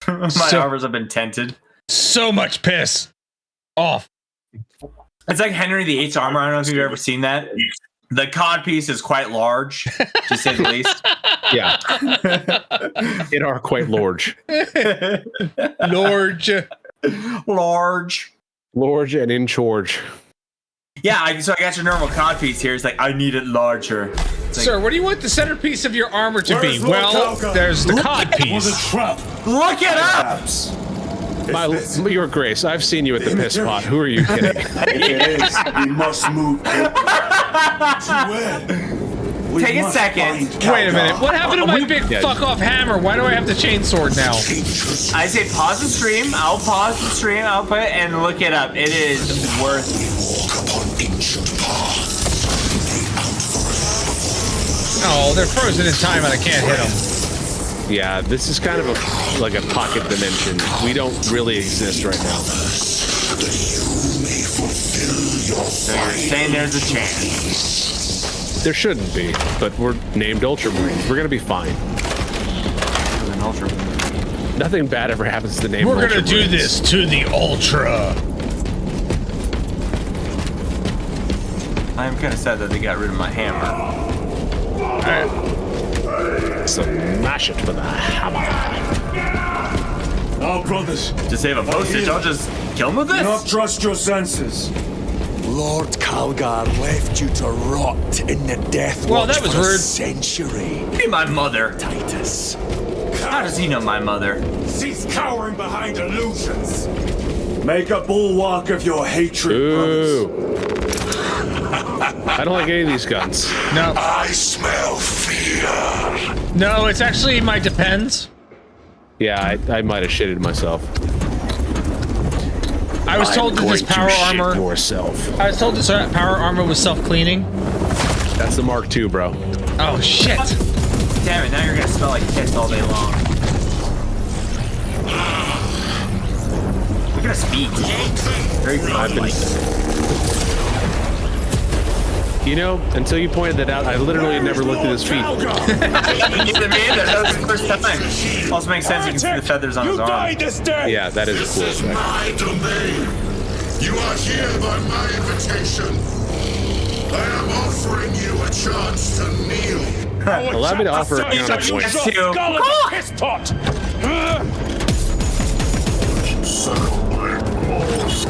My armors have been tented. So much piss off. It's like Henry VIII's armor. I don't know if you've ever seen that. The cod piece is quite large, to say the least. Yeah. It are quite large. Large. Large and in charge. Yeah, so I got your normal cod piece here. It's like, I need it larger. Like, sir, what do you want the centerpiece of your armor to be? Well, there's the cod piece. Look it up! Your Grace, I've seen you at the piss pot. Who are you kidding? It is. We must move. Take a second. Wait a minute. What happened to my big fuck off hammer? Why do I have the chainsword now? I say pause the stream. I'll pause the stream. I'll put it and look it up. It is worth it. Oh, they're frozen in time and I can't hit them. Yeah, this is kind of like a pocket dimension. We don't really exist right now. So you're saying there's a chance? There shouldn't be, but we're named Ultramarines. We're gonna be fine. Nothing bad ever happens to the name. We're gonna do this to the Ultra. I'm kind of sad that they got rid of my hammer. Alright. Smash it for the hammer. Now, brothers. To save a postage, I'll just kill him with this? Do not trust your senses. Lord Calgar left you to rot in the death Well, watch that was for a rude. century. Be my mother. Titus. How does he know my mother? Cease cowering behind illusions. Make a bulwark of your hatred, Ooh. brothers. I don't like any of these guns. No. I smell fear. No, it's actually my depends. Yeah, I might have shitted myself. I was told that this power armor. Yourself. I was told this power armor was self-cleaning. That's the Mark II, bro. Oh shit! Damn it! Now you're gonna smell like piss all day long. Look at us feet. Very like. You know, until you pointed that out, I literally never looked at his feet. Neither me either. That was the first time. Also makes sense. You can see the feathers on his arm. Yeah, that is a cool This is effect. my domain. You are here by my invitation. I am offering you a chance to kneel. Allow me to offer a counterpoint. Piss pot! Suckle my balls.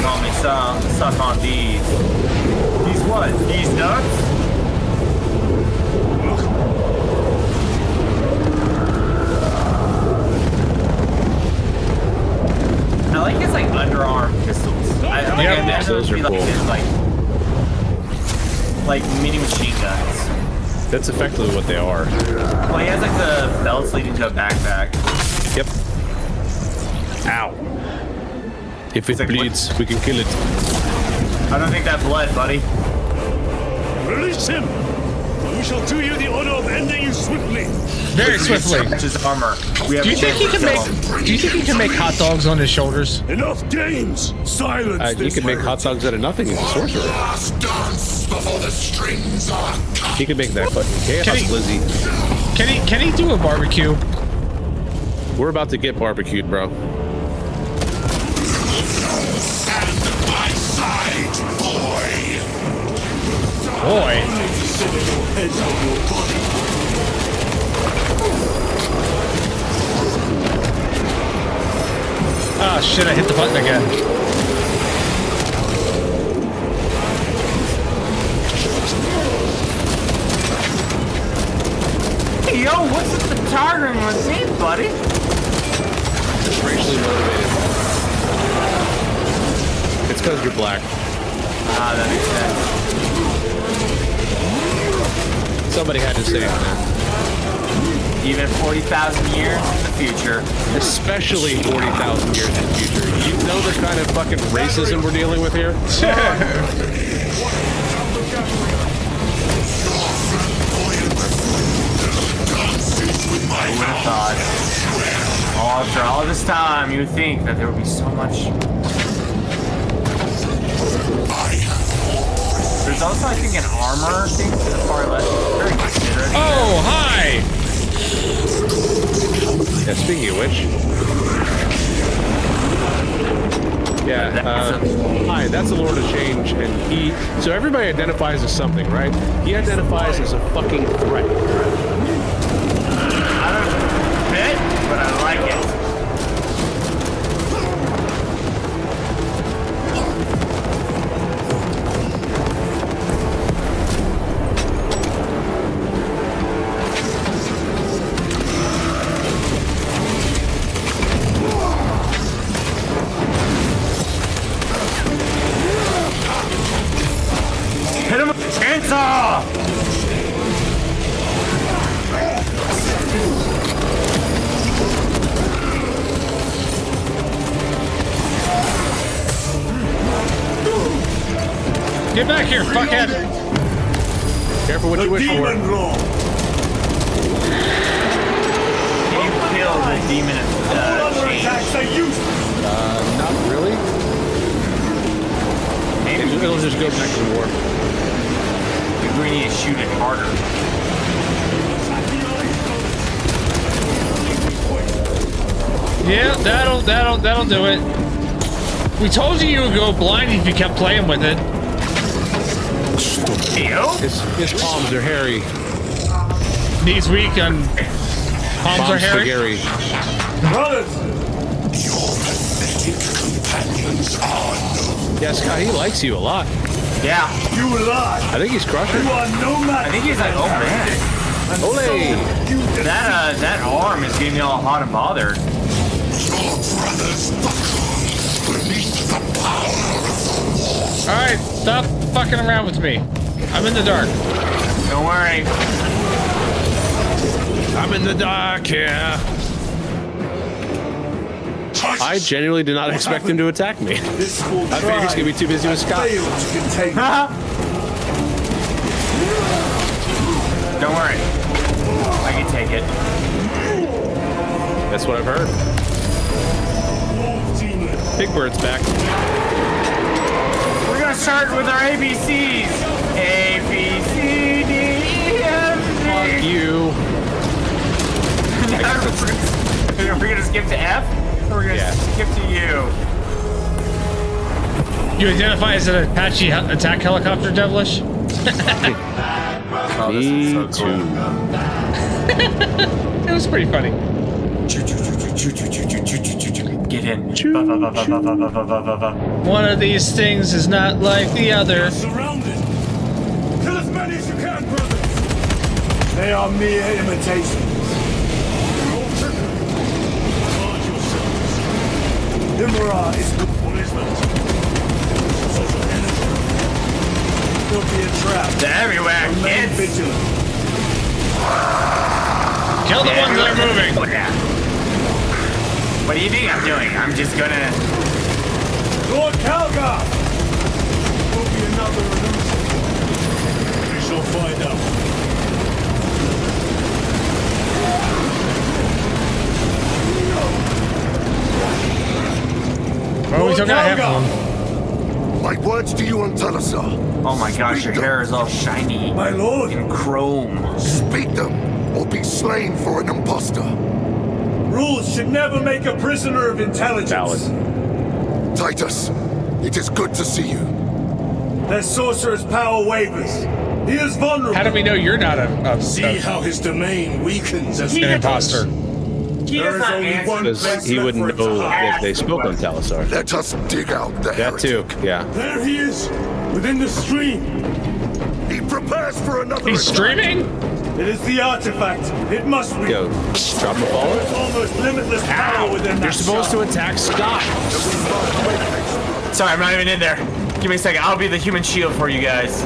Call me suck on these. These what? These nuts? I like his like underarm pistols. I imagine those would be like his like mini machine guns. That's effectively what they are. Well, he has like the belts leading to a backpack. Yep. Ow. If it bleeds, we can kill it. I don't think that bled, buddy. Release him! We shall do you the honor of ending you swiftly. Very swiftly. That's his armor. We have Do you think he can make? Do you think he can make hot dogs on his shoulders? Enough games! Silence You this can make hot heretic. dogs out of nothing. He's a sorcerer. Last dance before the strings are cut. He can make that fucking chaos, Lizzie. Can he do a barbecue? We're about to get barbecued, bro. Stand by side, boy. Boy. Ah, shit, I hit the button again. Hey, yo, what's with the targeting with me, buddy? Racially motivated. It's because you're black. Ah, that makes sense. Somebody had to say it, man. Even 40,000 years in the future. Especially 40,000 years in the future. You know the kind of fucking racism we're dealing with here? I would have thought, after all this time, you would think that there would be so much. There's also, I think, an armor thing to the far left. Very considerate. Oh, hi! Yeah, speaking of which. Yeah, hi, that's the Lord of Change, and so everybody identifies as something, right? He identifies as a fucking threat. I don't fit, but I like it. Hit him with the chainsaw! Get back here, fuckhead! Careful what you wish for. Can you kill the demon change? Not really. Maybe It'll just go back to war. we need to shoot it harder. Yeah, that'll do it. We told you would go blind if you kept playing with it. His palms are hairy. Knees weak and palms are hairy. Brothers! Your pathetic companions are no. Yeah, Scott, he likes you a lot. Yeah. You lie! I think he's crushing. You are no match! I think he's like, oh man. Ole! That arm is getting me all hot and bothered. Your brothers buckle beneath the power of the war. Alright, stop fucking around with me. I'm in the dark. Don't worry. I'm in the dark, yeah. I genuinely did not expect him to attack me. I figured he's gonna be too busy with Scott. Don't worry. I can take it. That's what I've heard. Big Bird's back. We're gonna start with our ABCs. A, B, C, D, E, F, G. Fuck you. We're gonna skip to F? Or we're gonna skip to U? You identify as an Apache attack helicopter, Devilish? Me too. It was pretty funny. Get in. One of these things is not like the other. Surrounded! Kill as many as you can, brothers! They are mere imitations. Imra is the... What is that? Social energy. There'll be a trap. They're everywhere, Remain kids. vigilant. Kill the ones that are moving. What do you think I'm doing? I'm just gonna... Lord Calgar! Will be another illusion. We shall find out. Well, we still got half of them. My words to you on Talasar. Oh my gosh, your hair is all shiny. My lord! And chrome. Speak them, or be slain for an impostor. Rules should never make a prisoner of intelligence. Titus, it is good to see you. Their sorcerer's power wavers. He is vulnerable. How do we know you're not See how his domain weakens as an imposter? There is only one Because place he left wouldn't for it to know hide. if they spoke on Talasar. Let us dig out the That too, yeah. There he is, within the stream. He prepares for another He's attack. streaming? It is the artifact. It must be. Go. Drop the ball. There's almost limitless power within that You're supposed to attack Scott. Sorry, I'm not even in there. Give me a second. I'll be the human shield for you guys.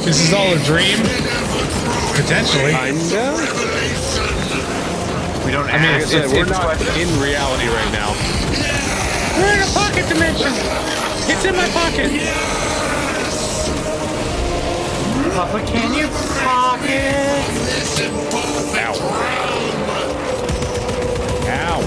This is all a dream? Potentially. I know. We don't. I mean, we're not in reality right now. We're in a pocket dimension. It's in my pocket. Papa, can you pocket? Ow. Ow.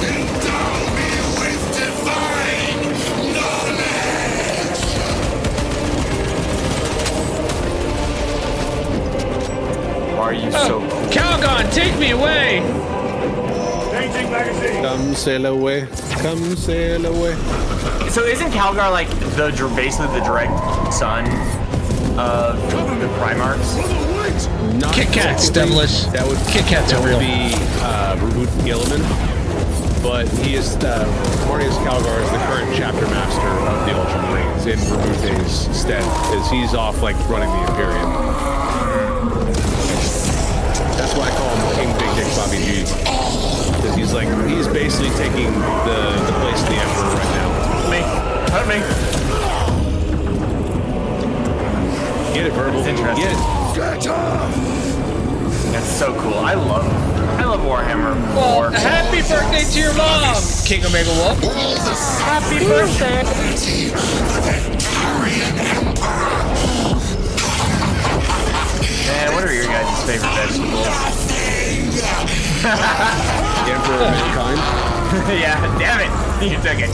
Why are you so cool? Calgon, take me away. Changing magazine. Come sail away. Come sail away. So isn't Calgar like basically the direct son of the Primarchs? Not Kit Kats, devilish. That would Kit Kats that are would real. be Reboot Gilliman, but he is Marnius Calgar is the current chapter master of the Ultramarines in Rebute's stead, as he's off like running the Imperium. That's why I call him King Big Dick Bobby G, because he's basically taking the place of the Emperor right now. Help me. Get it, Verbal. It's interesting. Get it. That's so cool. I love Warhammer. Well, happy birthday to your mom, King Omega Wolf. Happy birthday. Man, what are your guys' favorite vegetables? The Emperor of Mankind. Yeah, damn it. You took it.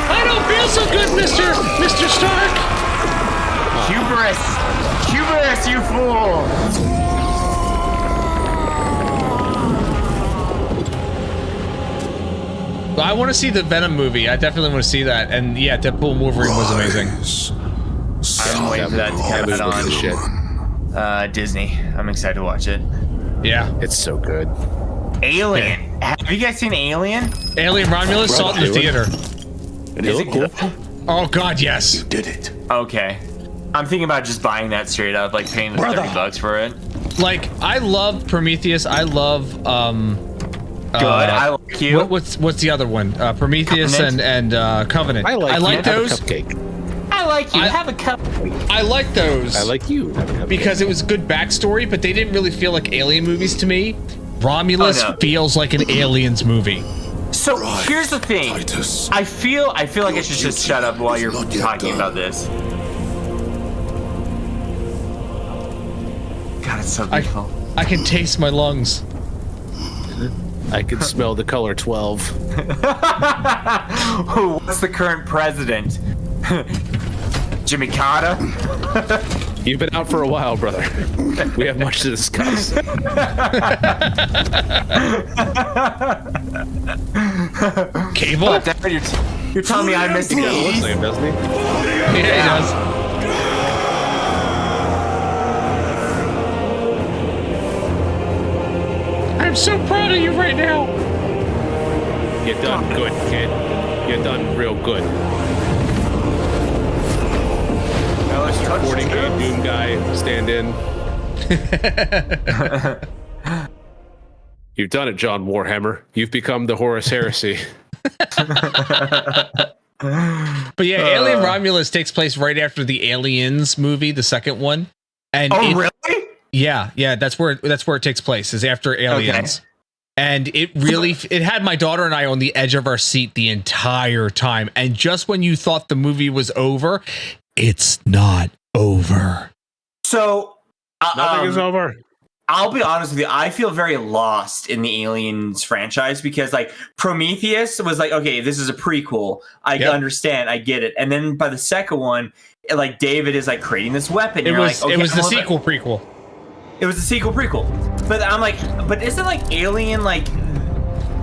I don't feel so good, Mr. Stark. Hubris! Hubris, you fool! Well, I want to see the Venom movie. I definitely want to see that. And yeah, Deadpool and Wolverine was amazing. I'm waiting for that to come out on shit. Disney. I'm excited to watch it. Yeah. It's so good. Alien. Have you guys seen Alien? Alien Romulus saw it in the theater. Is it cool? Oh God, yes. You did it. Okay. I'm thinking about just buying that straight up, like paying the $30 for it. Like, I love Prometheus. I love Good. I like you. What's the other one? Prometheus Covenant? and Covenant. I like those. Cupcake. I like you. Have a cup. I like those. I like you. Because it was good backstory, but they didn't really feel like alien movies to me. Romulus feels like an aliens movie. So here's the thing. Titus. I feel like I should just shut up while you're talking about this. God, it's so beautiful. I can taste my lungs. I can smell the color 12. What's the current president? Jimmy Carter? You've been out for a while, brother. We have much to discuss. Cable? Oh, you're telling me I missed He got what's name, doesn't he? Yeah, he does. I'm so proud of you right now. You're done good, kid. You're done real good. Mr. 40K Doom guy, stand in. You've done it, John Warhammer. You've become the Horus Heresy. But yeah, Alien Romulus takes place right after the Aliens movie, the second one. And really? Yeah, that's where it takes place, is after Aliens. Okay. And it really it had my daughter and I on the edge of our seat the entire time. And just when you thought the movie was over, it's not over. So nothing is over. I'll be honest with you. I feel very lost in the Aliens franchise because, like, Prometheus was like, okay, this is a prequel. I understand. I get it. And then by the second one, like David is like creating this weapon. It You're was like, okay, it was the hold on. sequel prequel. It was the sequel prequel. But I'm like, but isn't like Alien like?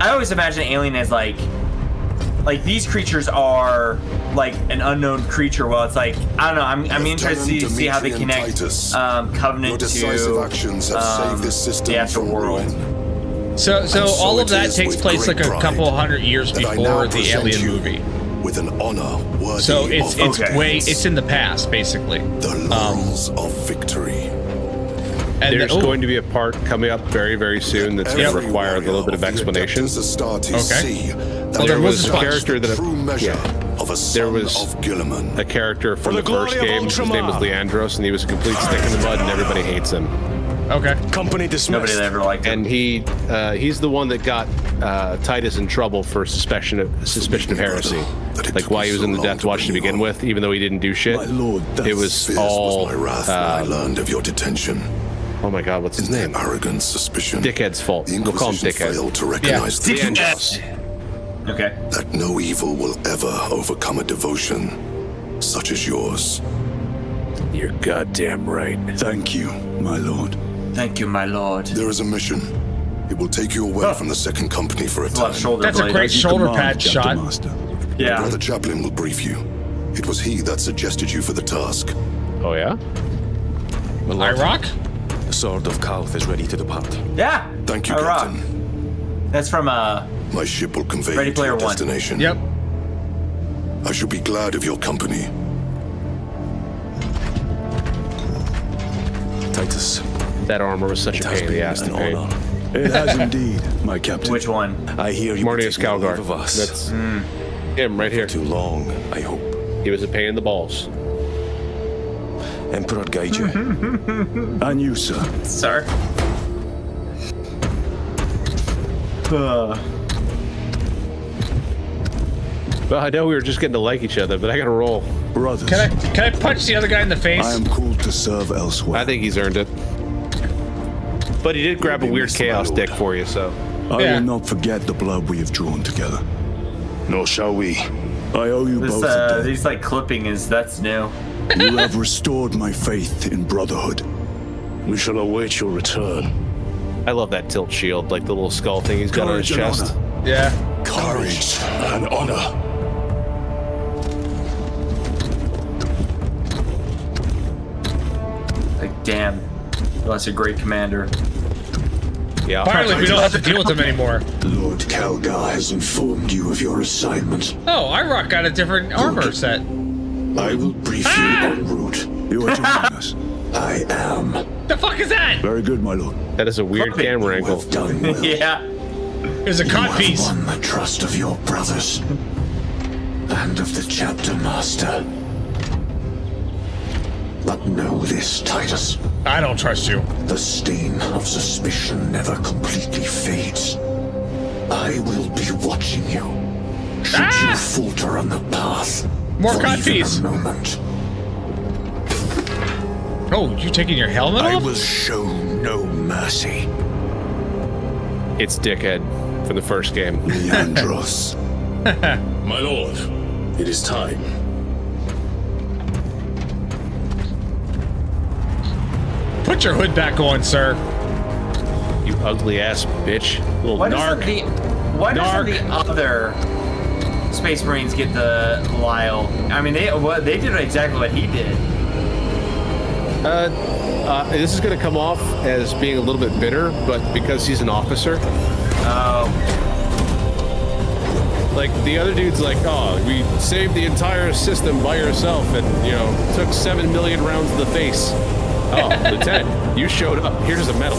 I always imagine Alien as like these creatures are like an unknown creature. Well, it's like I don't know. I'm interested to see how they connect Covenant to the actual world. So all of that takes place like a couple hundred years before the Alien movie. With an honor worthy so it's of it's in the past basically. The laurels of victory. And there's going to be a part coming up very, very soon that's going to require a little bit of explanation. Okay. There was a character that there was a character from the first game. His name was Leandros, and he was a complete stick in the mud, and everybody hates him. Okay. Company dismissed. Nobody ever liked him. And he's the one that got Titus in trouble for suspicion of heresy. Like why he was in the Death Watch to begin with, even though he didn't do shit. It was all. My wrath when I learned of your detention. Oh my God, what's his name? Arrogant suspicion. Dickhead's fault. We'll call him Dickhead. Failed to recognize the Okay. That no evil will ever overcome a devotion such as yours. You're goddamn right. Thank you, my lord. Thank you, my lord. There is a mission. It will take you away from the second company for a time. That's a great shoulder pad shot. Yeah. Brother Chaplain will brief you. It was he that suggested you for the task. Oh yeah? Iraq? The sword of Kauth is ready to depart. Yeah. Thank you, Iraq. Captain. That's from My ship will convey Ready you to Player your One. destination. Yep. I shall be glad of your company. Titus. That armor was such a pain in the ass to paint. It has indeed, my captain. Which one? I hear you Marnius Calgar. of us. That's him right here. Too long, I hope. He was a pain in the balls. Emperor guide you. And you, sir. Sir. Well, I know we were just getting to like each other, but I gotta roll. Brothers. Can I punch the other guy in the face? I am called to serve elsewhere. I think he's earned it. But he did grab a weird chaos deck for you, so. I will not forget the blood we have drawn together. Nor shall we. I owe you both a debt. These like clipping that's new. You have restored my faith in brotherhood. We shall await your return. I love that tilt shield, like the little skull thing he's got on his Courage and chest. honor. Yeah. Courage and honor. Like, damn. That's a great commander. Yeah. Finally, we don't have to deal with them anymore. Lord Calgar has informed you of your assignment. Oh, Iraq got a different armor set. I will brief you en route. You are joining us. I am. The fuck is that? Very good, my lord. That is a weird camera angle. Well done, Will. Yeah. There's a You cod have piece. won the trust of your brothers and of the chapter master. But know this, Titus. I don't trust you. The stain of suspicion never completely fades. I will be watching you. Should you falter on the path, More for cod even piece. a moment, Oh, you taking your helmet I off? will show no mercy. It's Dickhead from the first game. Leandros. My lord, it is time. Put your hood back on, sir. You ugly ass bitch. Little Why narc. doesn't the other Space Marines get the Lyle? I mean, they did exactly what he did. This is going to come off as being a little bit bitter, but because he's an officer. Oh. Like, the other dude's like, oh, we saved the entire system by yourself and, took 7 million rounds to the face. Oh, Lieutenant, you showed up. Here's a medal.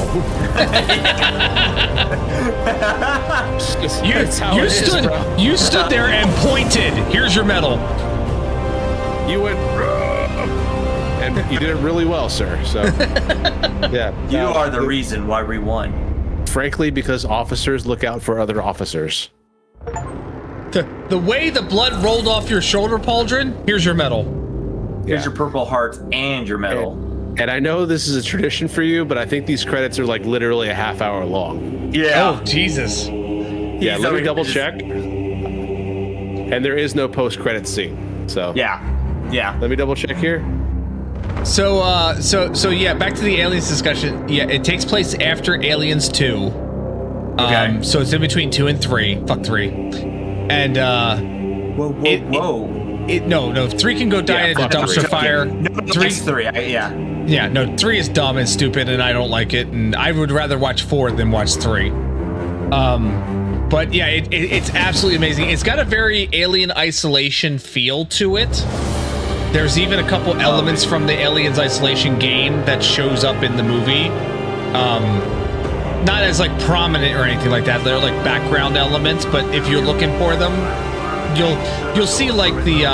You stood there and pointed. Here's your medal. You went, and you did it really well, sir. So, yeah. You are the reason why we won. Frankly, because officers look out for other officers. The way the blood rolled off your shoulder, Pauldron, here's your medal. Here's your Purple Heart and your medal. And I know this is a tradition for you, but I think these credits are like literally a half hour long. Yeah. Oh, Jesus. Yeah, let me double check. And there is no post-credit scene. So yeah. Yeah. Let me double check here. So yeah, back to the Aliens discussion. Yeah, it takes place after Aliens 2. Okay. So it's in between 2 and 3. Fuck 3. And whoa. No, 3 can go die in a dumpster fire. No, 3. Yeah, no, 3 is dumb and stupid, and I don't like it, and I would rather watch 4 than watch 3. But yeah, it's absolutely amazing. It's got a very Alien Isolation feel to it. There's even a couple elements from the Aliens Isolation game that shows up in the movie. Not as like prominent or anything like that. They're like background elements, but if you're looking for them, you'll see like the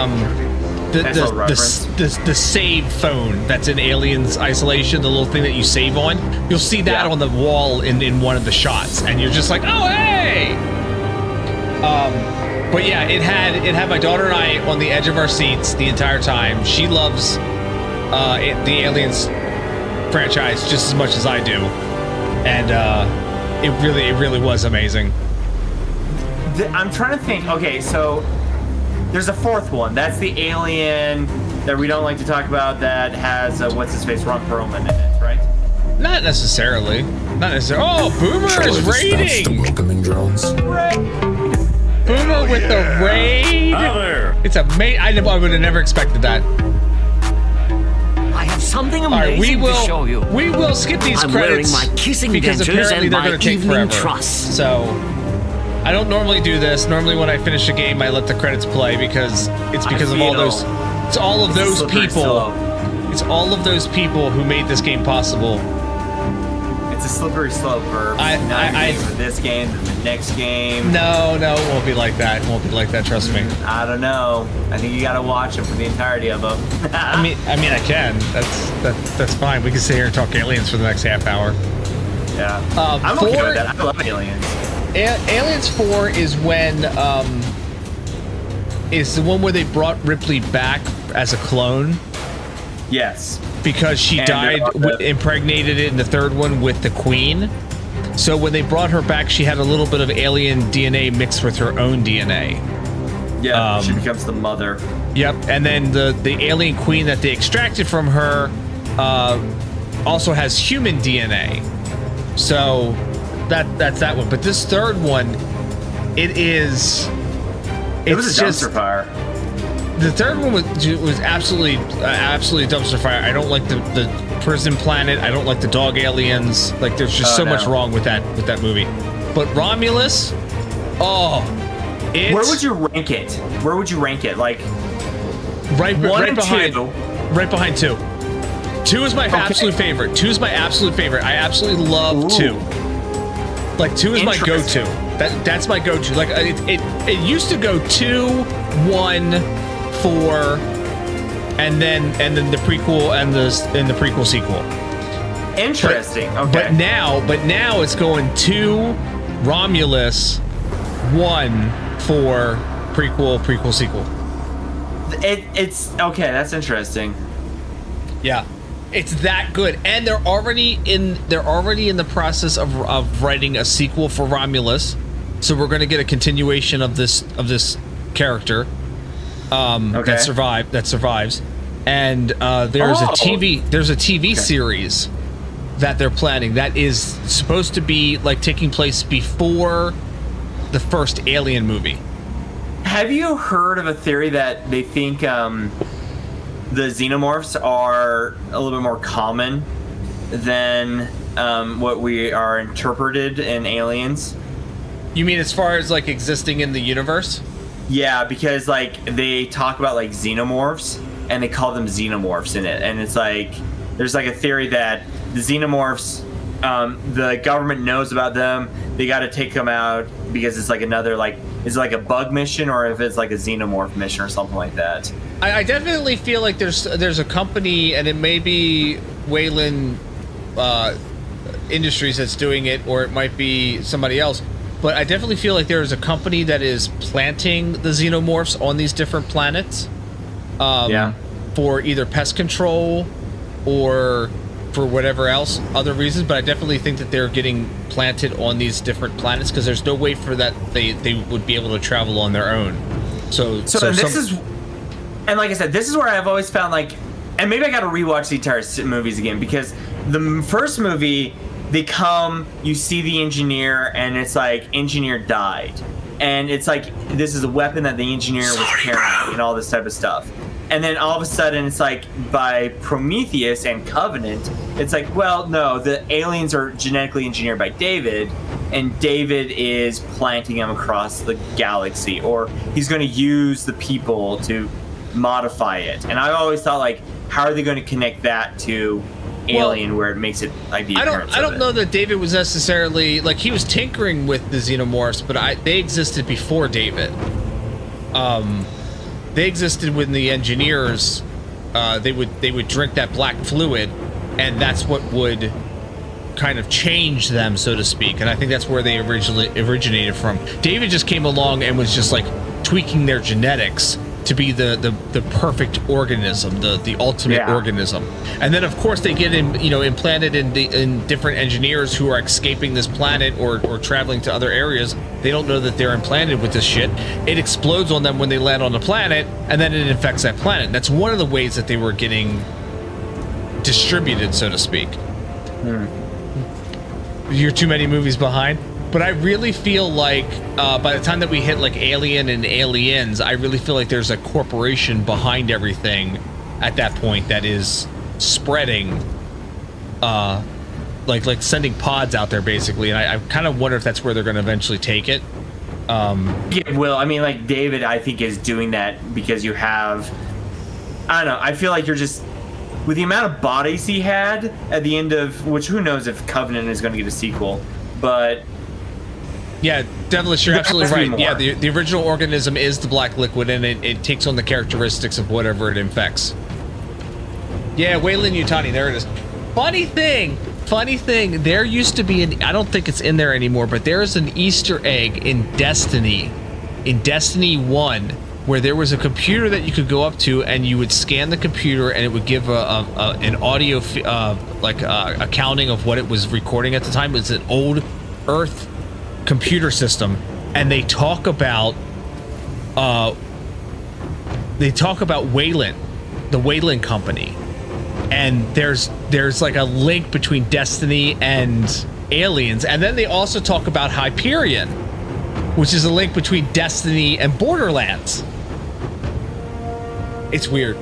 save phone that's in Aliens Isolation, the little thing that you save on. You'll see that on the wall in one of the shots, and you're just like, oh hey. But yeah, it had my daughter and I on the edge of our seats the entire time. She loves the Aliens franchise just as much as I do, and it really was amazing. I'm trying to think. Okay, so there's a 4th one. That's the alien that we don't like to talk about that has what's his face, Ron Perlman in it, right? Not necessarily. Oh, Boomer is raiding. The welcoming drones. Boomer with the raid. It's amazing. I would have never expected that. I have something amazing to show you. We will skip these credits wearing my kissing because dentures apparently and they're my going to take evening forever. truss. So I don't normally do this. Normally, when I finish a game, I let the credits play because it's because of all those. It's all of those people. It's all of those people who made this game possible. It's a slippery slope for this game, the next game. No, it won't be like that. It won't be like that. Trust me. I don't know. I think you got to watch them for the entirety of them. I mean, I can. That's fine. We can sit here and talk Aliens for the next half hour. Yeah. I'm okay with that. I love Aliens. Aliens 4 is when is the one where they brought Ripley back as a clone. Yes. Because she died, impregnated it in the 3rd one with the Queen. So when they brought her back, she had a little bit of alien DNA mixed with her own DNA. Yeah, she becomes the mother. Yep, and then the alien Queen that they extracted from her also has human DNA. So that's that one. But this 3rd one, it was a dumpster fire. The 3rd one was absolutely dumpster fire. I don't like the prison planet. I don't like the dog aliens. Like there's just so much wrong with that movie. But Romulus, where would you rank it? Like right behind 2. 2 is my absolute favorite. 2 is my absolute favorite. I absolutely love 2. Like 2 is my go-to. That's my go-to. Like it used to go 2, 1, 4, and then the prequel and the prequel sequel. Interesting. Okay. But now it's going 2, Romulus, 1, 4, prequel sequel. It's okay. That's interesting. Yeah, it's that good, and they're already in the process of writing a sequel for Romulus. So we're going to get a continuation of this character. That survives, and there's a TV series that they're planning that is supposed to be like taking place before the first Alien movie. Have you heard of a theory that they think the xenomorphs are a little bit more common than what we are interpreted in Aliens? You mean as far as like existing in the universe? Yeah, because like they talk about like xenomorphs and they call them xenomorphs in it, and it's like there's like a theory that the xenomorphs, the government knows about them. They got to take them out because it's like another like is it like a bug mission or if it's like a xenomorph mission or something like that. I definitely feel like there's a company, and it may be Wayland Industries that's doing it, or it might be somebody else. But I definitely feel like there is a company that is planting the xenomorphs on these different planets for either pest control or for whatever else, other reasons. But I definitely think that they're getting planted on these different planets because there's no way for that they would be able to travel on their own. So And like I said, this is where I've always found like, and maybe I got to rewatch the entire movies again, because the first movie, they come, you see the engineer, and it's like, engineer died. And it's like, this is a weapon that the engineer was carrying and all this type of stuff. And then all of a sudden, it's like, by Prometheus and Covenant, it's like, well, no, the aliens are genetically engineered by David, and David is planting them across the galaxy, or he's going to use the people to modify it. And I always thought, like, how are they going to connect that to Alien, where it makes it like the appearance I don't know that David was necessarily, like, he was tinkering with the xenomorphs, but they existed before David. They existed when the engineers, they would drink that black fluid, and that's what would kind of change them, so to speak. And I think that's where they originally originated from. David just came along and was just like tweaking their genetics to be the perfect organism, the ultimate organism. And then of course they get implanted in different engineers who are escaping this planet or traveling to other areas. They don't know that they're implanted with this shit. It explodes on them when they land on the planet, and then it infects that planet. That's one of the ways that they were getting distributed, so to speak. You're too many movies behind. But I really feel like by the time that we hit like Alien and Aliens, I really feel like there's a corporation behind everything at that point that is spreading, like sending pods out there basically. And I kind of wonder if that's where they're going to eventually take it. Yeah, well, I mean, like David, I think is doing that because you have, I don't know. I feel like you're just with the amount of bodies he had at the end of which, who knows if Covenant is going to get a sequel, but. Yeah, Devilish, you're absolutely right. Yeah, the original organism is the black liquid, and it takes on the characteristics of whatever it infects. Yeah, Weyland-Yutani, there it is. Funny thing, there used to be I don't think it's in there anymore, but there's an Easter egg in Destiny 1, where there was a computer that you could go up to, and you would scan the computer, and it would give an audio, accounting of what it was recording at the time. It was an old Earth computer system, and they talk about Weyland, the Weyland company, and there's like a link between Destiny and Aliens, and then they also talk about Hyperion, which is a link between Destiny and Borderlands. It's weird.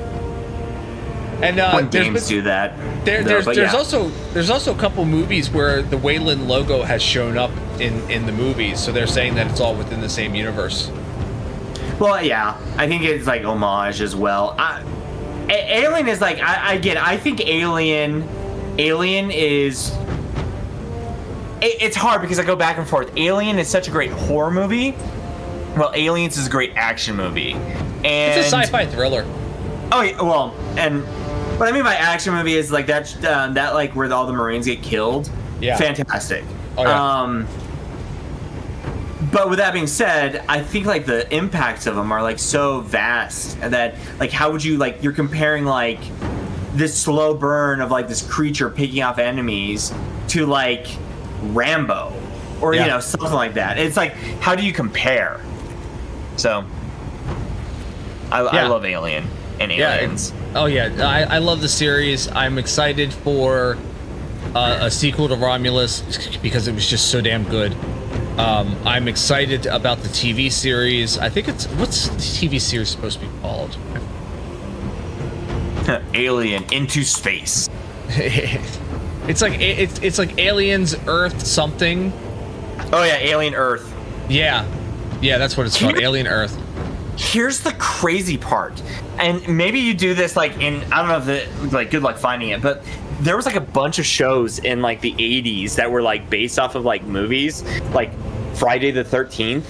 And when games do that, there's also a couple movies where the Weyland logo has shown up in the movies, so they're saying that it's all within the same universe. Well, yeah, I think it's like homage as well. Alien is like I think Alien is. It's hard because I go back and forth. Alien is such a great horror movie. Well, Aliens is a great action movie, and it's a sci-fi thriller. Oh yeah, well, and what I mean by action movie is like that like where all the Marines get killed. Yeah, fantastic. Oh, yeah. But with that being said, I think like the impacts of them are like so vast that like how would you like you're comparing like this slow burn of like this creature picking off enemies to like Rambo or you know something like that. It's like how do you compare? So I love Alien and Aliens. I love the series. I'm excited for a sequel to Romulus because it was just so damn good. I'm excited about the TV series. I think what's the TV series supposed to be called? Alien Into Space. It's like Aliens Earth something. Oh yeah, Alien Earth. Yeah, that's what it's called. Alien Earth. Here's the crazy part, and maybe you do this like in I don't know if like good luck finding it, but there was like a bunch of shows in like the 80s that were like based off of like movies, like Friday the 13th.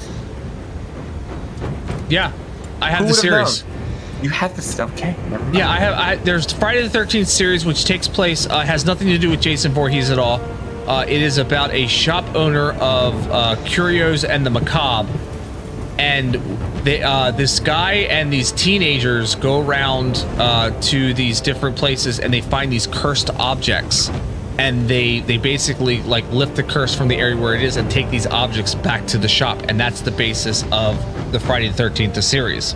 Yeah, I have the series. You have the stuff, okay? Yeah, I have. There's Friday the 13th series, which takes place has nothing to do with Jason Voorhees at all. It is about a shop owner of curios and the macabre, and this guy and these teenagers go around to these different places, and they find these cursed objects, and they basically like lift the curse from the area where it is and take these objects back to the shop, and that's the basis of the Friday the 13th series.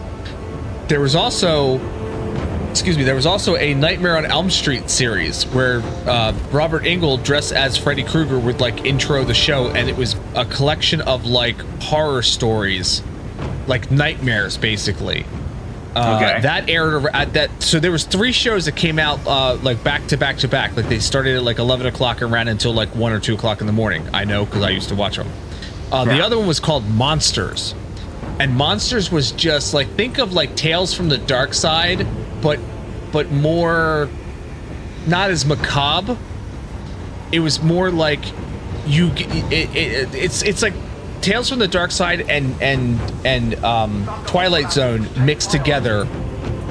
there was also a Nightmare on Elm Street series where Robert Engel dressed as Freddy Krueger would like intro the show, and it was a collection of like horror stories, like nightmares basically. That aired at that. So there was 3 shows that came out like back to back to back. Like they started at like 11 o'clock and ran until like 1 or 2 o'clock in the morning. I know because I used to watch them. The other one was called Monsters, and Monsters was just like, think of like Tales from the Dark Side, but more, not as macabre. It was more like it's like Tales from the Dark Side and Twilight Zone mixed together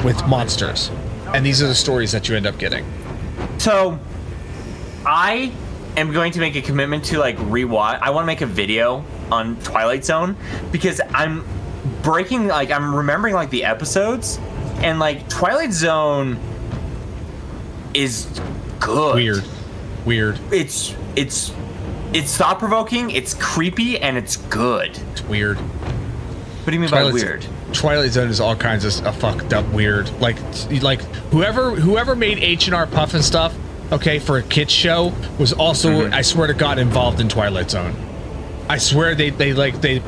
with monsters, and these are the stories that you end up getting. So, I am going to make a commitment to like rewatch. I want to make a video on Twilight Zone because I'm remembering like the episodes, and like Twilight Zone is good. Weird. It's thought-provoking, it's creepy, and it's good. It's weird. What do you mean by weird? Twilight Zone is all kinds of fucked up weird. Like whoever made H&R Puff and stuff, okay, for a kids show was also, I swear to God, involved in Twilight Zone. I swear they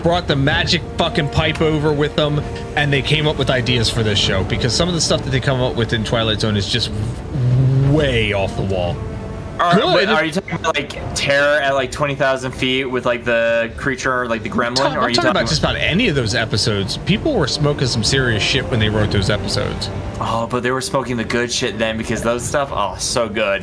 brought the magic fucking pipe over with them, and they came up with ideas for this show, because some of the stuff that they come up with in Twilight Zone is just way off the wall. Are you talking about like Terror at like 20,000 feet with like the creature, like the gremlin? I'm talking about just about any of those episodes. People were smoking some serious shit when they wrote those episodes. Oh, but they were smoking the good shit then, because those stuff, so good.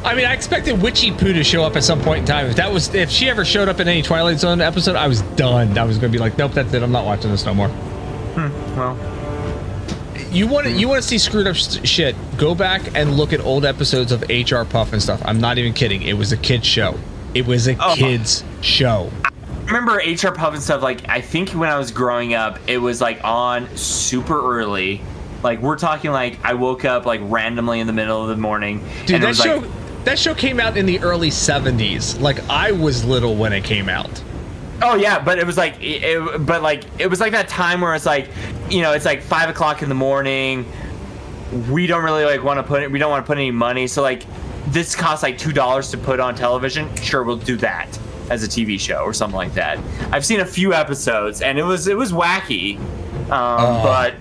I mean, I expected Witchy Poo to show up at some point in time. If she ever showed up in any Twilight Zone episode, I was done. I was going to be like, nope, that's it. I'm not watching this no more. Well, you want to see screwed up shit? Go back and look at old episodes of HR Puff and stuff. I'm not even kidding. It was a kids show. It was a kids show. I remember HR Puff and stuff. Like, I think when I was growing up, it was like on super early. Like, we're talking like I woke up like randomly in the middle of the morning. Dude, that show came out in the early 70s. Like, I was little when it came out. Oh yeah, but it was like, it was like that time where it's like, it's like 5 o'clock in the morning. We don't really like want to put any money. So like, this costs like $2 to put on television. Sure, we'll do that as a TV show or something like that. I've seen a few episodes, and it was wacky, but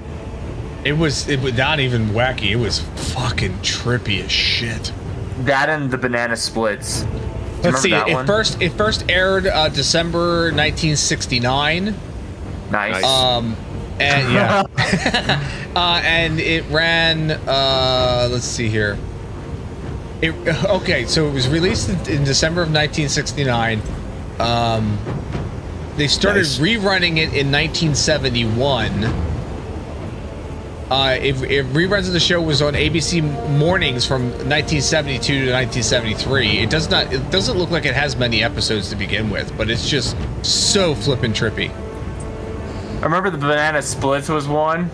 it was not even wacky. It was fucking trippy as shit. That and the Banana Splits. Let's see. It first aired December 1969. Nice. And yeah. And it ran. Let's see here. So it was released in December of 1969. They started rerunning it in 1971. Reruns of the show was on ABC mornings from 1972 to 1973. It doesn't look like it has many episodes to begin with, but it's just so flippin' trippy. I remember the Banana Splits was one.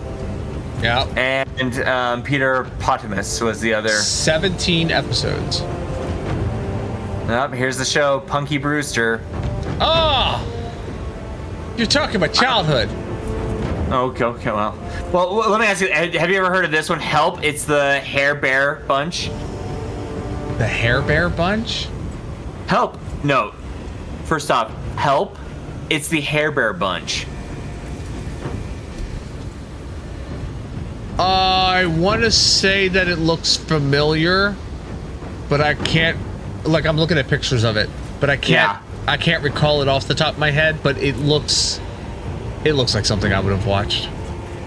Yeah. And Peter Potamus was the other. 17 episodes. Yep, here's the show, Punky Brewster. Oh! You're talking about childhood. Okay, well, let me ask you, have you ever heard of this one? Help, it's the Hair Bear Bunch. The Hair Bear Bunch? Help, no. First off, Help, it's the Hair Bear Bunch. I want to say that it looks familiar, but I can't, like, I'm looking at pictures of it, but I can't recall it off the top of my head, but it looks like something I would have watched.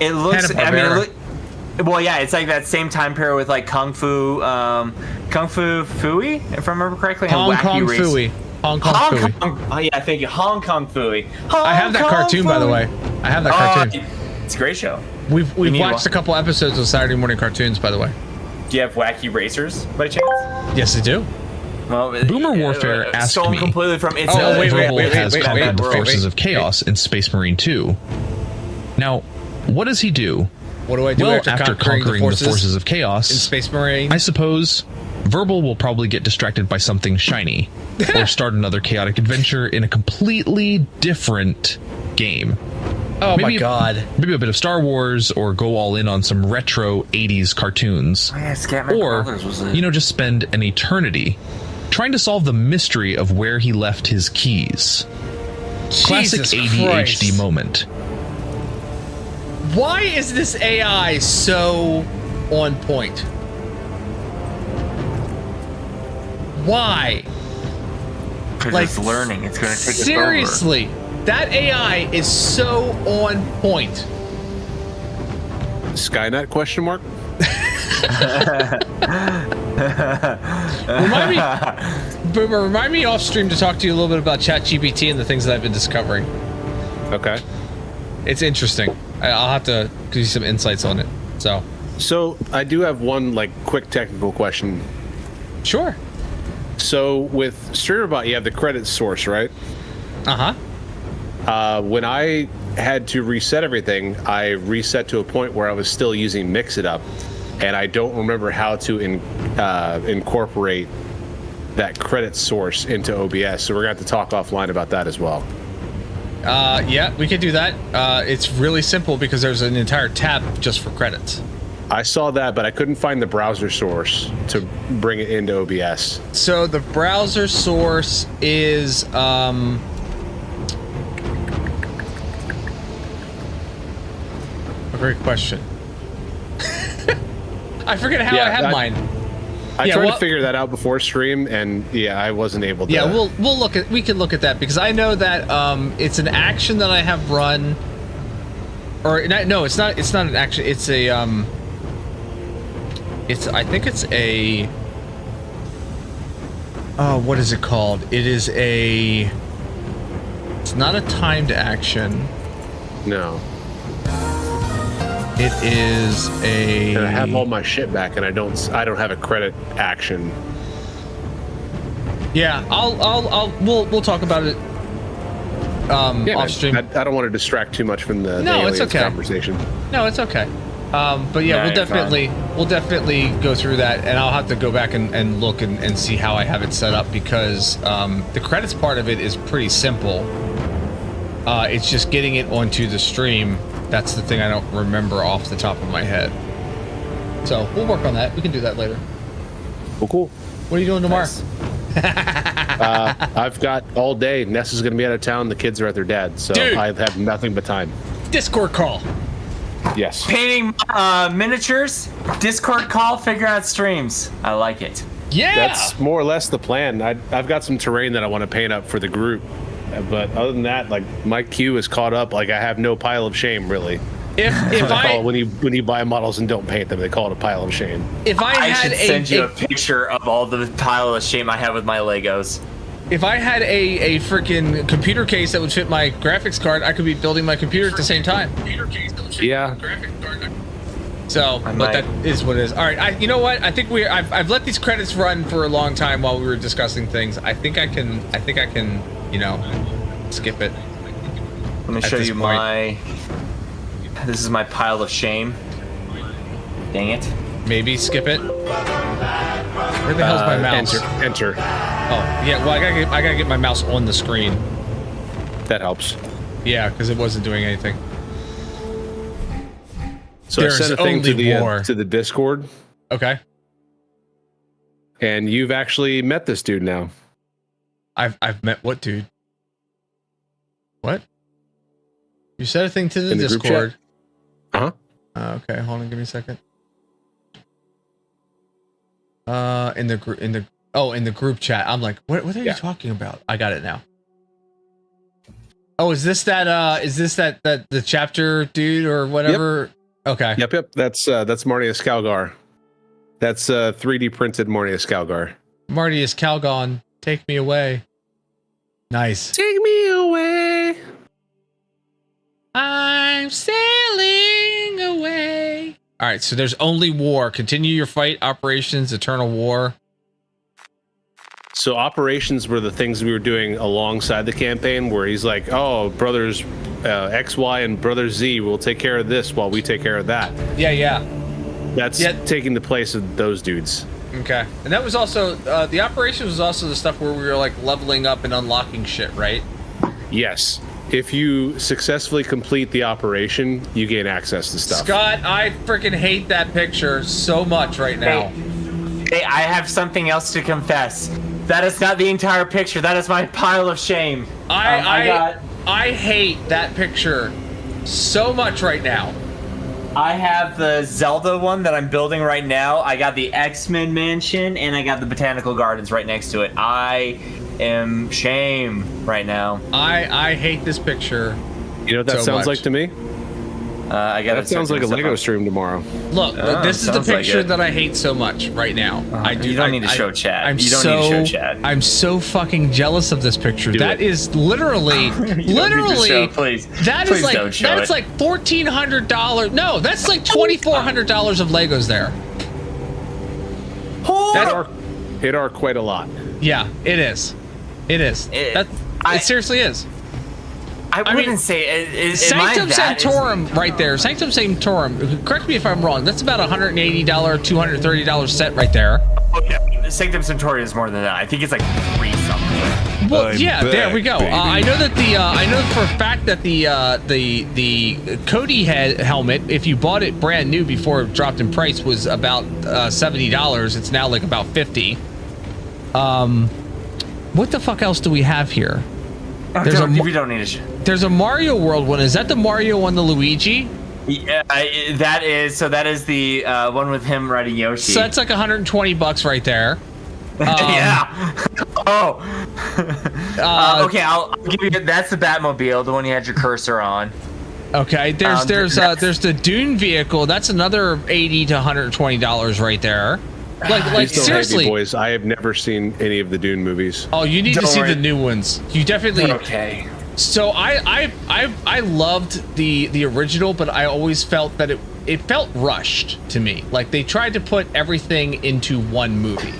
It looks, well, yeah, it's like that same time period with like Kung Fu Fooey, if I remember correctly. Hong Kong Fooey. Hong Kong Fooey. Oh yeah, thank you. Hong Kong Fooey. I have that cartoon, by the way. I have that cartoon. It's a great show. We've watched a couple episodes of Saturday morning cartoons, by the way. Do you have Wacky Racers by chance? Yes, I do. Well, Boomer Warfare asked me completely from its Verbal has conquered the forces of chaos in Space Marine 2. Now, what does he do? What do I do after conquering the forces of chaos in Space Marine? I suppose Verbal will probably get distracted by something shiny or start another chaotic adventure in a completely different game. Oh my god. Maybe a bit of Star Wars, or go all in on some retro 80s cartoons. Oh, yeah, Scatman Crothers was it. Just spend an eternity trying to solve the mystery of where he left his keys. Classic ADHD moment. Why is this AI so on point? Why? Because it's learning. It's going to take seriously, us over. That AI is so on point. Skynet question mark? Remind me off stream to talk to you a little bit about ChatGPT and the things that I've been discovering. Okay. It's interesting. I'll have to give you some insights on it. So I do have one quick technical question. Sure. So with StreamerBot, you have the credit source, right? When I had to reset everything, I reset to a point where I was still using Mix It Up, and I don't remember how to incorporate that credit source into OBS. So we're going to have to talk offline about that as well. Yeah, we could do that. It's really simple because there's an entire tab just for credits. I saw that, but I couldn't find the browser source to bring it into OBS. So the browser source is a great question. I forget how I have mine. I tried to figure that out before stream, and I wasn't able to. Yeah, we can look at that because I know that it's an action that I have run, or no, it's not an action. It's a I think it's a what is it called? It's not a timed action. No. It is a. And I have all my shit back, and I don't have a credit action. Yeah, we'll talk about it off stream. I don't want to distract too much from the it's okay. Conversation. No, it's okay. But yeah, we'll definitely go through that, and I'll have to go back and look and see how I have it set up because the credits part of it is pretty simple. It's just getting it onto the stream. That's the thing I don't remember off the top of my head. So we'll work on that. We can do that later. Well, cool. What are you doing tomorrow? I've got all day. Ness is going to be out of town. The kids are at their dad's, so I have nothing but time. Discord call. Yes. Painting miniatures, Discord call, figure out streams. I like it. Yeah. That's more or less the plan. I've got some terrain that I want to paint up for the group. But other than that, my queue is caught up. I have no pile of shame, really. If I call it when you buy models and don't paint them, they call it a pile of shame. If I should send you a picture of all the pile of shame I have with my Legos. If I had a freaking computer case that would fit my graphics card, I could be building my computer at the same time. Yeah. So, but that is what it is. All right, you know what? I think I've let these credits run for a long time while we were discussing things. I think I can, skip it. Let me show you this is my pile of shame. Dang it. Maybe skip it. Where the hell's my mouse? Enter. Oh, yeah, well, I gotta get my mouse on the screen. That helps. Yeah, because it wasn't doing anything. So I sent a thing to the Discord. Okay. And you've actually met this dude now. I've met what dude? What? You said a thing to the Discord. Uh-huh. Okay, hold on, give me a second. In the group chat. I'm like, what are you talking about? I got it now. Oh, is this that the chapter dude or whatever? Yep. Okay. Yep. That's Marnius Calgar. That's 3D printed Marnius Calgar. Marnius Calgon, take me away. Nice. Take me away. I'm sailing away. All right, so there's only war. Continue your fight. Operations, Eternal War. So operations were the things we were doing alongside the campaign, where he's like, "Oh, brothers X, Y, and brother Z will take care of this while we take care of that." Yeah. That's taking the place of those dudes. Okay, and that was also the operation was also the stuff where we were like leveling up and unlocking shit, right? Yes. if you successfully complete the operation, you gain access to stuff. Scott, I freaking hate that picture so much right now. Hey, I have something else to confess. That is not the entire picture. That is my pile of shame. I hate that picture so much right now. I have the Zelda one that I'm building right now. I got the X-Men mansion, and I got the Botanical Gardens right next to it. I am shame right now. I hate this picture. You know what that sounds like to me? That sounds like a Lego stream tomorrow. Look, this is the picture that I hate so much right now. You don't need to show chat. You don't need to show chat. I'm so fucking jealous of this picture. That is literally, please. That is like $1,400. No, that's like $2,400 of Legos there. It are quite a lot. Yeah, it is. It is. It seriously is. I wouldn't say it. Sanctum Sanctorum right there. Sanctum Sanctorum. Correct me if I'm wrong. That's about $180, $230 set right there. Oh yeah, Sanctum Sanctorum is more than that. I think it's like 3 something. Well, yeah, there we go. I know that I know for a fact that the Cody helmet, if you bought it brand new before it dropped in price, was about $70. It's now like about $50. What the fuck else do we have here? We don't need to. There's a Mario World one. Is that the Mario one, the Luigi? Yeah, that is the one with him riding Yoshi. So that's like $120 right there. Yeah. Okay, I'll give you. That's the Batmobile, the one you had your cursor on. Okay, there's the Dune vehicle. That's another $80 to $120 right there. Like seriously, boys. I have never seen any of the Dune movies. Oh, you need to see the new ones. You definitely. Okay. So I loved the original, but I always felt that it felt rushed to me. Like they tried to put everything into one movie,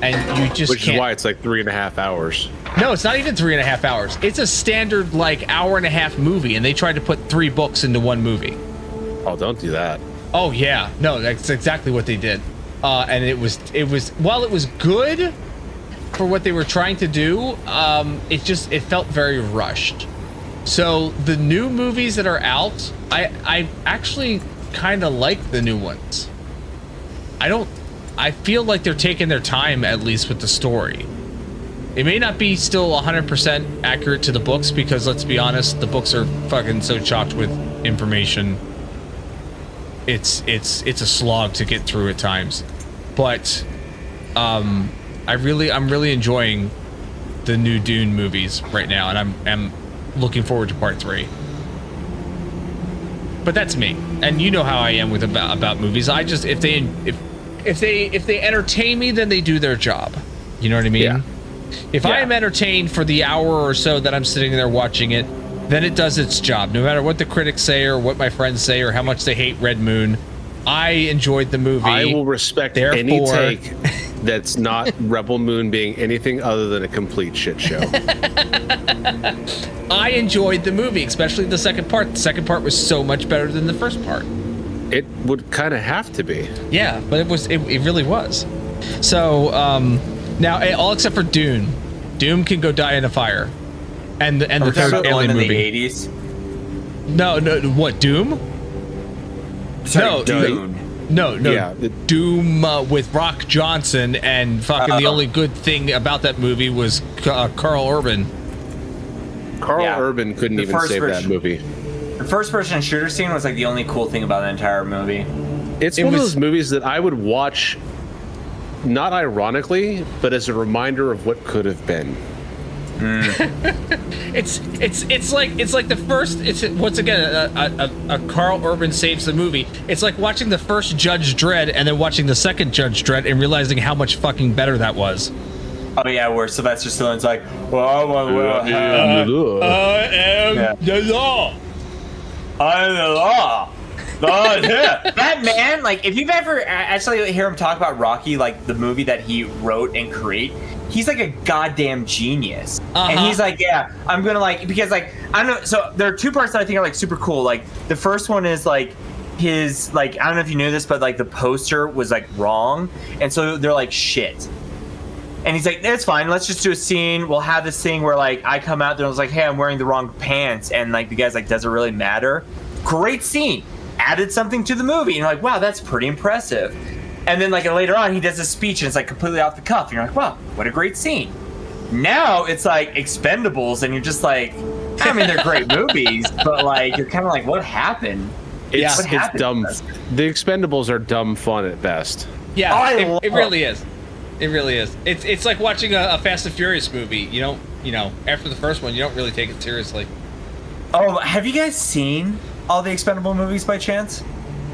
and you just Which is why it's like 3.5 hours. No, it's not even 3.5 hours. It's a standard like hour-and-a-half movie, and they tried to put 3 books into one movie. Oh, don't do that. Oh yeah, no, that's exactly what they did. And it was while it was good for what they were trying to do, it felt very rushed. So the new movies that are out, I actually kind of like the new ones. I feel like they're taking their time, at least with the story. It may not be still 100% accurate to the books, because let's be honest, the books are fucking so chocked with information. It's a slog to get through at times, but I'm really enjoying the new Dune movies right now, and I'm looking forward to part 3. But that's me, and you know how I am with about movies. I just if they entertain me, then they do their job. You know what I mean? Yeah. If I am entertained for the hour or so that I'm sitting there watching it, then it does its job. No matter what the critics say or what my friends say or how much they hate Red Moon, I enjoyed the movie. I will respect any take that's not Rebel Moon being anything other than a complete shit show. I enjoyed the movie, especially the second part. The second part was so much better than the first part. It would kind of have to be. Yeah, but it really was. So now all except for Dune. Doom can go die in a fire. And the third alien movie. In the 80s? No, what, Doom? Sorry, Doom. No. Yeah, Doom with Rock Johnson, and fucking the only good thing about that movie was Carl Urban. Carl Urban couldn't even save that movie. The first-person shooter scene was like the only cool thing about the entire movie. It's one of those movies that I would watch, not ironically, but as a reminder of what could have been. It's like the first. It's once again a Carl Urban saves the movie. It's like watching the first Judge Dredd and then watching the second Judge Dredd and realizing how much fucking better that was. Oh yeah, where Sylvester Stallone's like, I am the law. I'm the law. That man, like, if you've ever actually hear him talk about Rocky, like the movie that he wrote and created, he's like a goddamn genius. And he's like, yeah, I'm gonna like, because like, I don't know, so there are 2 parts that I think are like super cool. Like the first one is like his, like, I don't know if you knew this, but like the poster was like wrong, and so they're like, shit, And he's like, it's fine. Let's just do a scene. We'll have this thing where like I come out there and I was like, hey, I'm wearing the wrong pants. And like the guy's like, does it really matter? Great scene. Added something to the movie. And you're like, wow, that's pretty impressive. And then like later on, he does a speech and it's like completely off the cuff. And you're like, wow, what a great scene. Now it's like Expendables and you're just like, I mean, they're great movies, but like you're kind of like, what happened? It's dumb. The Expendables are dumb fun at best. Yeah, it really is. It really is. It's like watching a Fast and Furious movie. You don't, after the first one, you don't really take it seriously. Oh, have you guys seen all the Expendable movies by chance?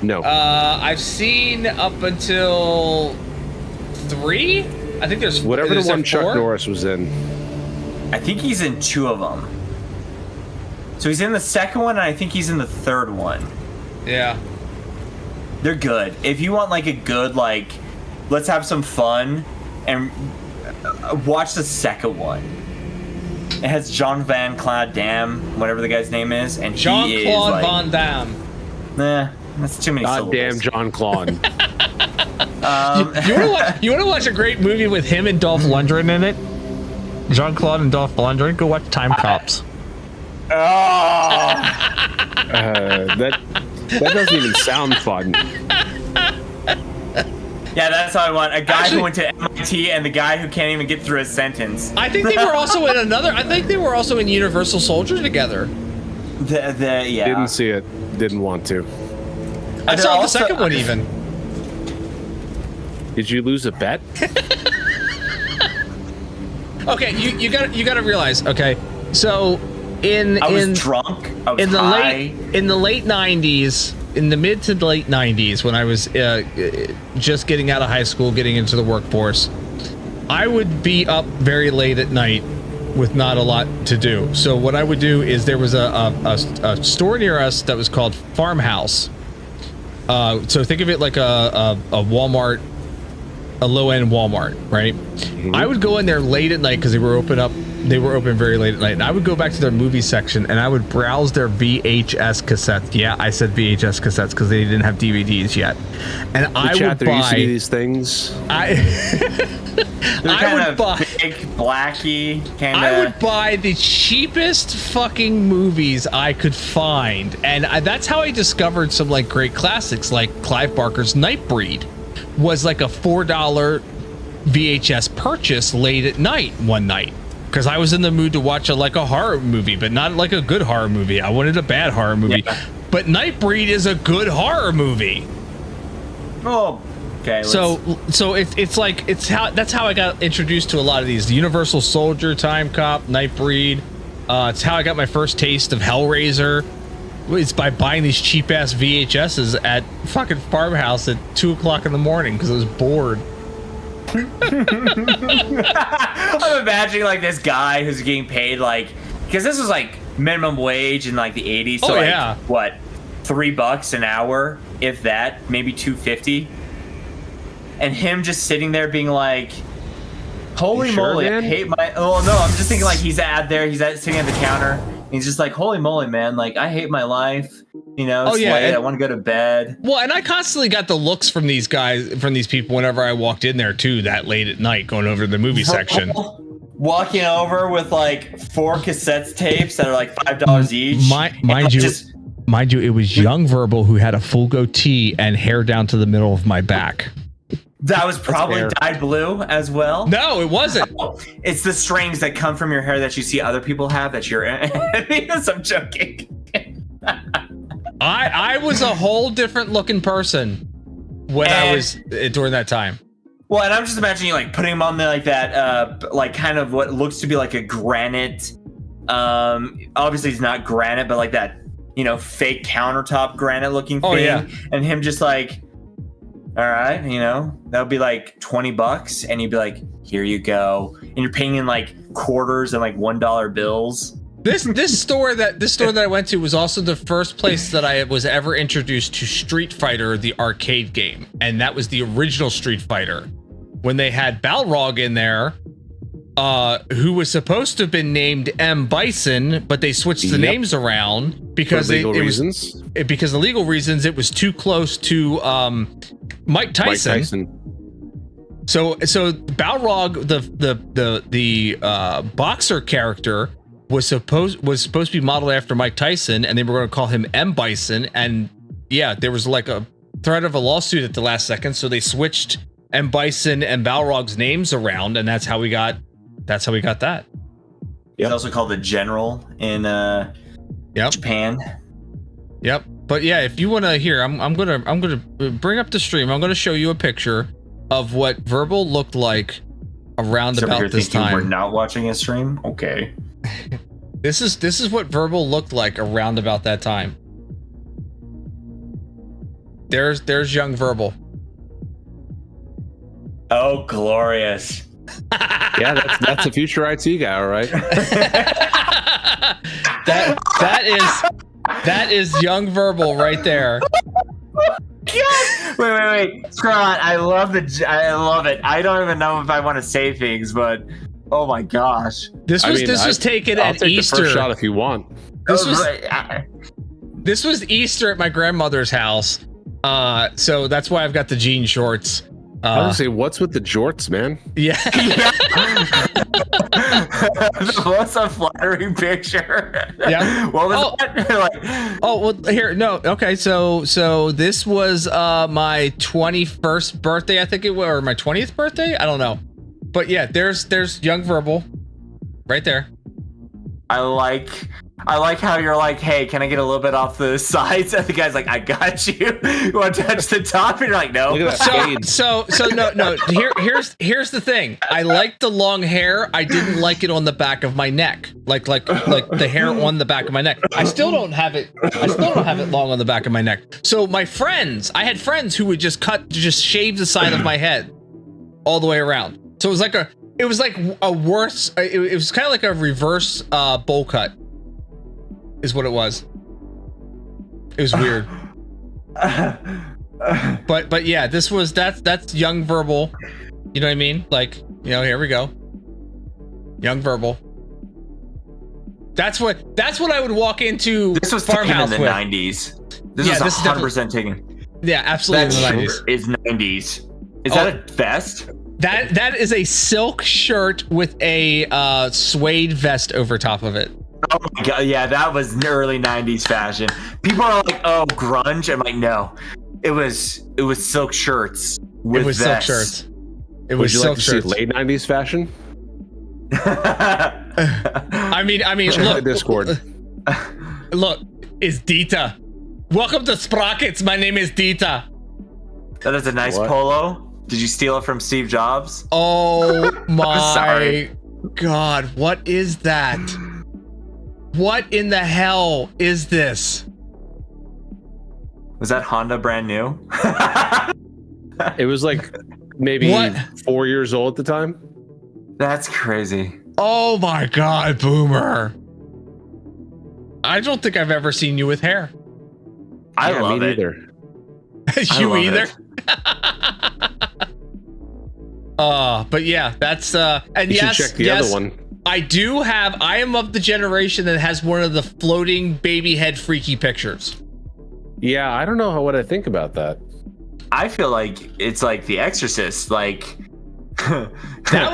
No. I've seen up until 3. I think there's whatever the one Chuck 4? Norris was in. I think he's in 2 of them. So he's in the second one, and I think he's in the third one. Yeah. They're good. If you want like a good like, let's have some fun, and watch the second one. It has John Van Damme, whatever the guy's name is, and Jean-Claude he is like, Van Damme. Nah, that's too many syllables. Damn Jean-Claude. You want to watch a great movie with him and Dolph Lundgren in it? Jean-Claude and Dolph Lundgren? Go watch Time Cops. That doesn't even sound fun. Yeah, that's how I want. A guy who went to MIT and the guy who can't even get through a sentence. I think they were also in another. I think they were also in Universal Soldier together. Yeah. Didn't see it. Didn't want to. I saw the second one even. Did you lose a bet? Okay, you got to realize. Okay, so I was drunk. I was high. In the late 90s, in the mid to late 90s, when I was just getting out of high school, getting into the workforce, I would be up very late at night with not a lot to do. So what I would do is there was a store near us that was called Farmhouse. So think of it like a Walmart, a low-end Walmart, right? Mm-hmm. I would go in there late at night because they were open very late at night, and I would go back to their movie section and I would browse their VHS cassettes. Yeah, I said VHS cassettes because they didn't have DVDs yet. And I would buy these things. They're kind of big, blacky, kind of. I would buy the cheapest fucking movies I could find, and that's how I discovered some like great classics, like Clive Barker's Nightbreed was like a $4 VHS purchase late at night one night. Because I was in the mood to watch a horror movie, but not like a good horror movie. I wanted a bad horror movie. Yeah. But Nightbreed is a good horror movie. Oh, okay. So that's how I got introduced to a lot of these. The Universal Soldier, Time Cop, Nightbreed. It's how I got my first taste of Hellraiser. It's by buying these cheap ass VHSs at fucking Farmhouse at 2:00 in the morning because I was bored. I'm imagining like this guy who's getting paid like, because this was like minimum wage in like the 80s. So what, $3 an hour, if that, maybe $2.50, and him just sitting there being like, holy moly, man? I hate my. Oh no, I'm just thinking like he's sitting at the counter. And he's just like, holy moly, man, like I hate my life. You know, it's late, I want to go to bed. Well, and I constantly got the looks from these guys, from these people, whenever I walked in there too, that late at night, going over to the movie section. Walking over with like 4 cassette tapes that are like $5 each. Mind you, it was young Verbal who had a full goatee and hair down to the middle of my back. That was probably dyed blue as well. No, it wasn't. It's the strings that come from your hair that you see other people have that you're because I'm joking. I was a whole different looking person when I was during that time. Well, and I'm just imagining you like putting them on there like that, like kind of what looks to be like a granite. Obviously it's not granite, but like that, fake countertop granite looking thing. Oh, yeah. And him just like, all right, that would be like $20, and you'd be like, here you go. And you're paying in like quarters and like $1 bills. This store that I went to was also the first place that I was ever introduced to Street Fighter, the arcade game. And that was the original Street Fighter. When they had Balrog in there, who was supposed to have been named M. Bison, but they switched the names around because because of legal reasons. It was too close to Mike Tyson. So Balrog, the boxer character, was supposed to be modeled after Mike Tyson, and they were going to call him M. Bison. And yeah, there was like a threat of a lawsuit at the last second, so they switched M. Bison and Balrog's names around, and that's how we got that. He's also called the General in Japan. Yep. But yeah, if you want to hear, I'm gonna bring up the stream. I'm gonna show you a picture of what Verbal looked like around about this time. We're not watching a stream. Okay. This is what Verbal looked like around about that time. There's young Verbal. Oh, glorious. Yeah, that's a future IT guy, all right. That is young Verbal right there. God. Wait. Scroll on. I love it. I don't even know if I want to say things, but oh my gosh. This was taken at Easter. The first shot if you want. This was Easter at my grandmother's house. So that's why I've got the jean shorts. I was gonna say, what's with the jorts, man? Yeah. What's a flattering picture? Yeah. What was that? Well, here, no. Okay, so this was my 21st birthday, I think it was, or my 20th birthday. I don't know, but yeah, there's young Verbal, right there. I like how you're like, hey, can I get a little bit off the sides? And the guy's like, I got you. You want to touch the top? And you're like, no. Look at that So no. Here's the thing. I like the long hair. I didn't like it on the back of my neck, like the hair on the back of my neck. I still don't have it long on the back of my neck. So I had friends who would just shave the side of my head all the way around. So it was like a worse. It was kind of like a reverse bowl cut. Is what it was. It was weird. But yeah, that's young Verbal. You know what I mean? Like, here we go. Young Verbal. That's what I would walk into. This was farmhouse taken in the with. 90s. This was 100% taken. Yeah, absolutely in the 90s. Is 90s. Is that a vest? That is a silk shirt with a suede vest over top of it. Oh my god, yeah, that was early 90s fashion. People are like, oh, grunge. I'm like, no. It was silk shirts with vests. Silk shirts. It was Would you silk like to shirts. see late 90s fashion? I mean, look. Discord. Look, it's Dita. Welcome to Sprockets. My name is Dita. That is a nice polo. Did you steal it from Steve Jobs? Oh my god, what is that? What in the hell is this? Was that Honda brand new? It was like maybe 4 years old at the time. That's crazy. Oh my god, Boomer. I don't think I've ever seen you with hair. I love me it. Neither. You either? But yeah, that's and you yes, should check the other one. I am of the generation that has one of the floating baby head freaky pictures. Yeah, I don't know what I think about that. I feel like it's like The Exorcist, like that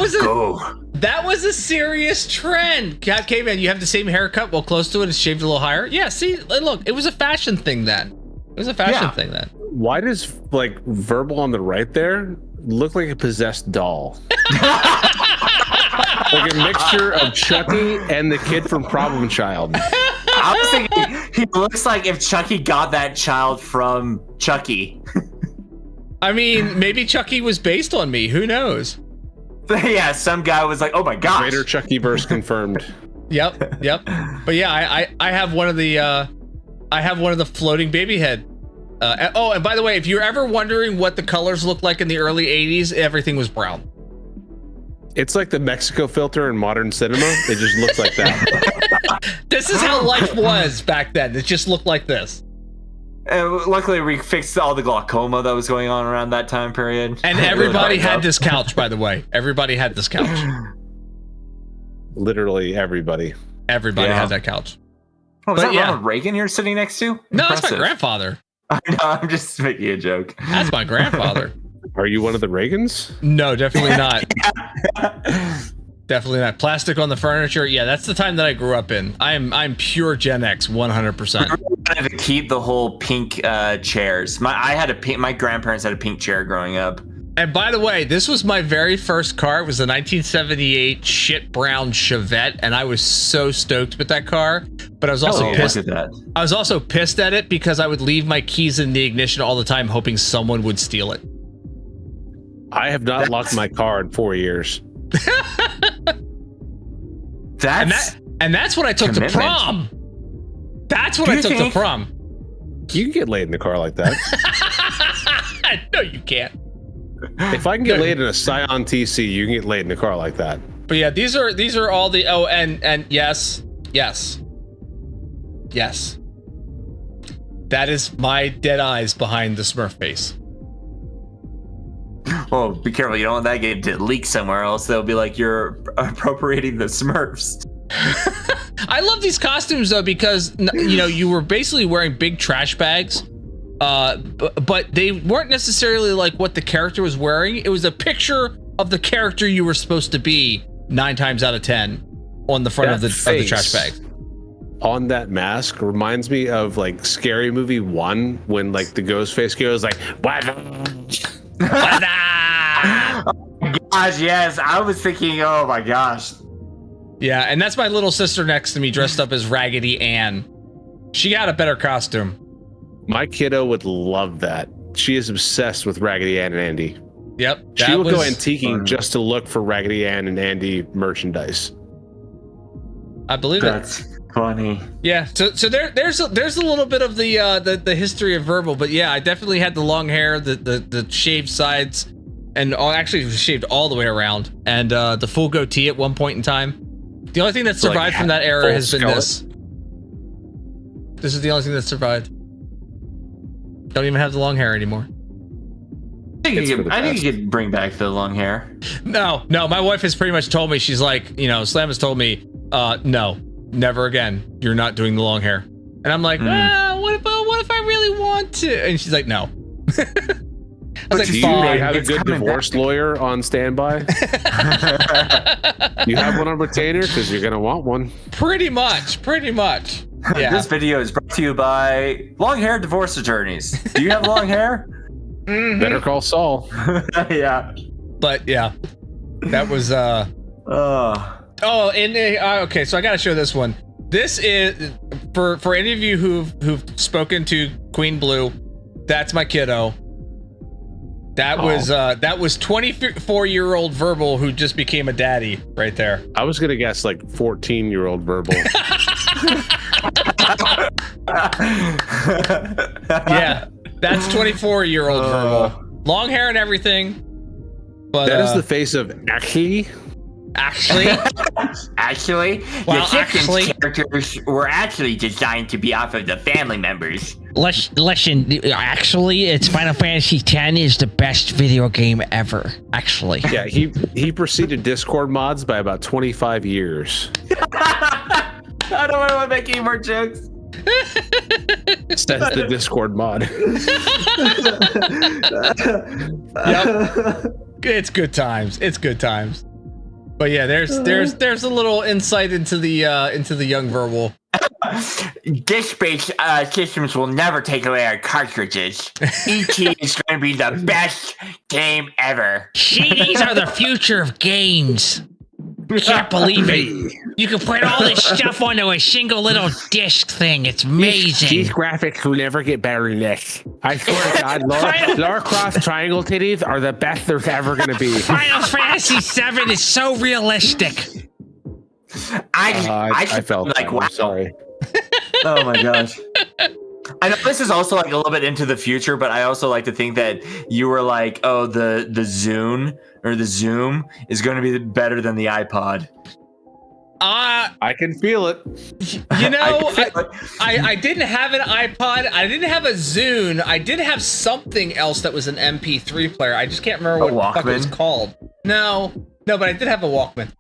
was a serious trend. Caveman, you have the same haircut, well close to it, it's shaved a little higher. Yeah, see, look, it was a fashion thing then. It was a fashion thing then. Why does like Verbal on the right there look like a possessed doll? Like a mixture of Chucky and the kid from Problem Child. I was thinking he looks like if Chucky got that child from Chucky. I mean, maybe Chucky was based on me. Who knows? Yeah, some guy was like, "Oh my gosh!" Greater Chucky verse confirmed. Yep. But yeah, I have one of the floating baby head. And by the way, if you're ever wondering what the colors looked like in the early '80s, everything was brown. It's like the Mexico filter in modern cinema. It just looks like that. This is how life was back then. It just looked like this. And luckily, we fixed all the glaucoma that was going on around that time period. And everybody had this couch, by the way. Everybody had this couch. Literally everybody. Everybody had that couch. Oh, was that Ronald Reagan you're sitting next to? No, that's my grandfather. I know, I'm just making a joke. That's my grandfather. Are you one of the Reagans? No, definitely not. Definitely not. Plastic on the furniture. Yeah, that's the time that I grew up in. I'm pure Gen X, 100%. I wanted to keep the whole pink chairs. My grandparents had a pink chair growing up. And by the way, this was my very first car. It was a 1978 shit brown Chevette, and I was so stoked with that car. But I was also pissed at that. I was also pissed at it because I would leave my keys in the ignition all the time, hoping someone would steal it. I have not locked my car in 4 years. That's what I took to prom. That's what I took to prom. You can get laid in a car like that. No, you can't. If I can get laid in a Scion TC, you can get laid in a car like that. But yeah, these are all the and yes. That is my dead eyes behind the Smurf face. Oh, be careful! You don't want that get to leak somewhere else. They'll be like you're appropriating the Smurfs. I love these costumes though because you were basically wearing big trash bags, but they weren't necessarily like what the character was wearing. It was a picture of the character you were supposed to be 9 times out of 10 on the front of the trash bag. On that mask reminds me of like Scary Movie 1 when like the ghost face goes like what? Oh my gosh, yes. I was thinking, oh my gosh. Yeah, and that's my little sister next to me dressed up as Raggedy Ann. She got a better costume. My kiddo would love that. She is obsessed with Raggedy Ann and Andy. Yep. She will go antiquing just to look for Raggedy Ann and Andy merchandise. I believe that's funny. Yeah, so there's a little bit of the history of Verbal, but yeah, I definitely had the long hair, the shaved sides, and actually shaved all the way around, and the full goatee at one point in time. The only thing that survived from that era has been this. This is the only thing that survived. Don't even have the long hair anymore. I think you could bring back the long hair. No, my wife has pretty much told me, she's like, Slam has told me, no, never again. You're not doing the long hair. And I'm like, what if I really want to? And she's like, no. I was like, do you have a good divorce lawyer on standby? You have one on retainer because you're gonna want one. Pretty much. Yeah. This video is brought to you by long hair divorce attorneys. Do you have long hair? Mm-hmm. Better call Saul. Yeah. But yeah, that was okay, so I gotta show this one. This is for any of you who've spoken to Queen Blue. That's my kiddo. That was 24-year-old Verbal who just became a daddy right there. I was gonna guess like 14-year-old Verbal. Yeah, that's 24-year-old Verbal. Long hair and everything. But that is the face of Aki. Actually, well, the characters were actually designed to be off of the family members. Listen, actually, it's Final Fantasy X is the best video game ever. Actually, yeah, he preceded Discord mods by about 25 years. I don't want to make any more jokes. Says the Discord mod. Yep, it's good times. But yeah, there's a little insight into the young Verbal. Disk-based systems will never take away our cartridges. ET is going to be the best game ever. CDs are the future of games. Can't believe it. You can put all this stuff onto a single little disc thing. It's amazing. These graphics will never get better than this. I swear to God, Lara Croft triangle titties are the best there's ever going to be. Final Fantasy VII is so realistic. I felt like, wow. Sorry. Oh my gosh. I know this is also like a little bit into the future, but I also like to think that you were like, oh, the Zune or the Zoom is going to be better than the iPod. I can feel it. You know, I didn't have an iPod. I didn't have a Zune. I did have something else that was an MP3 player. I just can't remember what the fuck it was called. No, but I did have a Walkman.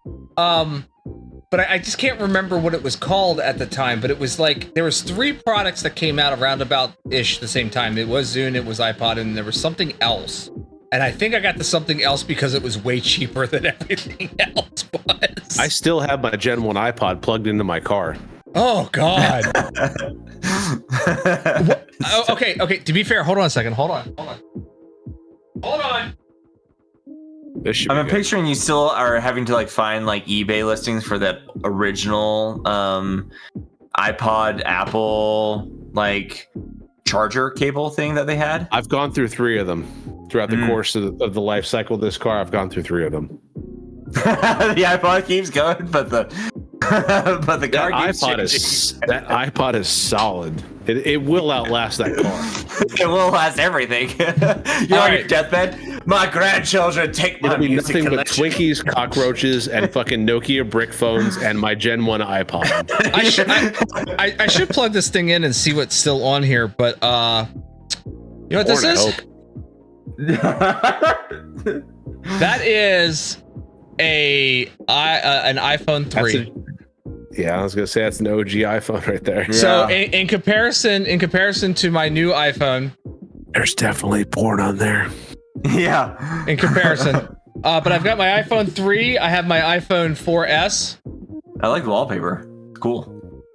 But I just can't remember what it was called at the time. But it was like, there was 3 products that came out around about-ish the same time. It was Zune, it was iPod, and there was something else. And I think I got the something else because it was way cheaper than everything else was. I still have my Gen 1 iPod plugged into my car. Oh God. Okay. To be fair, hold on a second. Hold on. I'm picturing you still are having to like find like eBay listings for that original iPod Apple like charger cable thing that they had. I've gone through 3 of them throughout the course of the life cycle of this car. I've gone through 3 of them. The iPod keeps going, but the car keeps changing. That iPod is solid. It will outlast that car. It will last everything. You're on your deathbed. My grandchildren take my It'll be music nothing but collection. Twinkies, cockroaches, and fucking Nokia brick phones, and my Gen 1 iPod. I should plug this thing in and see what's still on here, but you know what this is? That is an iPhone 3. Yeah, I was gonna say that's an OG iPhone right there. So in comparison to my new iPhone, there's definitely porn on there. Yeah. In comparison, but I've got my iPhone 3. I have my iPhone 4S. I like the wallpaper. It's cool.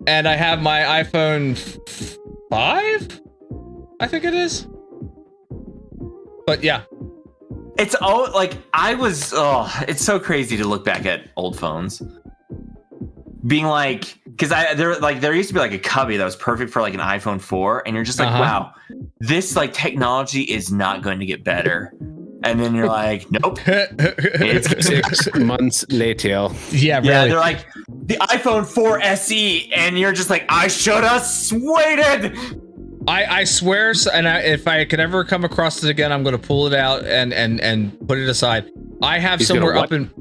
And I have my iPhone 5. I think it is. But yeah. It's all like it's so crazy to look back at old phones. Being like, because there used to be like a cubby that was perfect for like an iPhone 4, and you're just like, wow, this like technology is not going to get better. And then you're like, nope. It's 6 months later. Yeah, really. Yeah, they're like the iPhone 4 SE, and you're just like, I should have waited. I swear, and if I could ever come across it again, I'm going to pull it out and put it aside. I have somewhere up in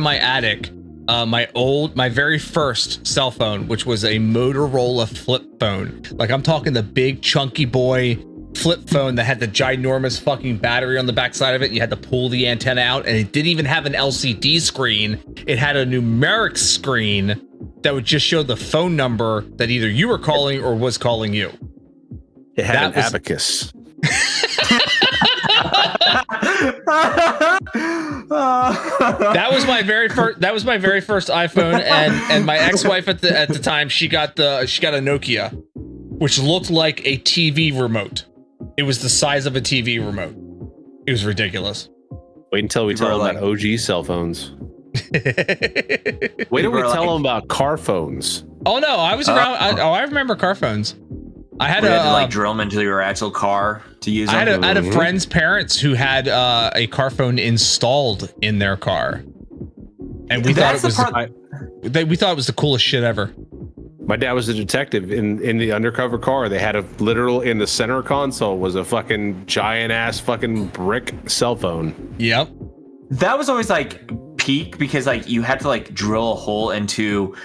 my attic, my very first cell phone, which was a Motorola flip phone. Like, I'm talking the big chunky boy flip phone that had the ginormous fucking battery on the backside of it. You had to pull the antenna out, and it didn't even have an LCD screen. It had a numeric screen that would just show the phone number that either you were calling or was calling you. It had an abacus. That was my very first iPhone, and my ex-wife at the time, she got a Nokia, which looked like a TV remote. It was the size of a TV remote. It was ridiculous. Wait until we tell them about OG cell phones. Wait till we tell them about car phones. Oh no, I was around. I remember car phones. I had to like drill them into your actual car to use them. I had a friend's parents who had a car phone installed in their car, and we thought it was the coolest shit ever. My dad was a detective in the undercover car. They had a literal in the center console was a fucking giant ass fucking brick cell phone. Yep. That was always like peak because like you had to like drill a hole into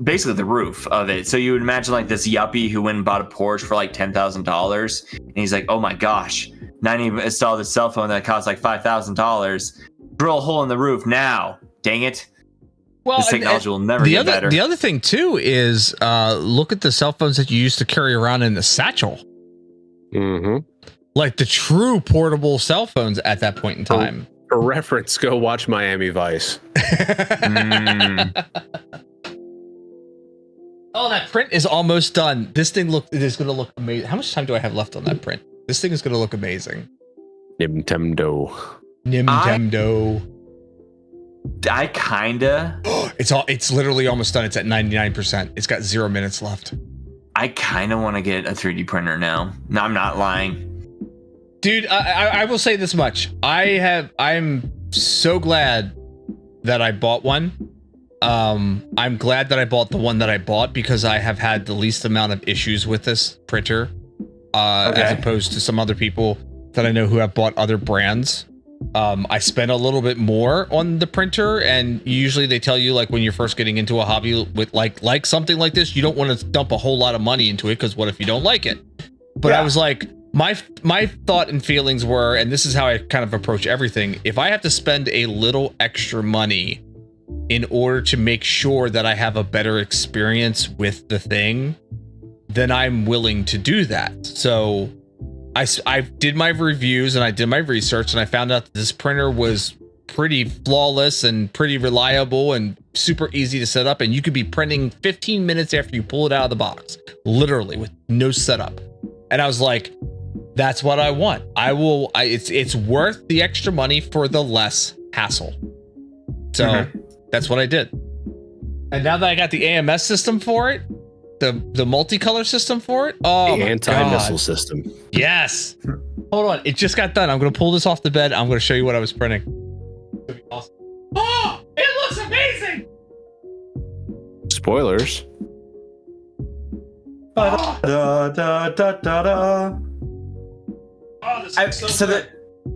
basically the roof of it. So you would imagine like this yuppie who went and bought a Porsche for like $10,000, and he's like, oh my gosh, now I need to install this cell phone that costs like $5,000. Drill a hole in the roof now. Dang it. Well, this technology will never get better. The other thing too is look at the cell phones that you used to carry around in the satchel. Mm-hmm. Like the true portable cell phones at that point in time. For reference, go watch Miami Vice. Oh, that print is almost done. This thing is going to look amazing. How much time do I have left on that print? This thing is going to look amazing. Nintendo. I kinda. It's literally almost done. It's at 99%. It's got 0 minutes left. I kind of want to get a 3D printer now. No, I'm not lying. Dude, I will say this much. I'm so glad that I bought one. I'm glad that I bought the one that I bought because I have had the least amount of issues with this printer, as opposed to some other people that I know who have bought other brands. I spent a little bit more on the printer, and usually they tell you like when you're first getting into a hobby with like something like this, you don't want to dump a whole lot of money into it because what if you don't like it? But I was like, my thought and feelings were, and this is how I kind of approach everything. If I have to spend a little extra money in order to make sure that I have a better experience with the thing, then I'm willing to do that. So I did my reviews and I did my research and I found out that this printer was pretty flawless and pretty reliable and super easy to set up, and you could be printing 15 minutes after you pull it out of the box, literally with no setup. And I was like, that's what I want. It's worth the extra money for the less hassle. So that's what I did. And now that I got the AMS system for it, the multicolor system for it, oh, the anti-missile system. Yes. Hold on, it just got done. I'm gonna pull this off the bed. I'm gonna show you what I was printing. Be awesome. Oh, it looks amazing. Spoilers.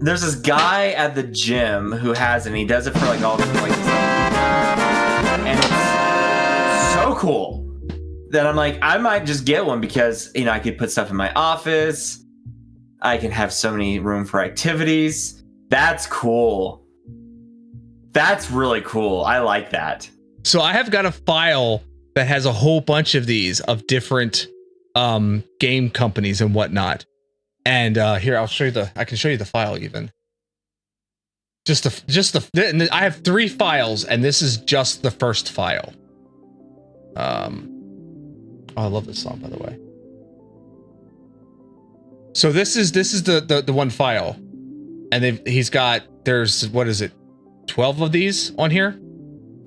There's this guy at the gym who has it, and he does it for like all different like and it's so cool that I'm like, I might just get one because, you know, I could put stuff in my office. I can have so many room for activities. That's cool. That's really cool. I like that. So I have got a file that has a whole bunch of these of different game companies and whatnot. And here, I'll show you I can show you the file even. I have 3 files, and this is just the first file. Oh, I love this song, by the way. So this is the one file, and there's what is it, 12 of these on here.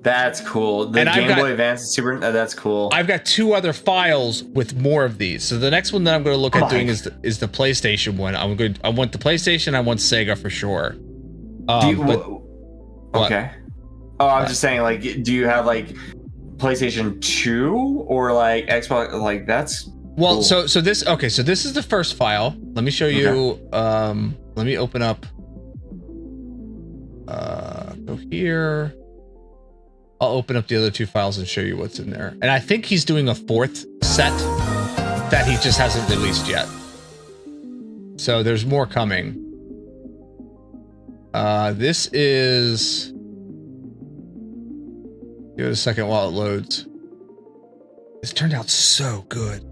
That's cool. The Game Boy Advance and Super. That's cool. I've got 2 other files with more of these. So the next one that I'm going to look at doing is the PlayStation one. I want the PlayStation. I want Sega for sure. Okay. Oh, I'm just saying, like, do you have like PlayStation 2 or like Xbox? Like, that's well. Cool. So this is the first file. Let me show you. Okay. Let me open up. Go here. I'll open up the other 2 files and show you what's in there. And I think he's doing a 4th set that he just hasn't released yet. So there's more coming. This is... Give it a second while it loads. This turned out so good.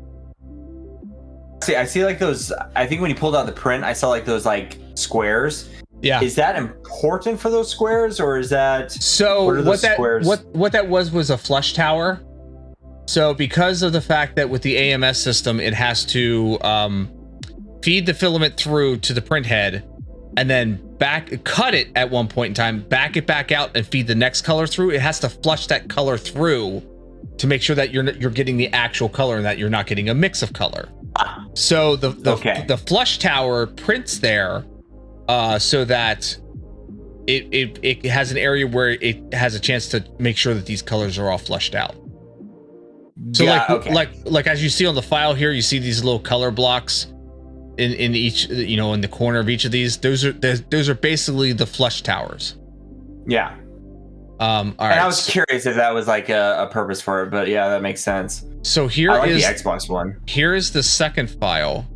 I see like those... I think when you pulled out the print, I saw like those like squares. Yeah. Is that important for those squares, or is that so? What that was a flush tower. So because of the fact that with the AMS system, it has to feed the filament through to the print head, and then cut it at one point in time, back it back out, and feed the next color through. It has to flush that color through to make sure that you're getting the actual color and that you're not getting a mix of color. So the flush tower prints there. So that it has an area where it has a chance to make sure that these colors are all flushed out. So like as you see on the file here, you see these little color blocks in each, you know, in the corner of each of these. Those are basically the flush towers. Yeah. All right. And I was curious if that was like a purpose for it, but yeah, that makes sense. So here I like is the Xbox one. Here is the second file.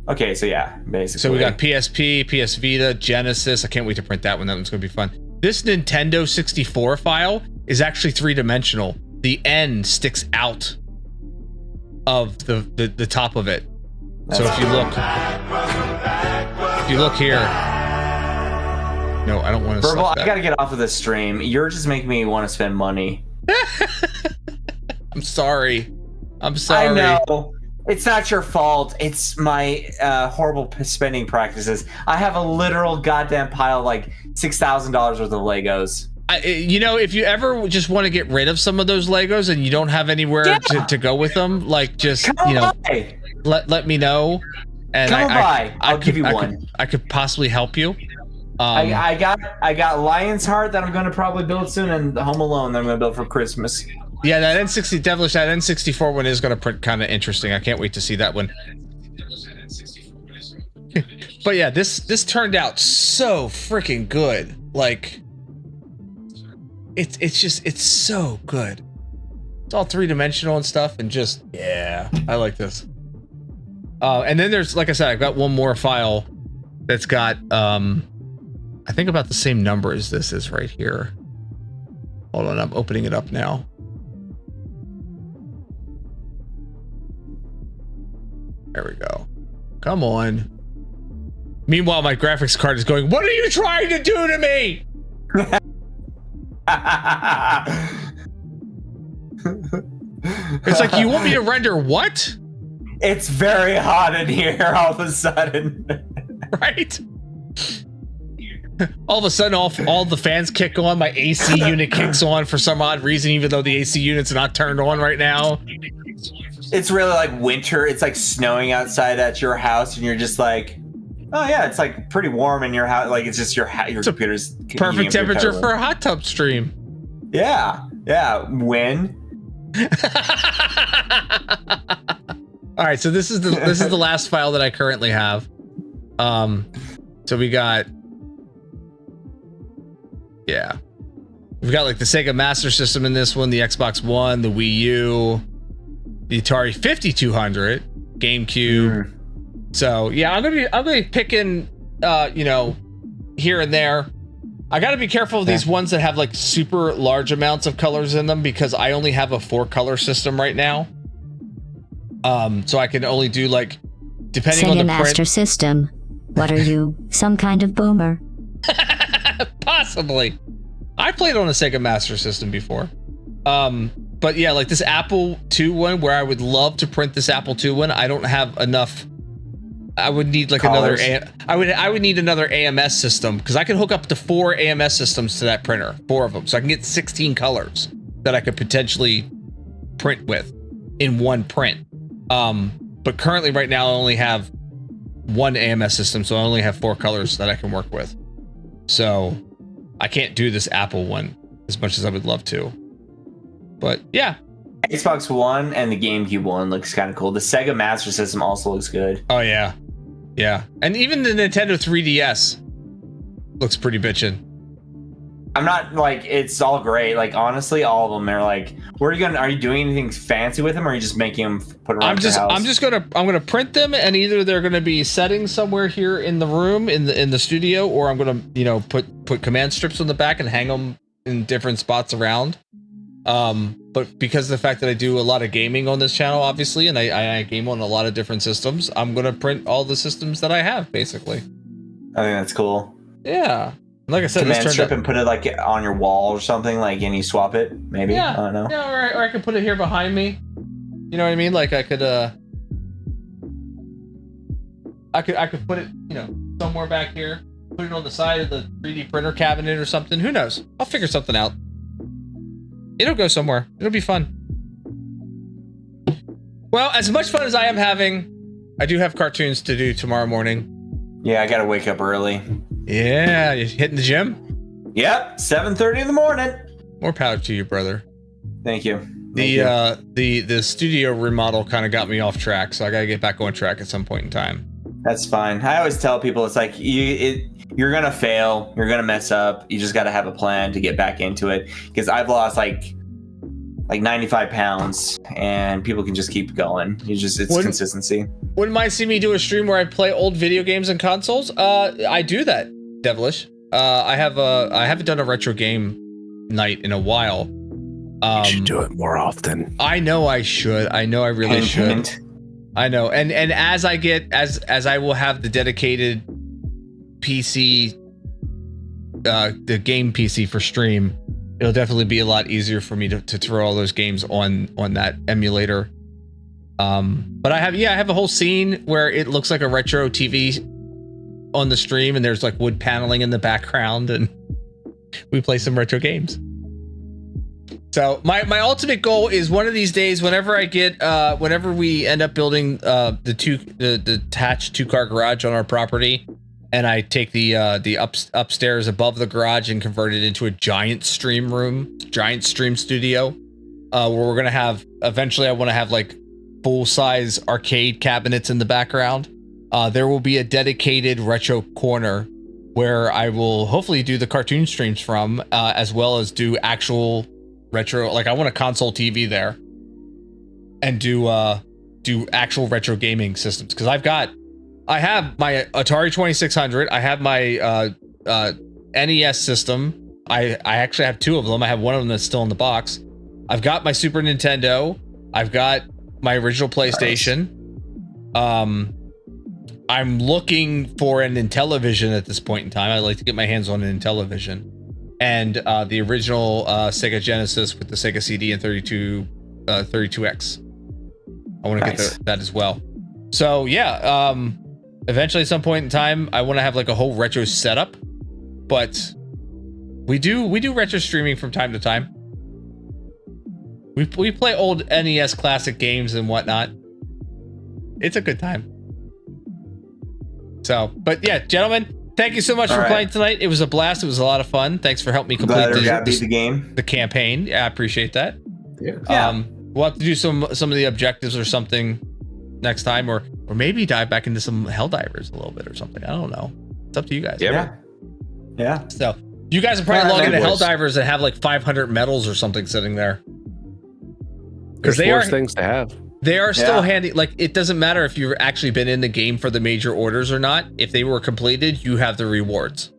Okay, so yeah, basically. So we got PSP, PS Vita, Genesis. I can't wait to print that one. That one's going to be fun. This Nintendo 64 file is actually 3-dimensional. The N sticks out of the top of it. So if you look here. No, I don't want to. Verbal, I got to get off of this stream. You're just making me want to spend money. I'm sorry. I know. It's not your fault. It's my horrible spending practices. I have a literal goddamn pile of like $6,000 worth of Legos. You know, if you ever just want to get rid of some of those Legos and you don't have anywhere to go with them, like just let me know. And I'll give you one. I could possibly help you. I got Lion's Heart that I'm going to probably build soon, and Home Alone that I'm going to build for Christmas. Yeah, that N64 one is going to print kind of interesting. I can't wait to see that one. But yeah, this turned out so freaking good. Like, it's so good. It's all 3-dimensional and stuff, and just yeah, I like this. And then there's, like I said, I've got one more file that's got I think about the same number as this is right here. Hold on, I'm opening it up now. There we go. Come on. Meanwhile, my graphics card is going, what are you trying to do to me? It's like, you want me to render what? It's very hot in here all of a sudden. Right? All of a sudden, all the fans kick on. My AC unit kicks on for some odd reason, even though the AC unit's not turned on right now. It's really like winter. It's like snowing outside at your house, and you're just like, oh yeah, it's like pretty warm in your house. Like it's just your computer's perfect temperature for a hot tub stream. Yeah. When? All right, so this is the last file that I currently have. So we got, we've got like the Sega Master System in this one, the Xbox One, the Wii U, the Atari 5200, GameCube. So yeah, I'm gonna be picking, here and there. I got to be careful of these ones that have like super large amounts of colors in them because I only have a 4-color system right now. So I can only do like, depending Sega on the Master System. What are you, some kind of boomer? Possibly. I played on a Sega Master System before. But yeah, like this Apple II one, where I would love to print this Apple II one. I don't have enough. I would need like Colors. I would need another AMS system because I can hook up to 4 AMS systems to that printer, 4 of them, so I can get 16 colors that I could potentially print with in one print. But currently, right now, I only have 1 AMS system, so I only have 4 colors that I can work with. So I can't do this Apple one as much as I would love to. But yeah. Xbox One and the GameCube one looks kind of cool. The Sega Master System also looks good. Oh yeah. Yeah. And even the Nintendo 3DS looks pretty bitchin'. I'm not like, it's all great. Like honestly, all of them are like, are you doing anything fancy with them, or are you just making them put around your house? I'm gonna print them, and either they're gonna be settings somewhere here in the room in the studio, or I'm gonna put command strips on the back and hang them in different spots around. But because of the fact that I do a lot of gaming on this channel, obviously, and I game on a lot of different systems, I'm gonna print all the systems that I have, basically. I think that's cool. Yeah. Like I said, command strip and put it like on your wall or something, like, and you swap it, maybe. Yeah. I don't know. Yeah, or I could put it here behind me. You know what I mean? Like I could put it, somewhere back here. Put it on the side of the 3D printer cabinet or something. Who knows? I'll figure something out. It'll go somewhere. It'll be fun. Well, as much fun as I am having, I do have cartoons to do tomorrow morning. Yeah, I gotta wake up early. Yeah, you hitting the gym? Yep, 7:30 in the morning. More power to you, brother. Thank you. The studio remodel kind of got me off track, so I gotta get back on track at some point in time. That's fine. I always tell people it's like you're gonna fail, you're gonna mess up. You just gotta have a plan to get back into it. Because I've lost like 95 pounds, and people can just keep going. It's consistency. Wouldn't mind see me do a stream where I play old video games and consoles. I do that, Devilish. I haven't done a retro game night in a while. You should do it more often. I know I should. I know I really should. I know. And as I get as I will have the dedicated PC, the game PC for stream, it'll definitely be a lot easier for me to throw all those games on that emulator. But I have a whole scene where it looks like a retro TV on the stream, and there's like wood paneling in the background, and we play some retro games. So my ultimate goal is one of these days, whenever we end up building the attached 2-car garage on our property, and I take the upstairs above the garage and convert it into a giant stream studio, where we're gonna have, eventually I want to have like full-size arcade cabinets in the background. There will be a dedicated retro corner where I will hopefully do the cartoon streams from, as well as do actual retro. Like I want a console TV there, and do actual retro gaming systems, because I have my Atari 2600. I have my NES system. I actually have 2 of them. I have one of them that's still in the box. I've got my Super Nintendo. I've got my original PlayStation. I'm looking for an Intellivision at this point in time. I'd like to get my hands on an Intellivision. And the original Sega Genesis with the Sega CD and 32X. I want to get that as well. So yeah, eventually at some point in time, I want to have like a whole retro setup. But we do retro streaming from time to time. We play old NES classic games and whatnot. It's a good time. So, but yeah, gentlemen, thank you so much for playing tonight. It was a blast. It was a lot of fun. Thanks for helping me complete the campaign. Yeah, I appreciate that. Yeah. We'll have to do some of the objectives or something next time, or maybe dive back into some Helldivers a little bit or something. I don't know. It's up to you guys. Yeah. So you guys are probably log into Helldivers and have like 500 medals or something sitting there. Because they are things to have. They are still handy. Like, it doesn't matter if you've actually been in the game for the major orders or not. If they were completed, you have the rewards.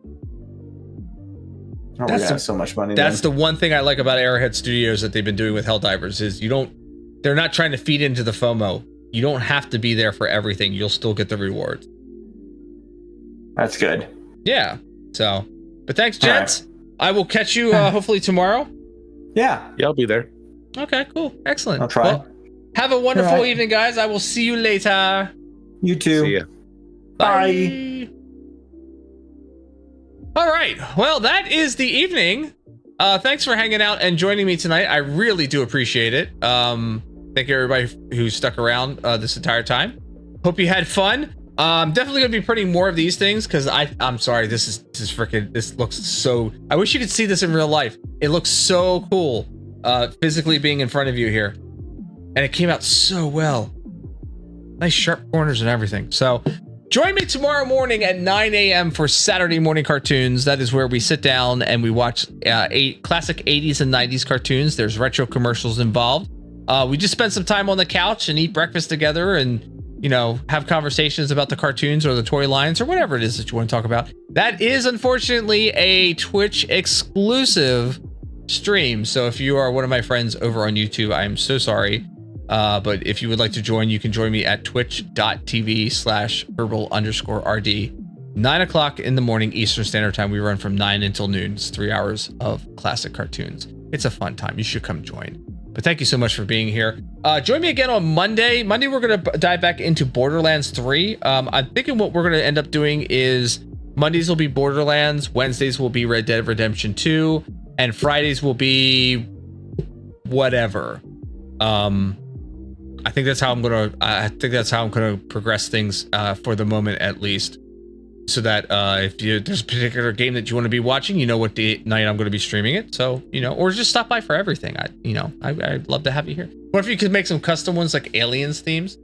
Oh, that's so much money. That's the one thing I like about Arrowhead Studios that they've been doing with Helldivers is they're not trying to feed into the FOMO. You don't have to be there for everything. You'll still get the rewards. That's good. Yeah. So, but thanks, gents. I will catch you hopefully tomorrow. Yeah, I'll be there. Okay, cool. Excellent. I'll try. Well, have a wonderful evening, guys. I will see you later. You too. See ya. Bye. All right. Well, that is the evening. Thanks for hanging out and joining me tonight. I really do appreciate it. Thank you everybody who stuck around this entire time. Hope you had fun. Definitely gonna be printing more of these things because I'm sorry. This looks so. I wish you could see this in real life. It looks so cool. Physically being in front of you here. And it came out so well. Nice sharp corners and everything. So join me tomorrow morning at 9 a.m. for Saturday Morning Cartoons. That is where we sit down and we watch classic 80s and 90s cartoons. There's retro commercials involved. We just spend some time on the couch and eat breakfast together and, have conversations about the cartoons or the toy lines or whatever it is that you want to talk about. That is unfortunately a Twitch exclusive stream. So if you are one of my friends over on YouTube, I'm so sorry. But if you would like to join, you can join me at twitch.tv/herbal_RD. 9 o'clock in the morning Eastern Standard Time. We run from 9 until noon. It's 3 hours of classic cartoons. It's a fun time. You should come join. But thank you so much for being here. Join me again on Monday. Monday, we're going to dive back into Borderlands 3. I'm thinking what we're going to end up doing is Mondays will be Borderlands. Wednesdays will be Red Dead Redemption 2. And Fridays will be whatever. I think that's how I'm gonna progress things for the moment, at least, so that if there's a particular game that you want to be watching, you know what night I'm going to be streaming it. So or just stop by for everything. I'd love to have you here. What if you could make some custom ones like aliens themes?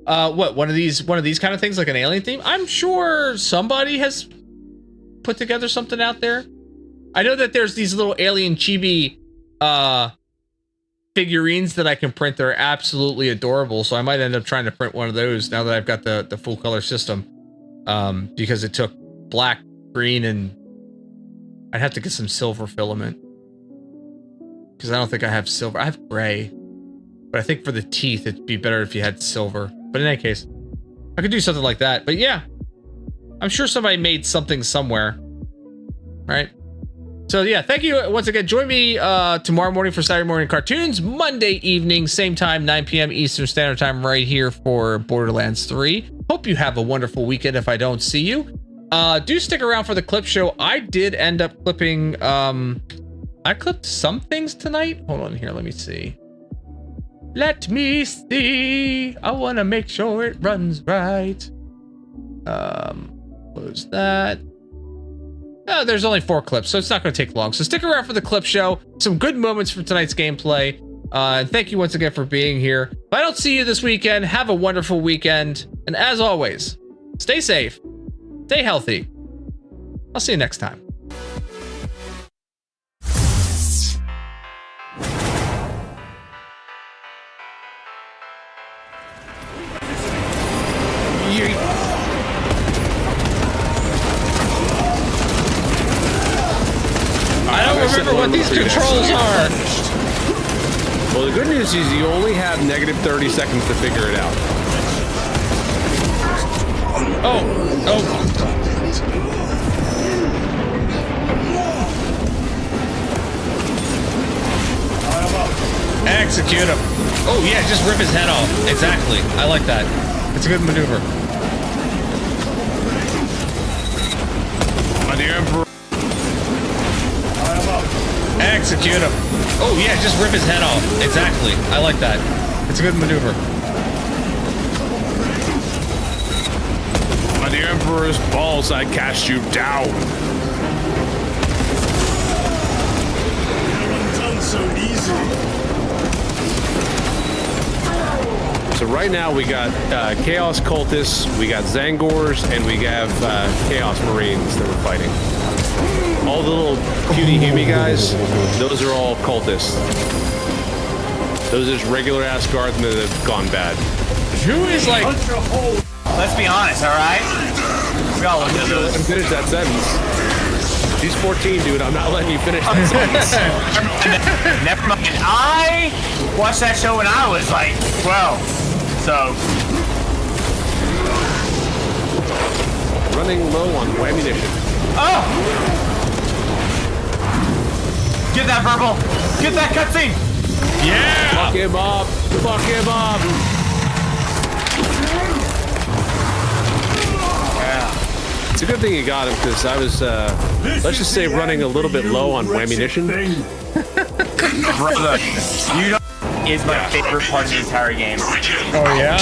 One of these kind of things like an alien theme? I'm sure somebody has put together something out there. I know that there's these little alien chibi figurines that I can print. They're absolutely adorable. So I might end up trying to print one of those now that I've got the full color system. Because it took black, green, and I'd have to get some silver filament. Because I don't think I have silver. I have gray. But I think for the teeth, it'd be better if you had silver. But in any case, I could do something like that. But yeah, I'm sure somebody made something somewhere. Right? So yeah, thank you once again. Join me tomorrow morning for Saturday Morning Cartoons. Monday evening, same time, 9 p.m. Eastern Standard Time, right here for Borderlands 3. Hope you have a wonderful weekend if I don't see you. Do stick around for the clip show. I did end up clipping... I clipped some things tonight. Hold on here, let me see. Let me see. I want to make sure it runs right. Close that. There's only 4 clips, so it's not going to take long. So stick around for the clip show. Some good moments from tonight's gameplay. And thank you once again for being here. If I don't see you this weekend, have a wonderful weekend. And as always, stay safe, stay healthy. I'll see you next time. I don't remember what these controls are. Well, the good news is you only have negative 30 seconds to figure it out. Execute him. Oh yeah, just rip his head off. Exactly. I like that. It's a good maneuver. The Emperor. Execute him. Oh yeah, just rip his head off. Exactly. I like that. It's a good maneuver. By the Emperor's balls, I cast you down. Done so easily. So right now we got Chaos Cultists, we got Zangors, and we have Chaos Marines that we're fighting. All the little cutie Hume guys, those are all cultists. Those are just regular ass guardsmen that have gone bad. Who is like... Let's be honest, alright? We all look at I'm those. finish that sentence. She's 14, dude. I'm not letting you finish that sentence. Never mind. I watched that show when I was like 12. So. Running low on ammunition. Oh! Get that verbal! Get that cutscene! Yeah! Fuck him up! Fuck him up! Yeah. It's a good thing you got him, because I was, let's just say, running a little bit low on ammunition. Brother, you know is my favorite part of the entire game. Oh yeah?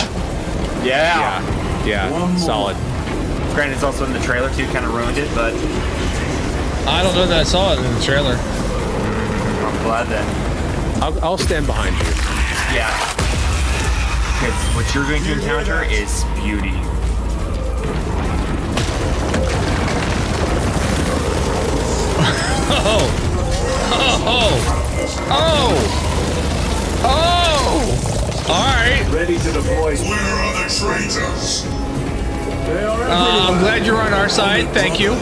Yeah. Yeah. Solid. Granted, it's also in the trailer too, kind of ruined it, but I don't know that I saw it in the trailer. I'm glad then. I'll stand behind you. Yeah. Because what you're going to encounter is beauty. Alright. Ready to deploy. Where are the traitors? They are I'm glad you're on our side. Thank you.